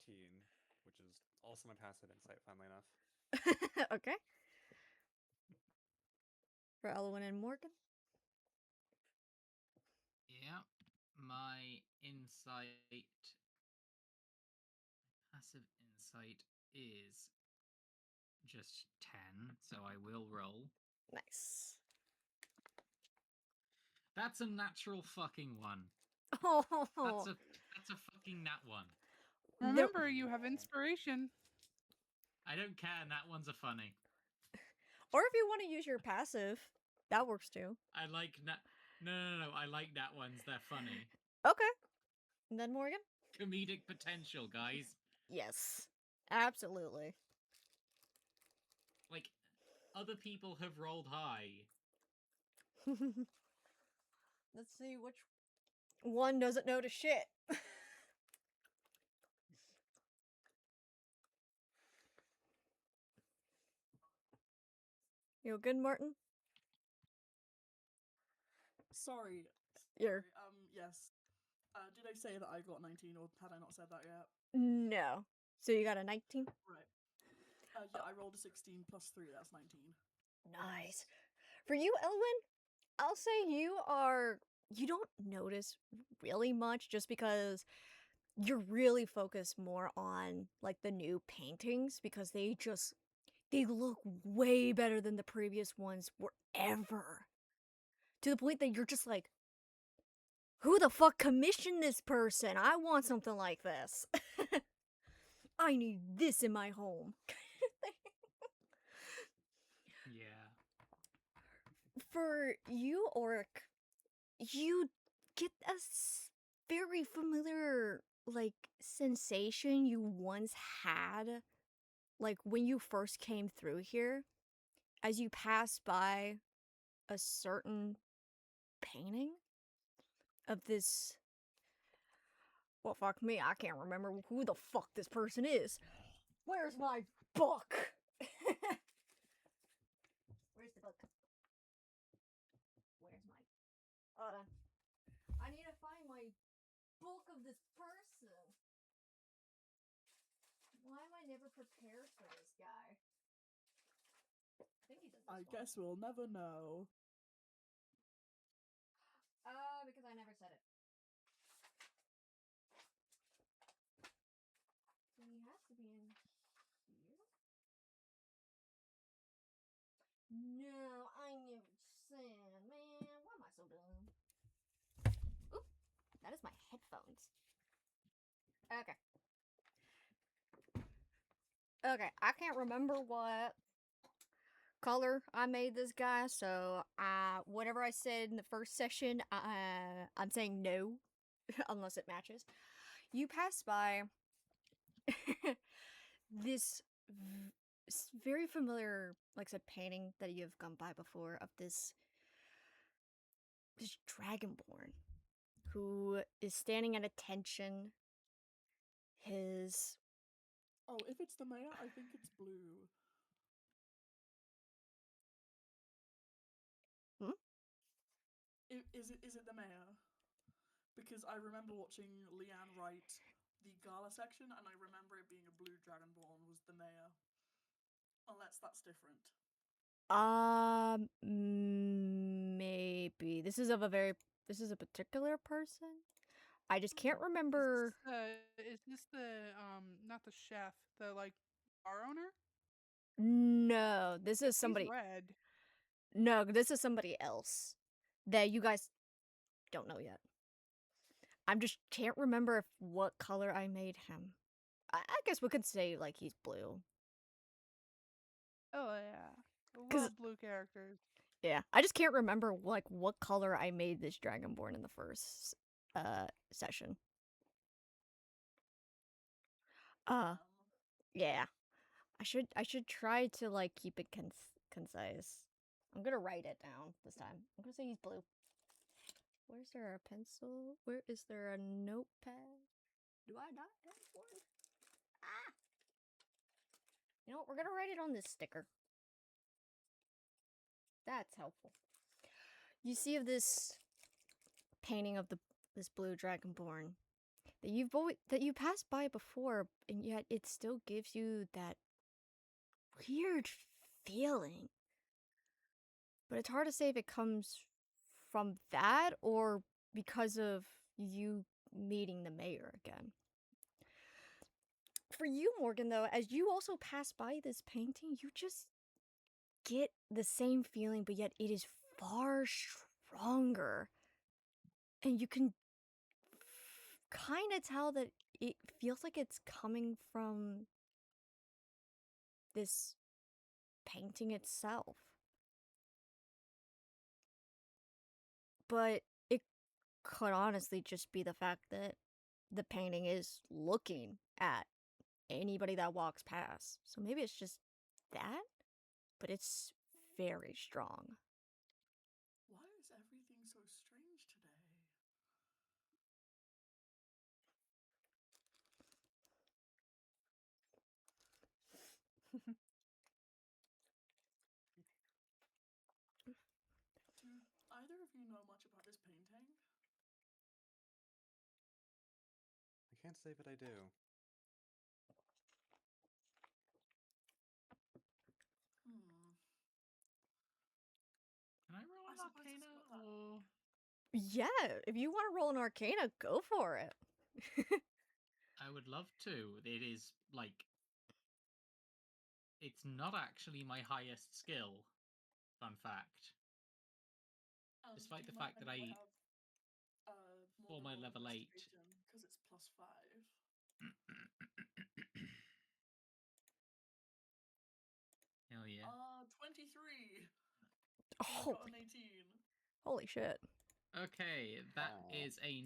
which is also my passive insight, funnily enough. Okay. For Elwin and Morgan. Yeah, my passive insight is just 10, so I will roll. Nice. That's a natural fucking one. Oh, That's a fucking nat one. Remember, you have inspiration. I don't care, nat ones are funny. or if you want to use your passive, that works too. I like nat... No, I like nat ones, they're funny. Okay. And then Morgan? Comedic potential, guys. Yes. Absolutely. Like, other people have rolled high. Let's see which one doesn't know to shit. You good, Martin? Sorry. You're... Yes. Did I say that I got 19, or had I not said that yet? No. So you got a 19? Right. Yeah, I rolled a 16 plus 3, that's 19. Nice. For you, Elwin, I'll say you don't notice really much just because you're really focused more on like the new paintings because they look way better than the previous ones were ever. To the point that you're just like, who the fuck commissioned this person? I want something like this. I need this in my home. Yeah. For you, Oric, you get a very familiar, like, sensation you once had, like, when you first came through here, as you pass by a certain painting of this... Well, fuck me, I can't remember who the fuck this person is. Where's my book? Where's the book? Where's my... Hold on. I need to find my book of this person. Why am I never prepared for this guy? I think he does this I one. guess we'll never know. Because I never said it. So he has to be in here? No, I never said, man. Why am I so dumb? Oop, that is my headphones. Okay. Okay, I can't remember what color I made this guy, so whatever I said in the first session, I'm saying no, unless it matches. You pass by this very familiar, like I said, painting that you've gone by before of this dragonborn who is standing at attention. His... Oh, if it's the mayor, I think it's blue. Is it the mayor? Because I remember watching Leanne write the gala section, and I remember it being a blue dragonborn was the mayor. Unless that's different. Maybe. This is a particular person. I just can't remember. Is this the not the chef, the like bar owner? No, this is He's somebody. red. No, this is somebody else that you guys don't know yet. I'm just can't remember what color I made him. I guess we could say like he's blue. Oh yeah, I 'Cause- love blue characters. Yeah, I just can't remember like what color I made this Dragonborn in the first session. Yeah. I should try to like keep it concise. I'm gonna write it down this time. I'm gonna say he's blue. Where's there a pencil? Where is there a notepad? Do I not have one? Ah! You know what? We're gonna write it on this sticker. That's helpful. You see of this painting of this blue dragonborn that you passed by before, and yet it still gives you that weird feeling. But it's hard to say if it comes from that or because of you meeting the mayor again. For you, Morgan, though, as you also pass by this painting, you just get the same feeling, but yet it is far stronger. And you can kind of tell that it feels like it's coming from this painting itself. But it could honestly just be the fact that the painting is looking at anybody that walks past. So maybe it's just that, but it's very strong. Why is everything so strange today? Do either of you know much about this painting? I can't say that I do. Hmm. Can I roll I an suppose it's Arcana not that- or? Yeah, if you want to roll an Arcana, go for it. I would love to. It is like it's not actually my highest skill. Fun fact. Despite the fact that I for my level 8. Because it's +5. Hell yeah. 23. Oh, Got an 18. holy shit. Okay, that Aw. is a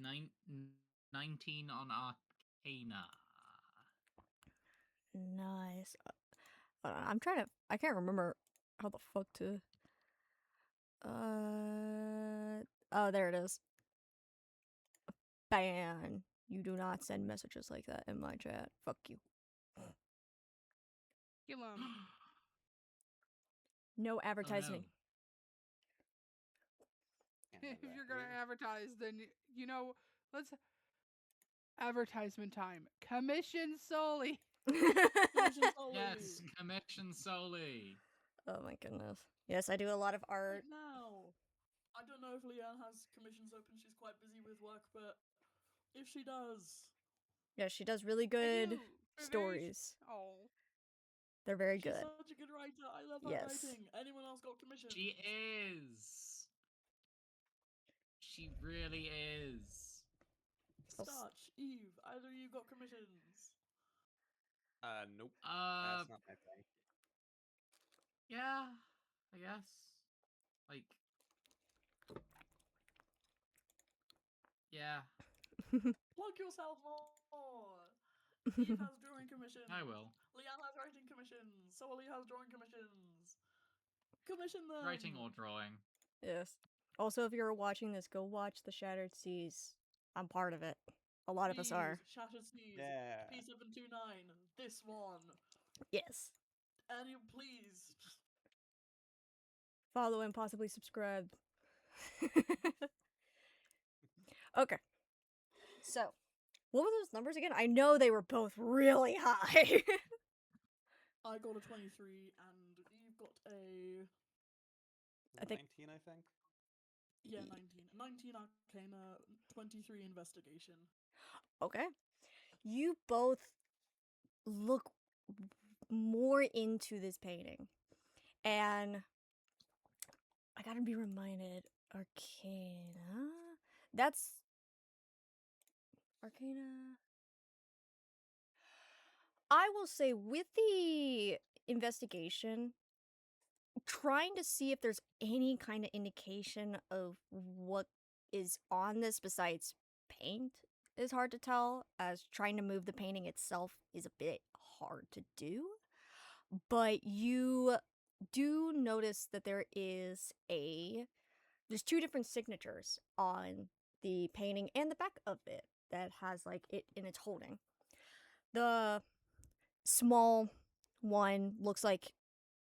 19 on Arcana. Nice. I'm trying to. I can't remember how the fuck to. Oh, there it is. Ban. You do not send messages like that in my chat. Fuck you. Kill him. No advertising. Can't have If that you're gonna here. advertise, then you know, let's advertisement time. Commission solely. Commission solely. Yes, commission solely. Oh my goodness. Yes, I do a lot of art. Right now. I don't know if Leanne has commissions open. She's quite busy with work, but if she does, Yeah, she does really I good do, for stories. Oh, They're very she's good. such a good writer. I love her Yes. writing. Anyone else got commissions? She is. She really is. Starch, Eve, either of you got commissions? Nope. Uh, That's not my thing. yeah, I guess. Like, yeah, Plug yourself more. Eve has drawing commissions. I will. Leanne has writing commissions. Solly has drawing commissions. Commission them. Writing or drawing. Yes. Also, if you're watching this, go watch The Shattered Seas. I'm part of it. A lot of us are. Please, Shattered Seas. Yeah. P729. This one. Yes. And you please. Follow and possibly subscribe. Okay. So, what were those numbers again? I know they were both really high. I got a 23 and Eve got a I think- 19, I think. Yeah, 19. 19 Arcana, 23 Investigation. Okay. You both look more into this painting. And I gotta be reminded, Arcana. That's Arcana. I will say with the investigation, trying to see if there's any kind of indication of what is on this besides paint is hard to tell, as trying to move the painting itself is a bit hard to do. But you do notice that there's two different signatures on the painting and the back of it that has like it in its holding. The small one looks like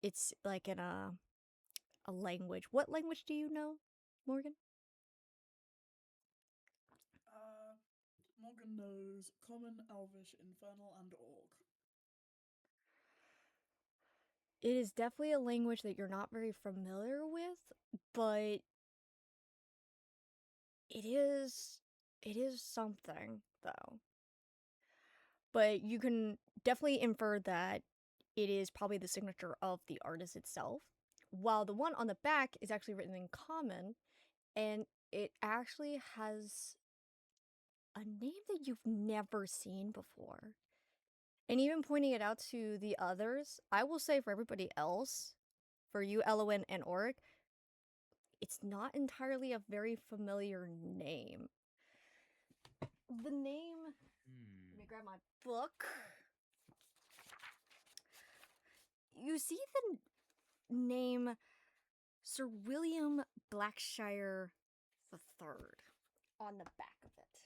it's like in a language. What language do you know, Morgan? Morgan knows Common, Elvish, Infernal, and Orc. It is definitely a language that you're not very familiar with, but it is something though. But you can definitely infer that it is probably the signature of the artist itself, while the one on the back is actually written in Common, and it actually has a name that you've never seen before. And even pointing it out to the others, I will say for everybody else, for you, Elowen and Oric, it's not entirely a very familiar name. The name... Let me grab my book. You see the name Sir William Blackshire III on the back of it.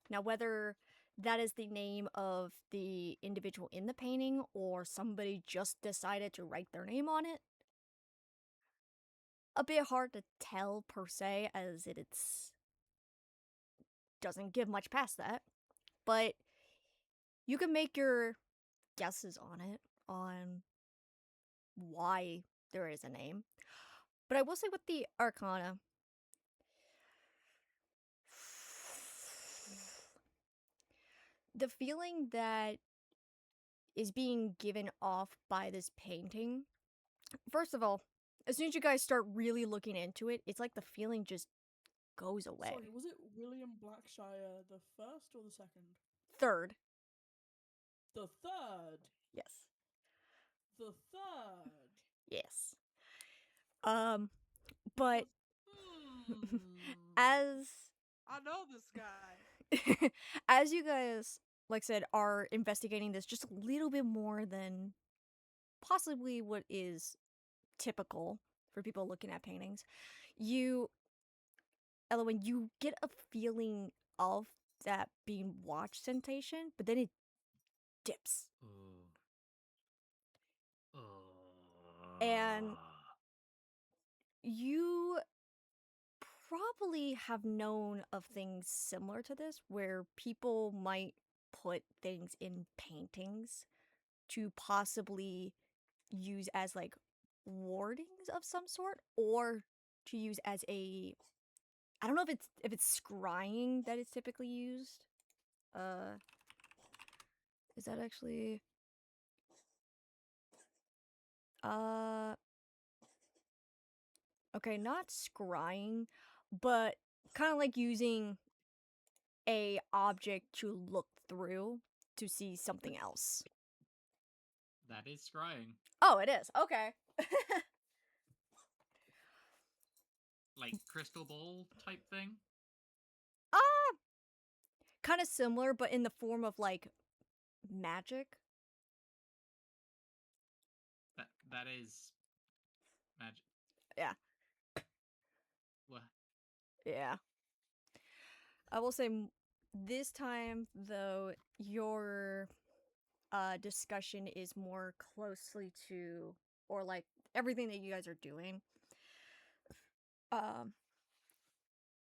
Now, whether that is the name of the individual in the painting or somebody just decided to write their name on it, a bit hard to tell per se, as it's doesn't give much past that. But you can make your guesses on it, on why there is a name. But I will say with the Arcana, the feeling that is being given off by this painting, first of all, as soon as you guys start really looking into it, it's like the feeling just goes away. Sorry, was it William Blackshire the first or the second? Third. The third? Yes. The third? Yes. But Hmm. as I know this guy. as you guys, like I said, are investigating this just a little bit more than possibly what is typical for people looking at paintings, Elowen, you get a feeling of that being watched sensation, but then it dips. And you probably have known of things similar to this, where people might put things in paintings to possibly use as like wardings of some sort, or to use as a, I don't know if it's scrying that is typically used. Is that actually okay, not scrying, but kind of like using a object to look through to see something else. That is scrying. Oh, it is. Okay. Like crystal ball type thing? Kind of similar, but in the form of like magic. That is magic. Yeah. What? Yeah. I will say this time, though, your discussion is more closely to, or like everything that you guys are doing.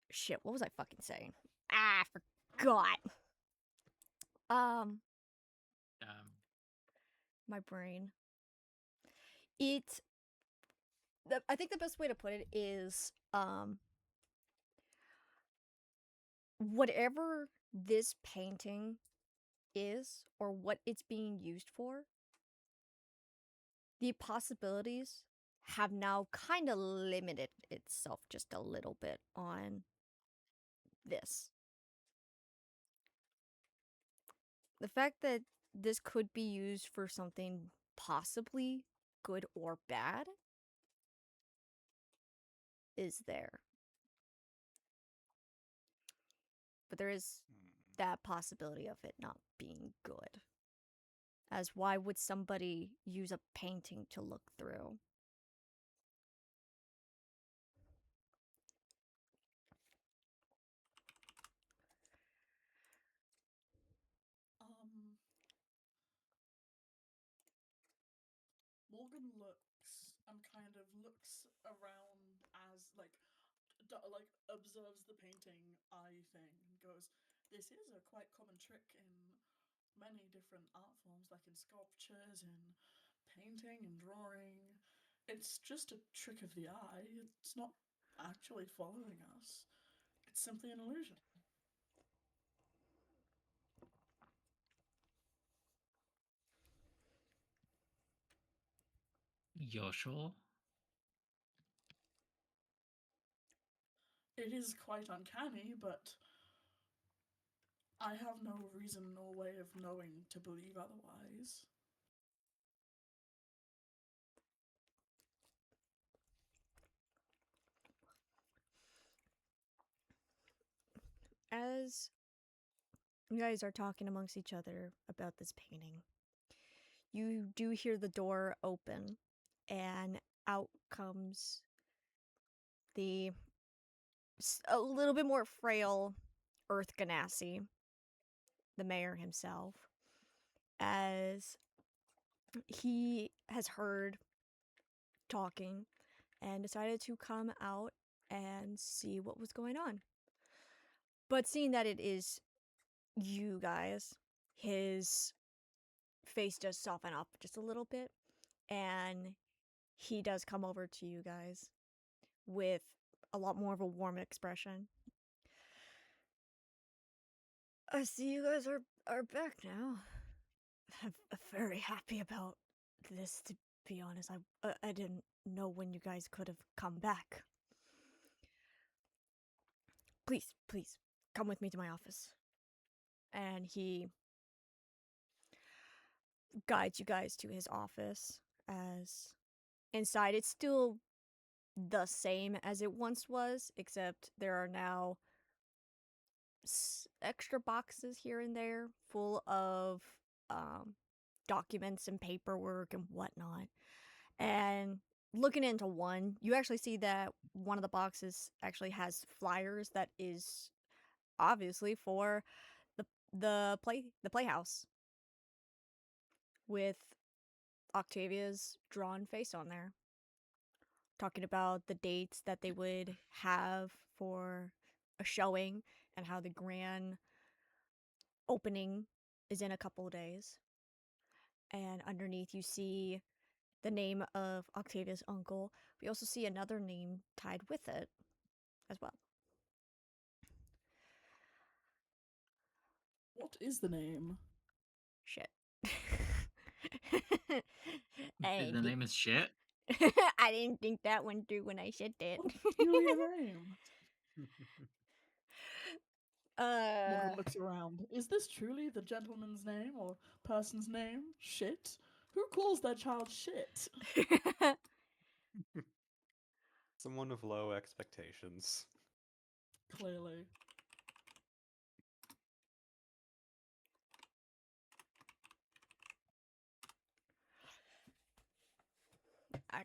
Shit, what was I fucking saying? I forgot. My brain. It I think the best way to put it is whatever this painting is or what it's being used for, the possibilities have now kind of limited itself just a little bit on this. The fact that this could be used for something possibly good or bad is there. But there is that possibility of it not being good. As why would somebody use a painting to look through? Morgan looks and kind of looks around as like observes the painting eye thing and goes, "This is a quite common trick in many different art forms, like in sculptures and painting and drawing. It's just a trick of the eye. It's not actually following us. It's simply an illusion." You're sure? It is quite uncanny, but I have no reason or way of knowing to believe otherwise. As you guys are talking amongst each other about this painting, you do hear the door open, and out comes the a little bit more frail Earth Ganassi, the mayor himself, as he has heard talking and decided to come out and see what was going on. But seeing that it is you guys, his face does soften up just a little bit, and he does come over to you guys with a lot more of a warm expression. I see you guys are back now. I'm very happy about this, to be honest. I didn't know when you guys could have come back. Please, come with me to my office. And he guides you guys to his office, as inside it's still the same as it once was, except there are now extra boxes here and there full of documents and paperwork and whatnot. And looking into one, you actually see that one of the boxes actually has flyers that is obviously for the playhouse, with Octavia's drawn face on there, talking about the dates that they would have for a showing and how the grand opening is in a couple of days. And underneath you see the name of Octavia's uncle. We also see another name tied with it as well. What is the name? Shit. The name is shit? I didn't think that one through when I said that. What a peculiar name. Morgan looks around. Is this truly the gentleman's name or person's name? Shit? Who calls their child shit? Someone with low expectations. Clearly.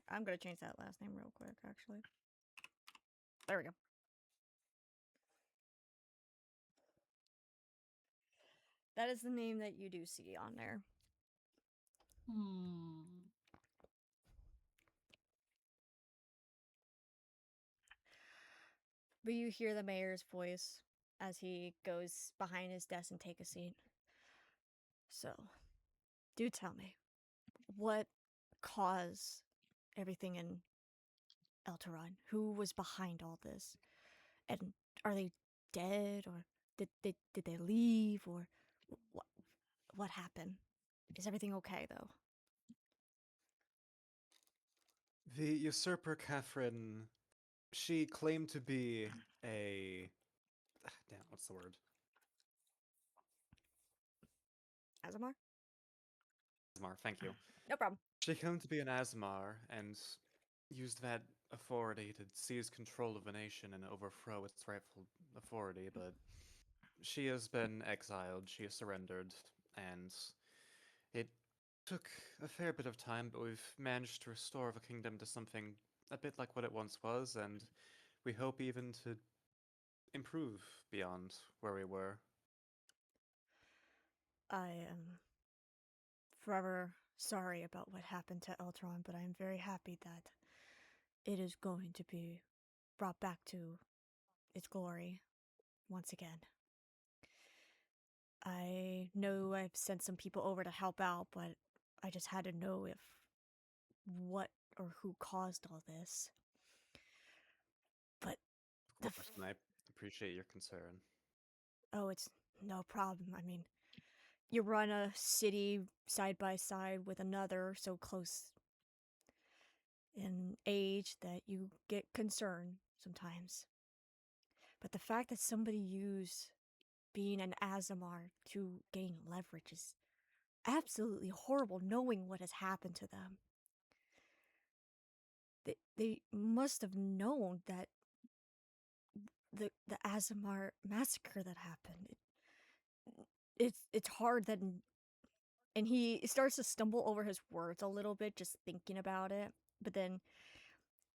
I'm gonna change that last name real quick, actually. There we go. That is the name that you do see on there. But you hear the mayor's voice as he goes behind his desk and take a seat. So, do tell me, what caused everything in Eltaron? Who was behind all this? And are they dead, or did they leave, or what happened? Is everything okay though? The usurper Catherine, she claimed to be a damn, what's the word? Azamar? Asmar, thank you. No problem. She claimed to be an Asmar and used that authority to seize control of a nation and overthrow its rightful authority, but she has been exiled, she has surrendered, and it took a fair bit of time, but we've managed to restore the kingdom to something a bit like what it once was, and we hope even to improve beyond where we were. I am forever sorry about what happened to Eltron, but I am very happy that it is going to be brought back to its glory once again. I know I've sent some people over to help out, but I just had to know if what or who caused all this. But Of course, and I appreciate your concern. oh, it's no problem. I mean, you run a city side by side with another so close in age that you get concerned sometimes. But the fact that somebody used being an Azamar to gain leverage is absolutely horrible, knowing what has happened to them. They must have known that the Azamar massacre that happened. It's hard that, and he starts to stumble over his words a little bit just thinking about it. But then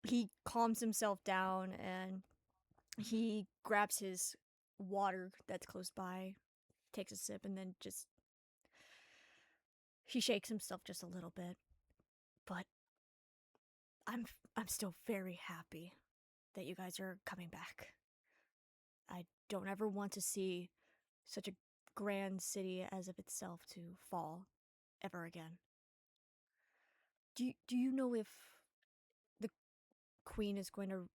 he calms himself down and he grabs his water that's close by, takes a sip, and then just he shakes himself just a little bit. But I'm still very happy that you guys are coming back. I don't ever want to see such a grand city as of itself to fall ever again. Do you know if the queen is going to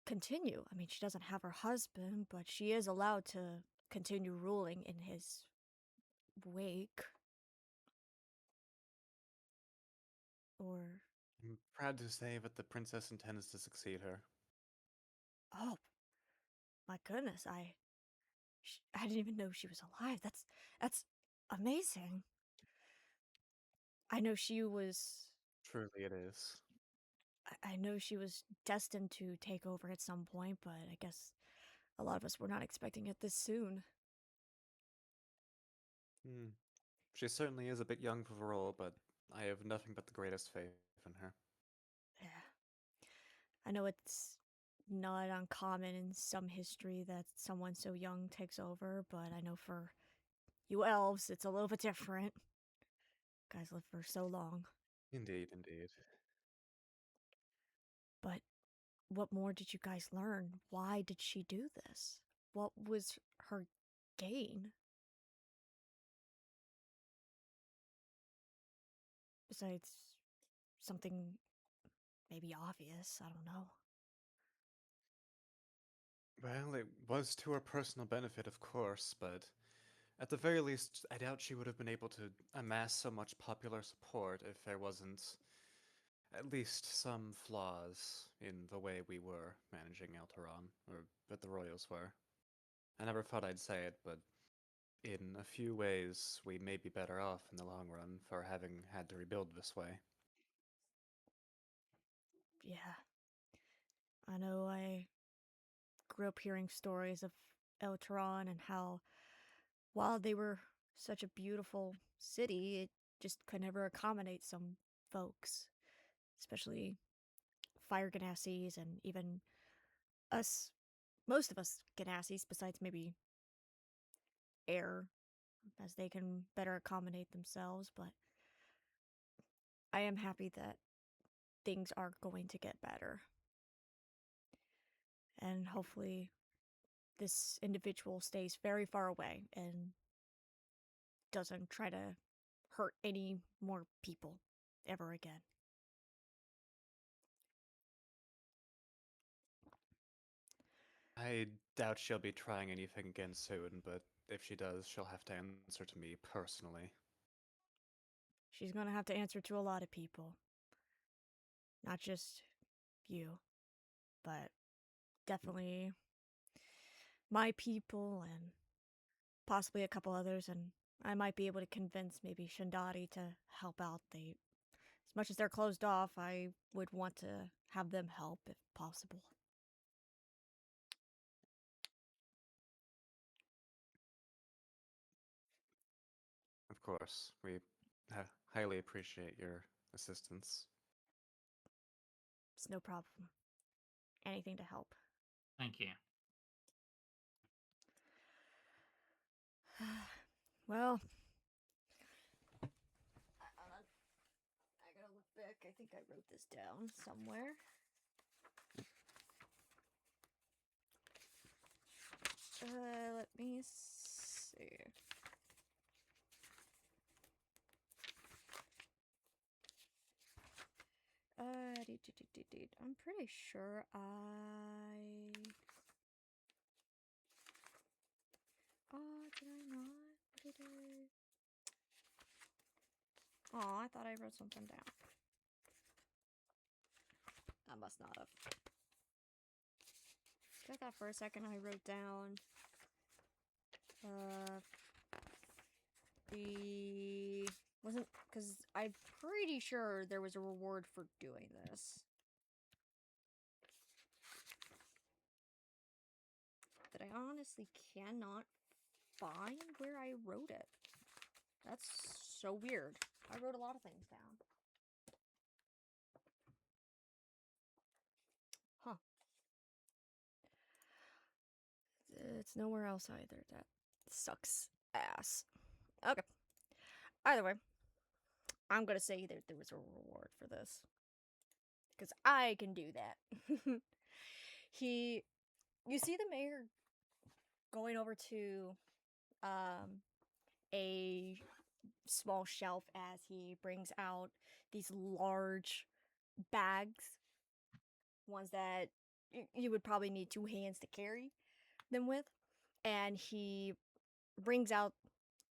continue? I mean, she doesn't have her husband, but she is allowed to continue ruling in his wake. Or I'm proud to say that the princess intends to succeed her. oh, my goodness, I didn't even know she was alive. That's amazing. I know she was Truly it is. I know she was destined to take over at some point, but I guess a lot of us were not expecting it this soon. She certainly is a bit young for the role, but I have nothing but the greatest faith in her. Yeah. I know it's not uncommon in some history that someone so young takes over, but I know for you elves, it's a little bit different. Guys live for so long. Indeed, indeed. But what more did you guys learn? Why did she do this? What was her gain? Besides something maybe obvious, I don't know. Well, it was to her personal benefit, of course, but at the very least, I doubt she would have been able to amass so much popular support if there wasn't at least some flaws in the way we were managing Eltaron, or that the Royals were. I never thought I'd say it, but in a few ways, we may be better off in the long run for having had to rebuild this way. Yeah. I know I grew up hearing stories of Eltaron and how, while they were such a beautiful city, it just could never accommodate some folks, especially fire Ganassis and even us, most of us Ganassis, besides maybe air, as they can better accommodate themselves. But I am happy that things are going to get better. And hopefully this individual stays very far away and doesn't try to hurt any more people ever again. I doubt she'll be trying anything again soon, but if she does, she'll have to answer to me personally. She's gonna have to answer to a lot of people. Not just you, but definitely my people and possibly a couple others, and I might be able to convince maybe Shandari to help out. As much as they're closed off, I would want to have them help if possible. Of course, we highly appreciate your assistance. It's no problem. Anything to help. Thank you. Well, I gotta look back. I think I wrote this down somewhere. Let me see. I'm pretty sure did I not? Did I? Oh, I thought I wrote something down. I must not have. I thought for a second I wrote down the wasn't because I'm pretty sure there was a reward for doing this. But I honestly cannot find where I wrote it. That's so weird. I wrote a lot of things down. Huh. It's nowhere else either. That sucks ass. Okay. Either way, I'm gonna say that there was a reward for this. Because I can do that. You see the mayor going over to a small shelf as he brings out these large bags, ones that you would probably need 2 hands to carry them with, and he brings out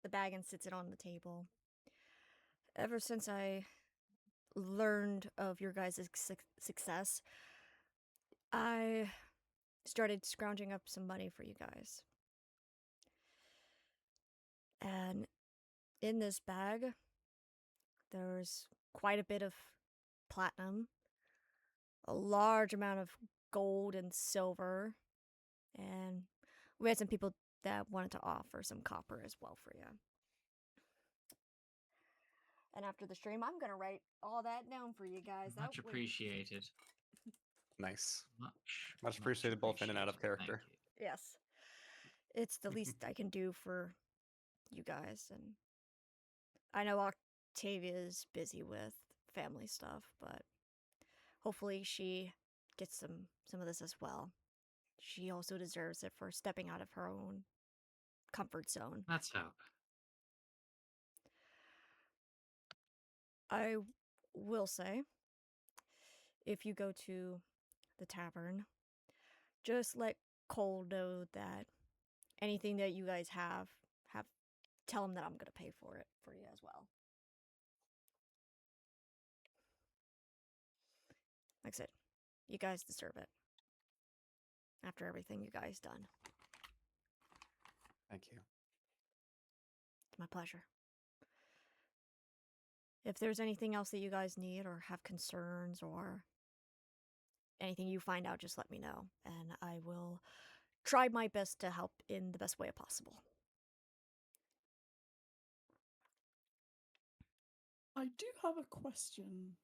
the bag and sits it on the table. Ever since I learned of your guys' success, I started scrounging up some money for you guys. And in this bag, there's quite a bit of platinum, a large amount of gold and silver, and we had some people that wanted to offer some copper as well for you. And after the stream, I'm gonna write all that down for you guys. Much appreciated. Nice. Much appreciated, both in and out of appreciated. character. Thank you. Yes. It's the least I can do for you guys, and I know Octavia is busy with family stuff, but hopefully she gets some of this as well. She also deserves it for stepping out of her own comfort zone. Let's hope. I will say, if you go to the tavern, just let Cole know that anything that you guys have, tell him that I'm gonna pay for it for you as well. Like I said, you guys deserve it. After everything you guys done. Thank you. It's my pleasure. If there's anything else that you guys need or have concerns or anything you find out, just let me know, and I will try my best to help in the best way possible. I do have a question,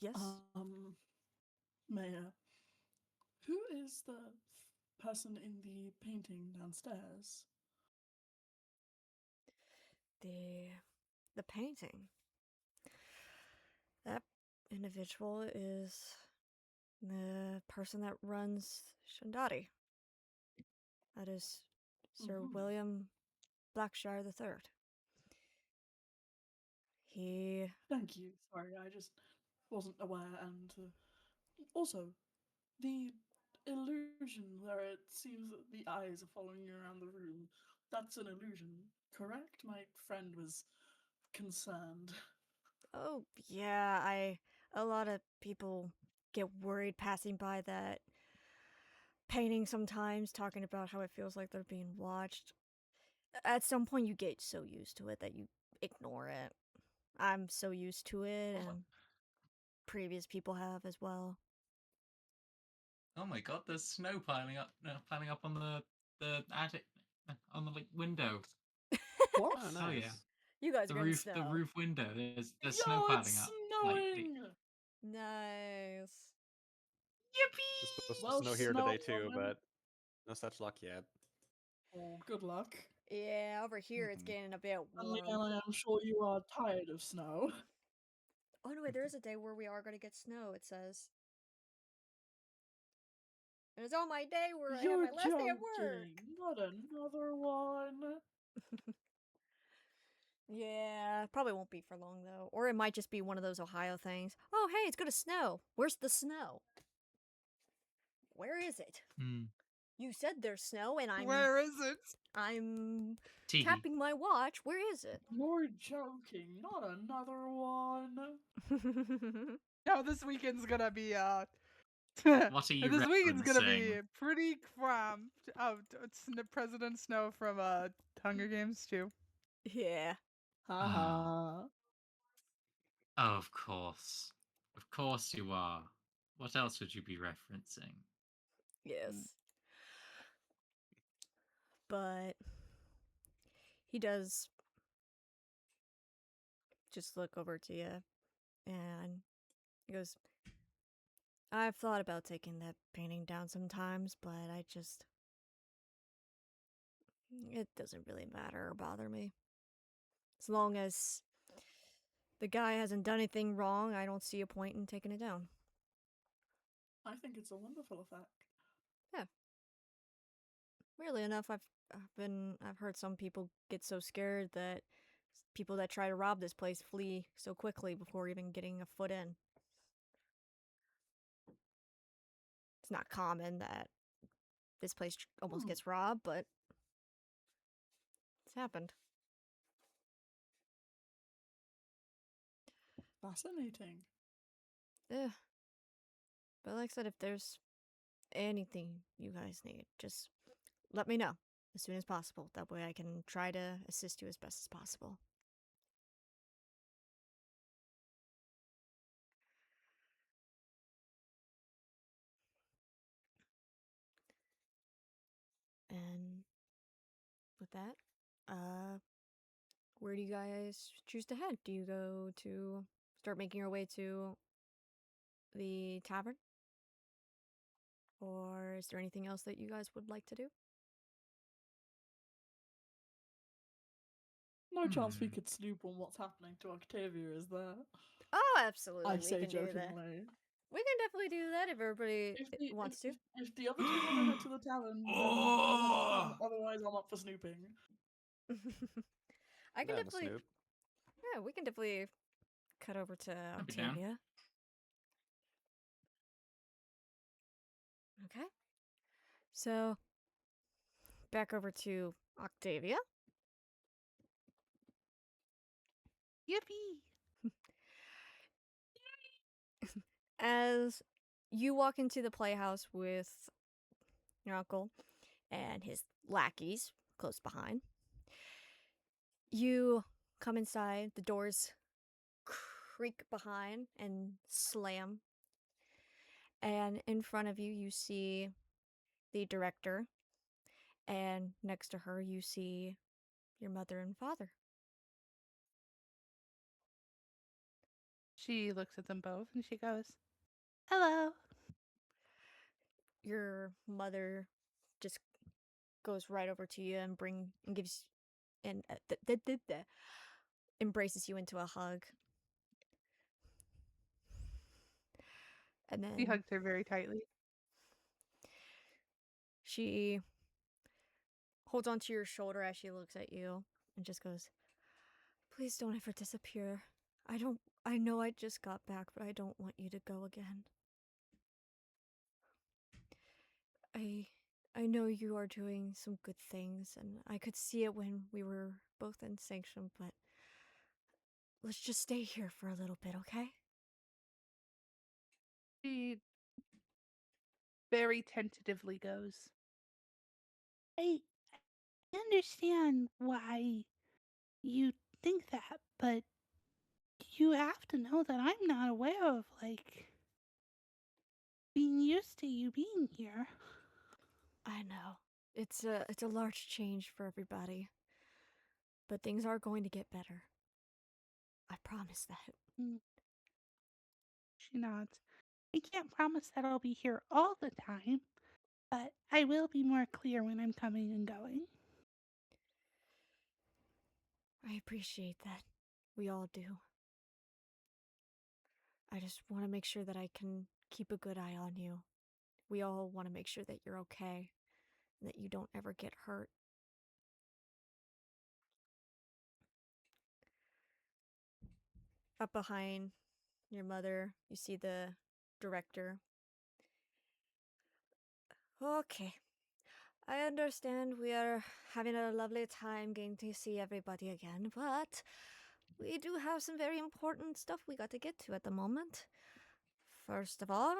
Yes? Mayor. Who is the person in the painting downstairs? The painting. That individual is the person that runs Shandari. That is Sir Mhm. William Blackshire III. He Thank you. Sorry, I just wasn't aware. And also, the illusion where it seems that the eyes are following you around the room, that's an illusion, correct? My friend was concerned. Oh, yeah, a lot of people get worried passing by that painting sometimes, talking about how it feels like they're being watched. At some point, you get so used to it that you ignore it. I'm so used to it, and previous people have as well. Oh my god, there's snow piling up on the attic, on the like window. What? Oh, Oh nice. yeah, You guys the are in roof, snow. the roof window. There's snow Yo, piling it's up. Like, snowing! Nice. It's supposed to Well, snow here snow today too, woman. but no such luck yet. Oh, good luck. Yeah, over here it's Mhm. getting a bit And warm. Leanna, I'm sure you are tired of snow. Oh no, wait, there is a day where we are gonna get snow, it says. And it's on my day where I have You're my last day at joking. work. Not another one. Yeah, probably won't be for long though. Or it might just be one of those Ohio things. Oh, hey, it's gonna snow. Where's the snow? Where is it? hmm. You said there's snow, and Where is it? I'm Teehee. tapping my watch. Where is it? You're joking. Not another one. No, this weekend's gonna be What are you this weekend's gonna be referencing? pretty cramped. Oh, it's President Snow from Hunger Games too. Yeah. Haha. Oh, of course. Of course you are. What else would you be referencing? Yes. But he does just look over to you and he goes, I've thought about taking that painting down sometimes, but it doesn't really matter or bother me. As long as the guy hasn't done anything wrong, I don't see a point in taking it down. I think it's a wonderful effect. Weirdly enough, I've heard some people get so scared that people that try to rob this place flee so quickly before even getting a foot in. It's not common that this place almost gets robbed, but it's happened. Fascinating. Yeah. But like I said, if there's anything you guys need, just let me know as soon as possible. That way I can try to assist you as best as possible. And with that, where do you guys choose to head? Do you go to start making your way to the tavern? Or is there anything else that you guys would like to do? No chance we Hmm. could snoop on what's happening to Octavia, is there? Oh, absolutely. I we say can do that. jokingly. We can definitely do that if everybody wants to. If the other two want to head to the tavern, then I'll head to the tavern. Otherwise, I'm up for snooping. I can Yeah, I'm a definitely. snoop. Yeah, we can definitely cut over to I'd be down. Octavia. Okay. So, back over to Octavia. Yippee! As you walk into the playhouse with your uncle and his lackeys close behind, you come inside, the doors creak behind and slam, and in front of you, you see the director, and next to her, you see your mother and father. She looks at them both and she goes, "Hello." Your mother just goes right over to you and gives and embraces you into a hug. And He then hugs her very tightly. she holds onto your shoulder as she looks at you and just goes, "Please don't ever disappear. I know I just got back, but I don't want you to go again." I know you are doing some good things, and I could see it when we were both in Sanction, but let's just stay here for a little bit, okay? She very tentatively goes, I understand why you think that, but you have to know that I'm not aware of, like, being used to you being here. I know. It's a large change for everybody. But things are going to get better. I promise that. She nods. I can't promise that I'll be here all the time, but I will be more clear when I'm coming and going. I appreciate that. We all do. I just want to make sure that I can keep a good eye on you. We all want to make sure that you're okay, and that you don't ever get hurt. Up behind your mother, you see the director. Okay. I understand we are having a lovely time getting to see everybody again, but we do have some very important stuff we got to get to at the moment. First of all,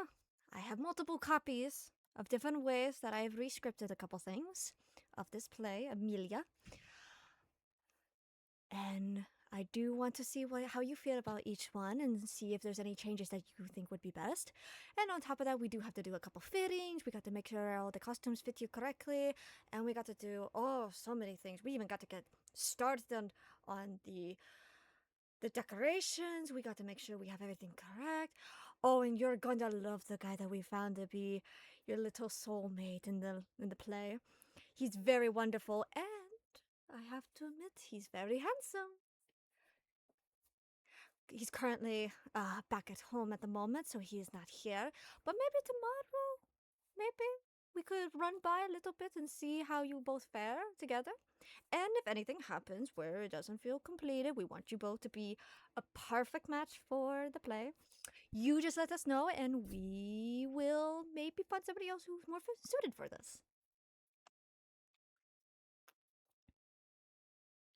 I have multiple copies of different ways that I have rescripted a couple things of this play, Amelia. And I do want to see how you feel about each one and see if there's any changes that you think would be best. And on top of that, we do have to do a couple fittings. We got to make sure all the costumes fit you correctly. And we got to do, so many things. We even got to get started on the decorations. We got to make sure we have everything correct. Oh, and you're going to love the guy that we found to be your little soulmate in the play. He's very wonderful, and I have to admit, he's very handsome. He's currently back at home at the moment, so he is not here. But maybe tomorrow, we could run by a little bit and see how you both fare together. And if anything happens where it doesn't feel completed, we want you both to be a perfect match for the play. You just let us know, and we will maybe find somebody else who's more suited for this.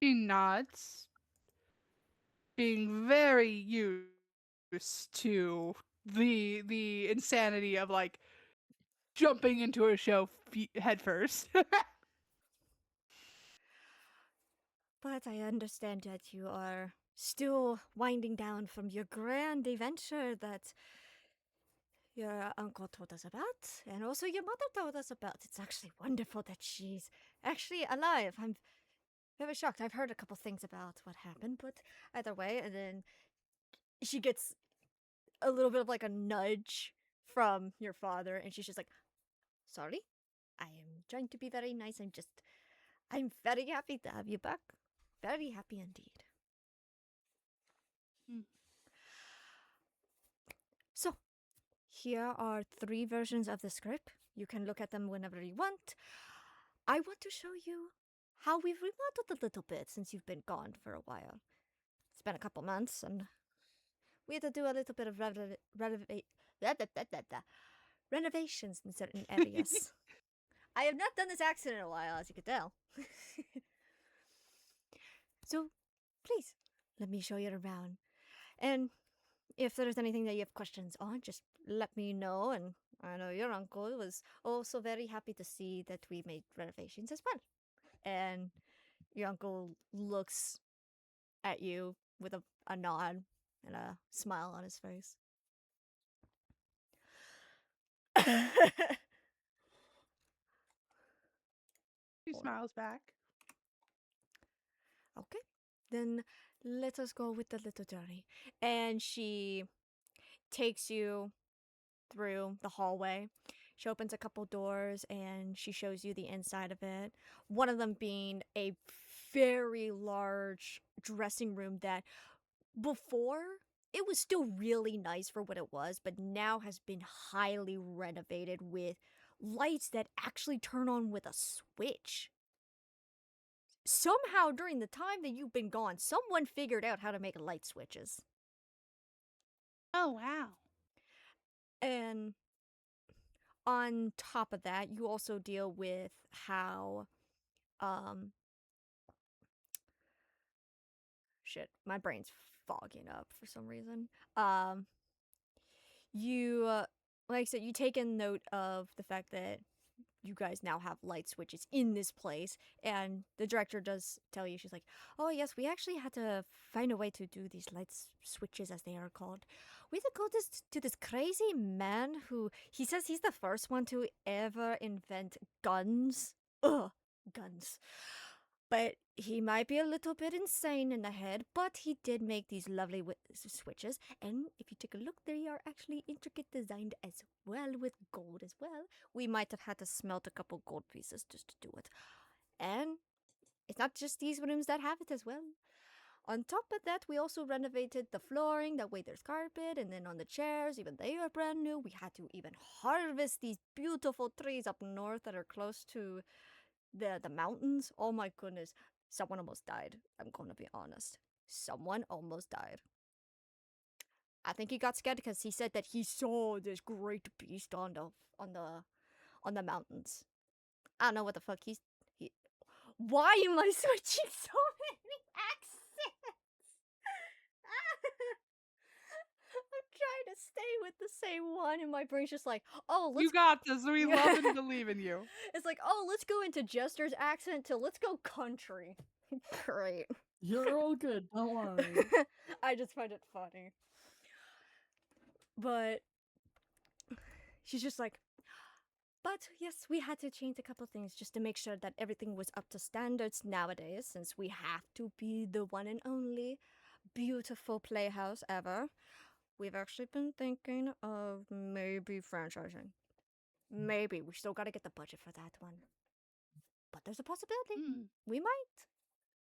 She nods, being very used to the insanity of like jumping into a show head first. But I understand that you are still winding down from your grand adventure that your uncle told us about, and also your mother told us about. It's actually wonderful that she's actually alive. I'm very shocked. I've heard a couple things about what happened, but either way, and then she gets a little bit of like a nudge from your father, and she's just like, sorry, I am trying to be very nice. I'm very happy to have you back. Very happy indeed. So, here are 3 versions of the script. You can look at them whenever you want. I want to show you how we've remodeled a little bit since you've been gone for a while. It's been a couple months, and we had to do a little bit of renovations in certain areas. I have not done this accent in a while, as you can tell. So, please, let me show you around. And if there's anything that you have questions on, just let me know. And I know your uncle was also very happy to see that we made renovations as well. And your uncle looks at you with a nod and a smile on his face. She smiles back. Okay, then let us go with the little journey. And she takes you through the hallway. She opens a couple doors and she shows you the inside of it. One of them being a very large dressing room that before it was still really nice for what it was, but now has been highly renovated with lights that actually turn on with a switch. Somehow during the time that you've been gone, someone figured out how to make light switches. Oh, wow. And on top of that, you also deal with how um shit, my brain's fogging up for some reason. You like I said, you take in note of the fact that you guys now have light switches in this place, and the director does tell you, she's like, oh yes, we actually had to find a way to do these switches, as they are called. We had to go to this crazy man who, he says he's the first one to ever invent guns. Ugh, guns. But he might be a little bit insane in the head, but he did make these lovely switches. And if you take a look, they are actually intricate designed as well, with gold as well. We might have had to smelt a couple gold pieces just to do it. And it's not just these rooms that have it as well. On top of that, we also renovated the flooring. That way there's carpet. And then on the chairs, even they are brand new. We had to even harvest these beautiful trees up north that are close to the mountains. Oh my goodness, someone almost died. I'm gonna be honest, someone almost died. I think he got scared because he said that he saw this great beast on the mountains. I don't know what the fuck he why am I switching so many accents? I'm trying to stay with the same one, and my brain's just like, oh, let's. You got this. We love and believe in you. It's like, oh, let's go into Jester's accent to let's go country. Great. You're all good. Don't worry. I just find it funny. But she's just like, but yes, we had to change a couple things just to make sure that everything was up to standards nowadays, since we have to be the one and only beautiful playhouse ever. We've actually been thinking of maybe franchising. Maybe. We still gotta get the budget for that one. But there's a possibility. We might.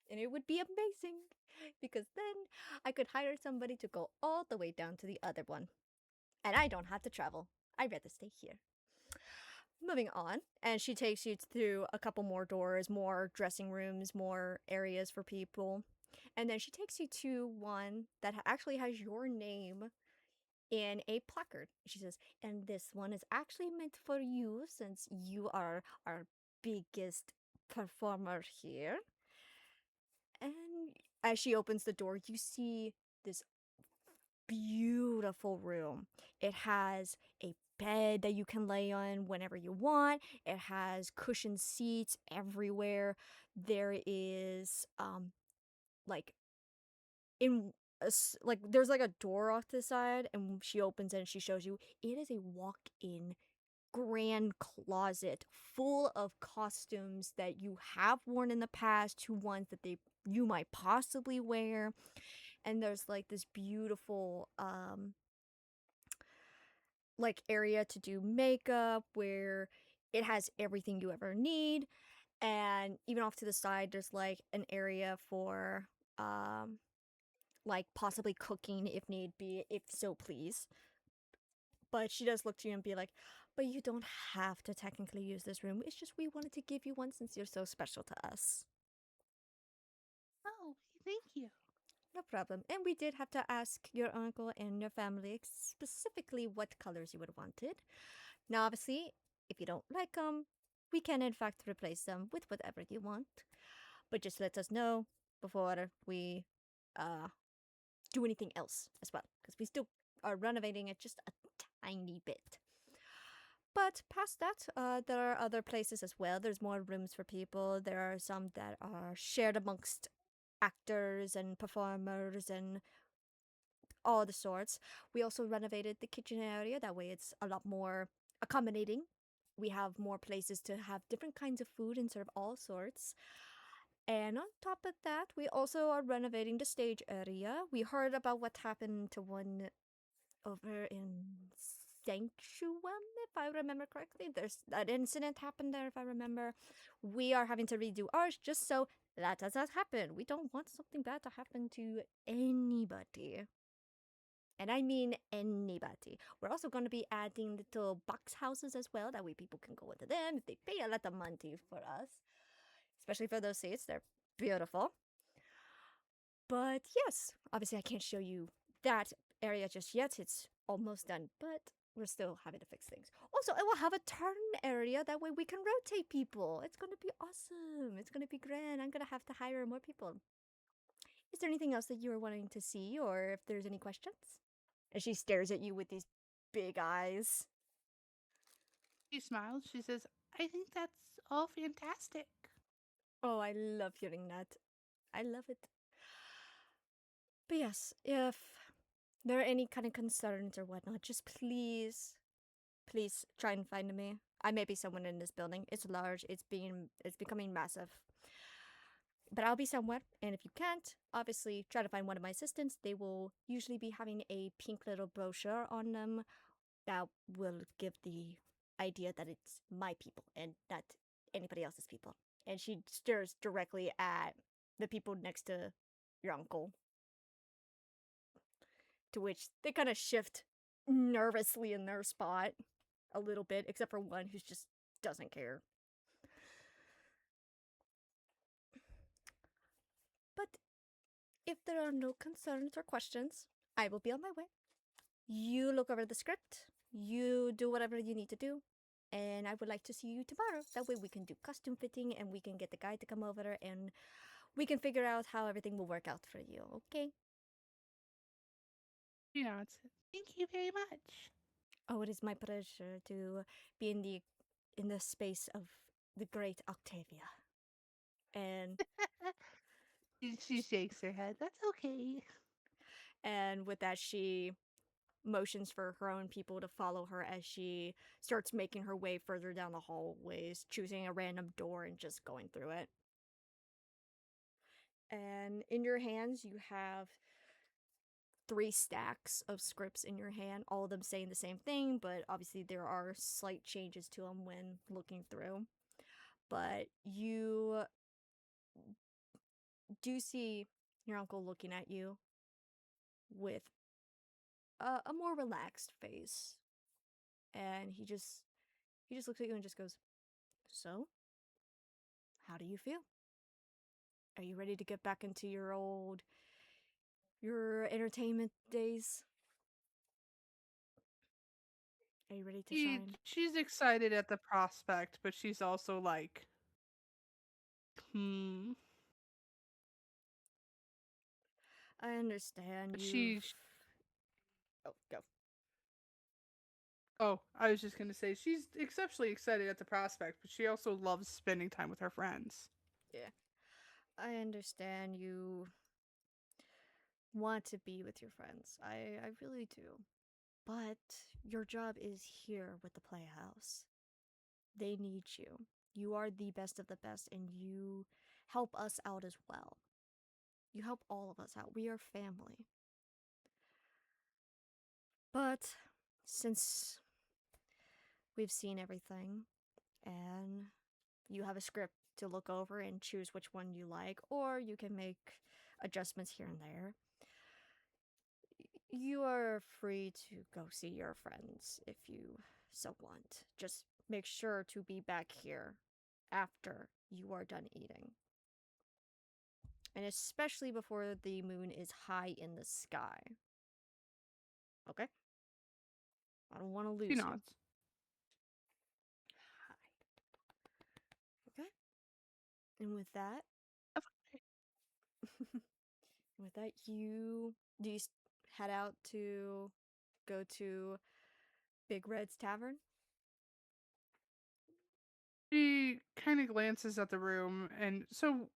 And it would be amazing. Because then I could hire somebody to go all the way down to the other one. And I don't have to travel. I'd rather stay here. Moving on. And she takes you through a couple more doors, more dressing rooms, more areas for people. And then she takes you to one that actually has your name in a placard. She says, and this one is actually meant for you, since you are our biggest performer here. And as she opens the door, you see this beautiful room. It has a bed that you can lay on whenever you want. It has cushioned seats everywhere. There is there's like a door off to the side, and she opens it and she shows you it is a walk-in grand closet full of costumes that you have worn in the past to ones that you might possibly wear. And there's like this beautiful like area to do makeup where it has everything you ever need. And even off to the side, there's like an area for like possibly cooking if need be, if so please. But she does look to you and be like, but you don't have to technically use this room. It's just we wanted to give you one since you're so special to us. Oh, thank you. No problem. And we did have to ask your uncle and your family specifically what colors you would have wanted. Now, obviously, if you don't like them, we can in fact replace them with whatever you want. But just let us know before we do anything else as well, because we still are renovating it just a tiny bit. But past that, there are other places as well. There's more rooms for people. There are some that are shared amongst actors and performers and all the sorts. We also renovated the kitchen area. That way it's a lot more accommodating. We have more places to have different kinds of food and serve all sorts. And on top of that, we also are renovating the stage area. We heard about what happened to one over in Sanctuum, if I remember correctly. There's that incident happened there, if I remember. We are having to redo ours just so that does not happen. We don't want something bad to happen to anybody. And I mean anybody. We're also going to be adding little box houses as well. That way people can go into them if they pay a lot of money for us. Especially for those seats. They're beautiful. But yes, obviously I can't show you that area just yet. It's almost done. But we're still having to fix things. Also, I will have a turn area. That way we can rotate people. It's gonna be awesome. It's gonna be grand. I'm gonna have to hire more people. Is there anything else that you were wanting to see, or if there's any questions? And she stares at you with these big eyes. She smiles. She says, I think that's all fantastic. Oh, I love hearing that. I love it. But yes, if there are any kind of concerns or whatnot, just please try and find me. I may be someone in this building. It's large. It's becoming massive. But I'll be somewhere, and if you can't, obviously try to find one of my assistants. They will usually be having a pink little brochure on them that will give the idea that it's my people and not anybody else's people. And she stares directly at the people next to your uncle. To which they kind of shift nervously in their spot a little bit, except for one who just doesn't care. But if there are no concerns or questions, I will be on my way. You look over the script, you do whatever you need to do, and I would like to see you tomorrow. That way we can do costume fitting and we can get the guy to come over and we can figure out how everything will work out for you, okay? She nods. Thank you very much. Oh, it is my pleasure to be in the space of the great Octavia. And She shakes her head. That's okay. and with that she motions for her own people to follow her as she starts making her way further down the hallways, choosing a random door and just going through it. And in your hands you have 3 stacks of scripts in your hand, all of them saying the same thing, but obviously there are slight changes to them when looking through. But you do see your uncle looking at you with a more relaxed face. And he just looks at you and just goes, "So, how do you feel? Are you ready to get back into your entertainment days? Are you ready to shine?" She's excited at the prospect, but she's also like, I understand But you. Oh, go. Oh, I was just gonna say she's exceptionally excited at the prospect, but she also loves spending time with her friends. Yeah. I understand you want to be with your friends. I really do. But your job is here with the Playhouse. They need you. You are the best of the best, and you help us out as well. You help all of us out. We are family. But since we've seen everything, and you have a script to look over and choose which one you like, or you can make adjustments here and there, you are free to go see your friends if you so want. Just make sure to be back here after you are done eating. And especially before the moon is high in the sky. Okay? I don't want to lose She you. nods. Okay? And with that, you head out to go to Big Red's Tavern? She kind of glances at the room, and so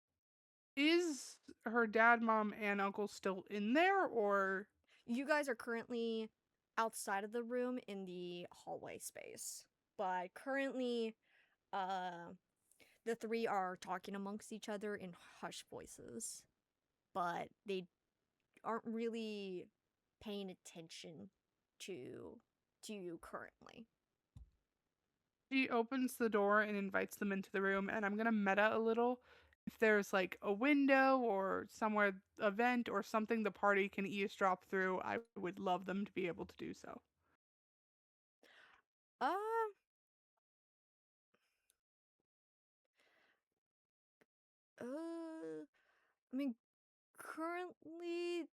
is her dad, mom, and uncle still in there, or You guys are currently outside of the room in the hallway space. But currently, the 3 are talking amongst each other in hushed voices. But they aren't really paying attention to you currently. she opens the door and invites them into the room, and I'm gonna meta a little. If there's like a window or somewhere, a vent or something the party can eavesdrop through, I would love them to be able to do so. Uh, I mean, currently,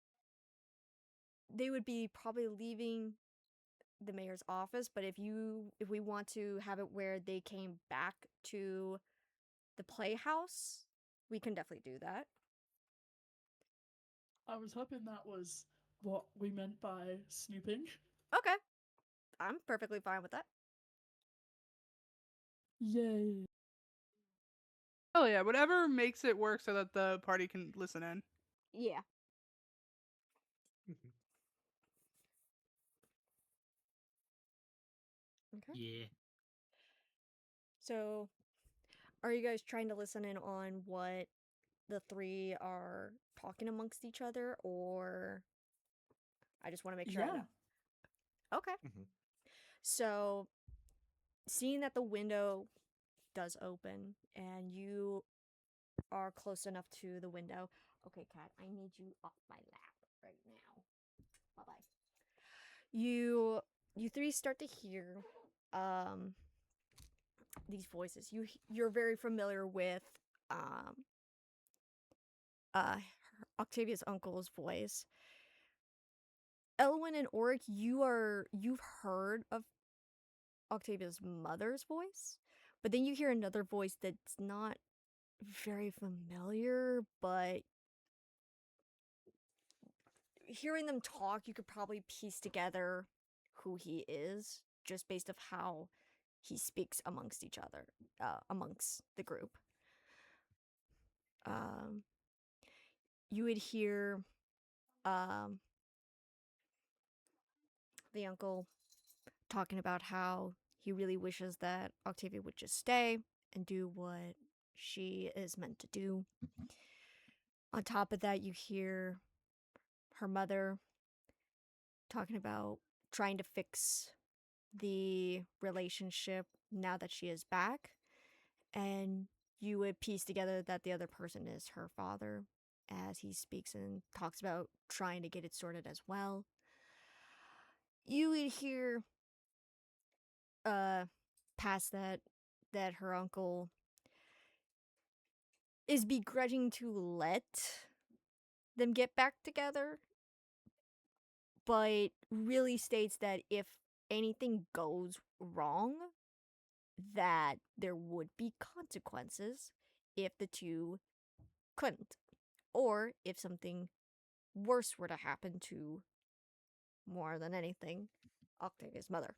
they would be probably leaving the mayor's office, but if we want to have it where they came back to the playhouse, we can definitely do that. I was hoping that was what we meant by snooping. Okay. I'm perfectly fine with that. Yay. Oh yeah, whatever makes it work so that the party can listen in. Yeah. Mhm. Okay. Yeah. So, are you guys trying to listen in on what the three are talking amongst each other, or I just want to make sure I Yeah. know? Okay. Mhm. So, seeing that the window does open and you are close enough to the window. Okay, Kat, I need you off my lap right now. Bye-bye. You three start to hear these voices. You're very familiar with um Octavia's uncle's voice. Elwyn and Oric, you've heard of Octavia's mother's voice, but then you hear another voice that's not very familiar, but hearing them talk, you could probably piece together who he is just based of how he speaks amongst each other, amongst the group. Um, you would hear the uncle talking about how he really wishes that Octavia would just stay and do what she is meant to do. On top of that, you hear her mother talking about trying to fix the relationship now that she is back, and you would piece together that the other person is her father as he speaks and talks about trying to get it sorted as well. You would hear past that her uncle is begrudging to let them get back together, but really states that if anything goes wrong, that there would be consequences if the two couldn't, or if something worse were to happen to, more than anything, Octavia's mother.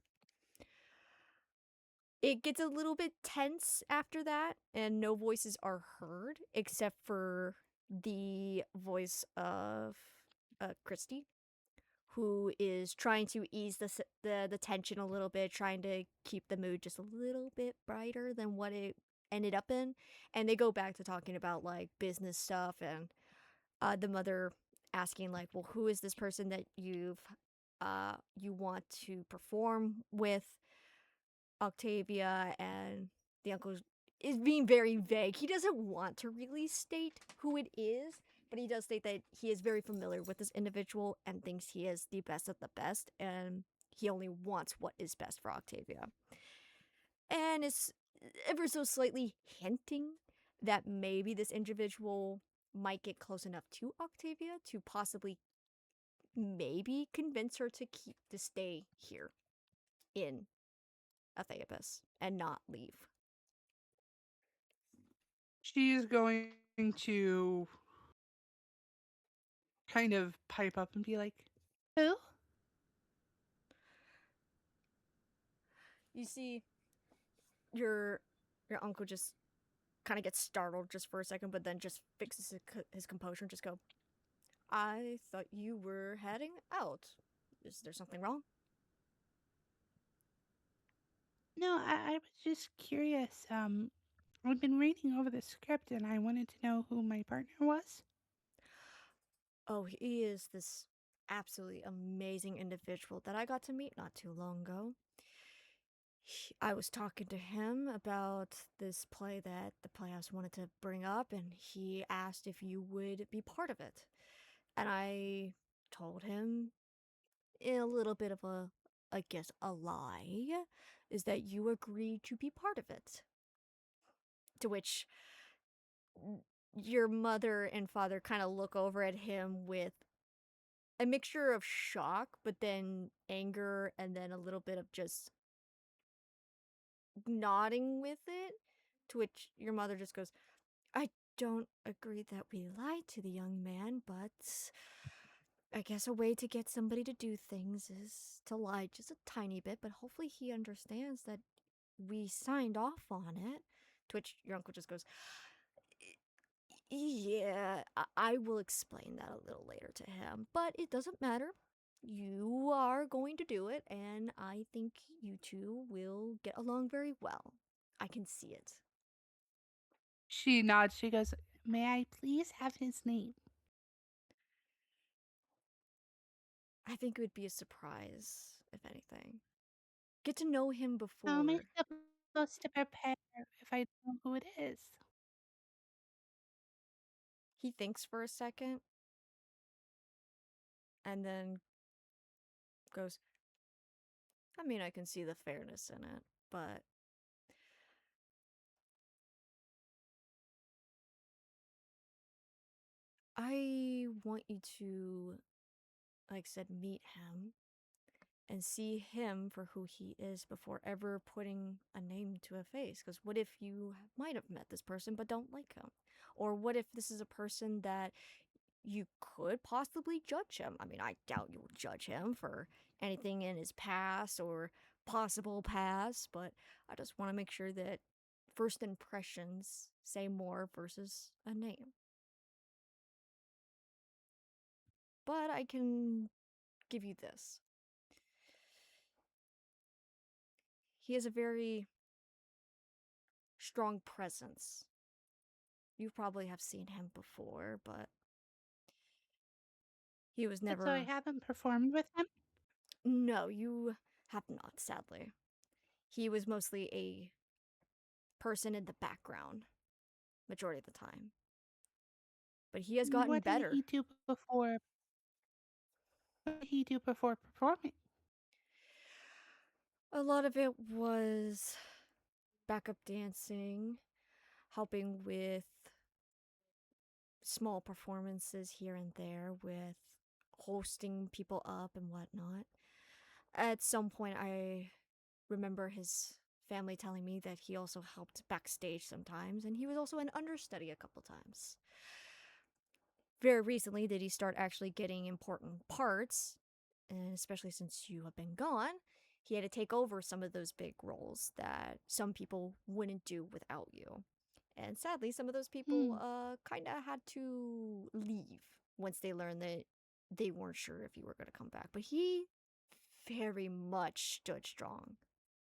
It gets a little bit tense after that, and no voices are heard except for the voice of Christy, who is trying to ease the tension a little bit, trying to keep the mood just a little bit brighter than what it ended up in. And they go back to talking about like business stuff, and the mother asking like, well, who is this person that you want to perform with Octavia? And the uncle is being very vague. He doesn't want to really state who it is, but he does state that he is very familiar with this individual and thinks he is the best of the best, and he only wants what is best for Octavia. And is ever so slightly hinting that maybe this individual might get close enough to Octavia to possibly maybe convince her to stay here in Atheapus and not leave. She's going to kind of pipe up and be like, "Who?" You see your uncle just kind of gets startled just for a second, but then just fixes his composure and just go, I thought you were heading out. Is there something wrong? No, I was just curious. I've been reading over the script and I wanted to know who my partner was. Oh, he is this absolutely amazing individual that I got to meet not too long ago. I was talking to him about this play that the Playhouse wanted to bring up, and he asked if you would be part of it. And I told him, in a little bit of I guess, a lie, is that you agreed to be part of it. To which your mother and father kind of look over at him with a mixture of shock, but then anger, and then a little bit of just nodding with it. To which your mother just goes, I don't agree that we lied to the young man, but I guess a way to get somebody to do things is to lie just a tiny bit, but hopefully he understands that we signed off on it. To which your uncle just goes, yeah, I will explain that a little later to him, but it doesn't matter. You are going to do it, and I think you two will get along very well. I can see it. She nods. She goes, May I please have his name? I think it would be a surprise, if anything. Get to know him How am I before. supposed to prepare if I don't know who it is? He thinks for a second and then goes, I mean, I can see the fairness in it, but I want you to, like I said, meet him and see him for who he is before ever putting a name to a face. Because what if you might have met this person but don't like him? Or what if this is a person that you could possibly judge him? I mean, I doubt you would judge him for anything in his past or possible past, but I just want to make sure that first impressions say more versus a name. But I can give you this. He has a very strong presence. You probably have seen him before, but he was But so I never. haven't performed with him? No, you have not, sadly. He was mostly a person in the background, majority of the time. But he has gotten What did better. he do before? What did he do before performing? A lot of it was backup dancing, helping with small performances here and there, with hosting people up and whatnot. At some point, I remember his family telling me that he also helped backstage sometimes, and he was also an understudy a couple times. Very recently did he start actually getting important parts, and especially since you have been gone, he had to take over some of those big roles that some people wouldn't do without you. And sadly, some of those people kind of had to leave once they learned that they weren't sure if you were going to come back. But he very much stood strong.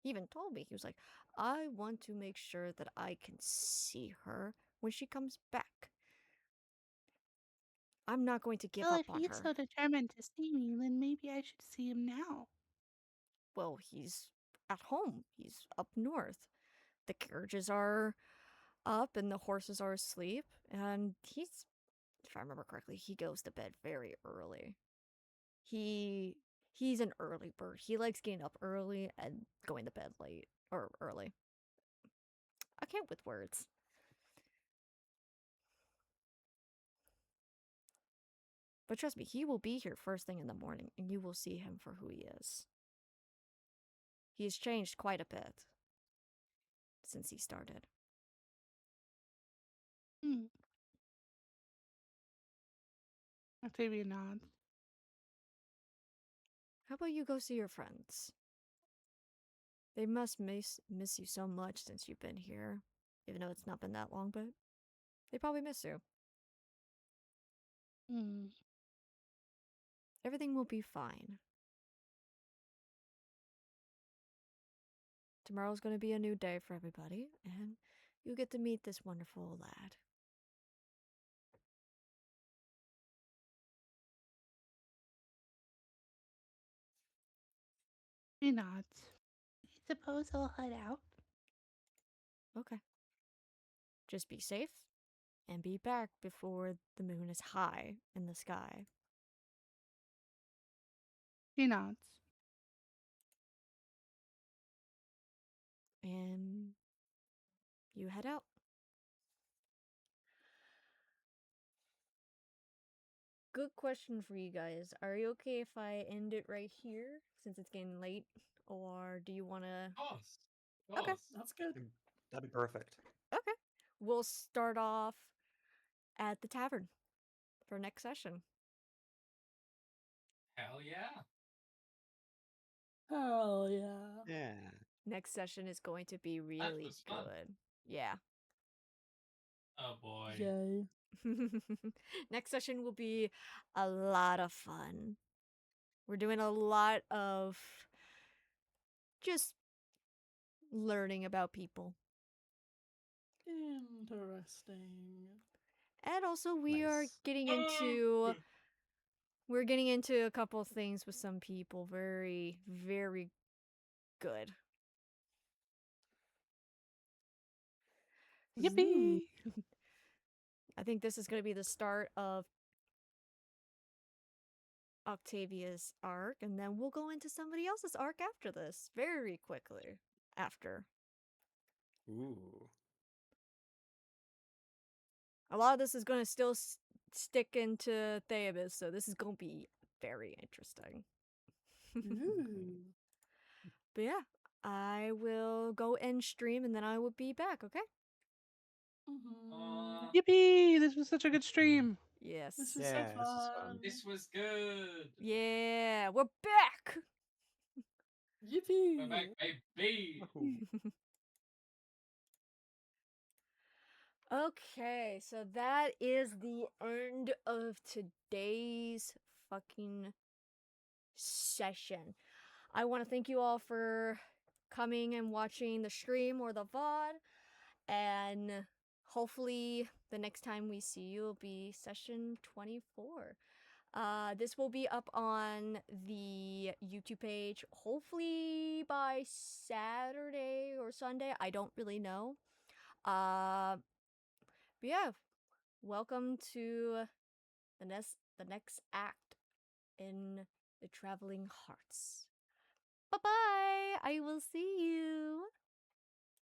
He even told me, he was like, I want to make sure that I can see her when she comes back. I'm not going to give Well, up if on he's her. so determined to see me, then maybe I should see him now. Well, he's at home. He's up north. The carriages are up and the horses are asleep. And he's, if I remember correctly, he goes to bed very early. He's an early bird. He likes getting up early and going to bed late or early. I can't with words. But trust me, he will be here first thing in the morning and you will see him for who he is. He's changed quite a bit since he started. Octavia nods. How about you go see your friends? They must miss you so much since you've been here. Even though it's not been that long, but they probably miss you. Everything will be fine. Tomorrow's going to be a new day for everybody, and you get to meet this wonderful lad. She nods. I suppose I'll head out. Okay. Just be safe and be back before the moon is high in the sky. She nods. And you head out. good question for you guys. Are you okay if I end it right here since it's getting late? Or do you want to? Of course. Of Okay. course. That's good. That'd be perfect. Okay. We'll start off at the tavern for next session. Hell yeah. Hell yeah. Yeah. Next session is going to be really was fun. good. Yeah. Oh boy. Yay. Next session will be a lot of fun. We're doing a lot of just learning about people. Interesting. And also we are Nice. getting into we're getting into a couple of things with some people very, very good. Yippee! I think this is going to be the start of Octavia's arc, and then we'll go into somebody else's arc after this, very quickly after. Ooh. A lot of this is going to still stick into Theabus, so this is going to be very interesting. Ooh. But yeah, I will go end stream, and then I will be back, okay? Mhm. Yippee! This was such a good stream. Yes. This was Yeah, so this is fun. fun. This was good. Yeah, we're back! Yippee! We're back, baby. Woohoo. Okay, so that is the end of today's fucking session. I want to thank you all for coming and watching the stream or the VOD, and hopefully the next time we see you will be session 24. This will be up on the YouTube page hopefully by Saturday or Sunday. I don't really know. But yeah, welcome to the next act in the Traveling Hearts. Bye bye. I will see you.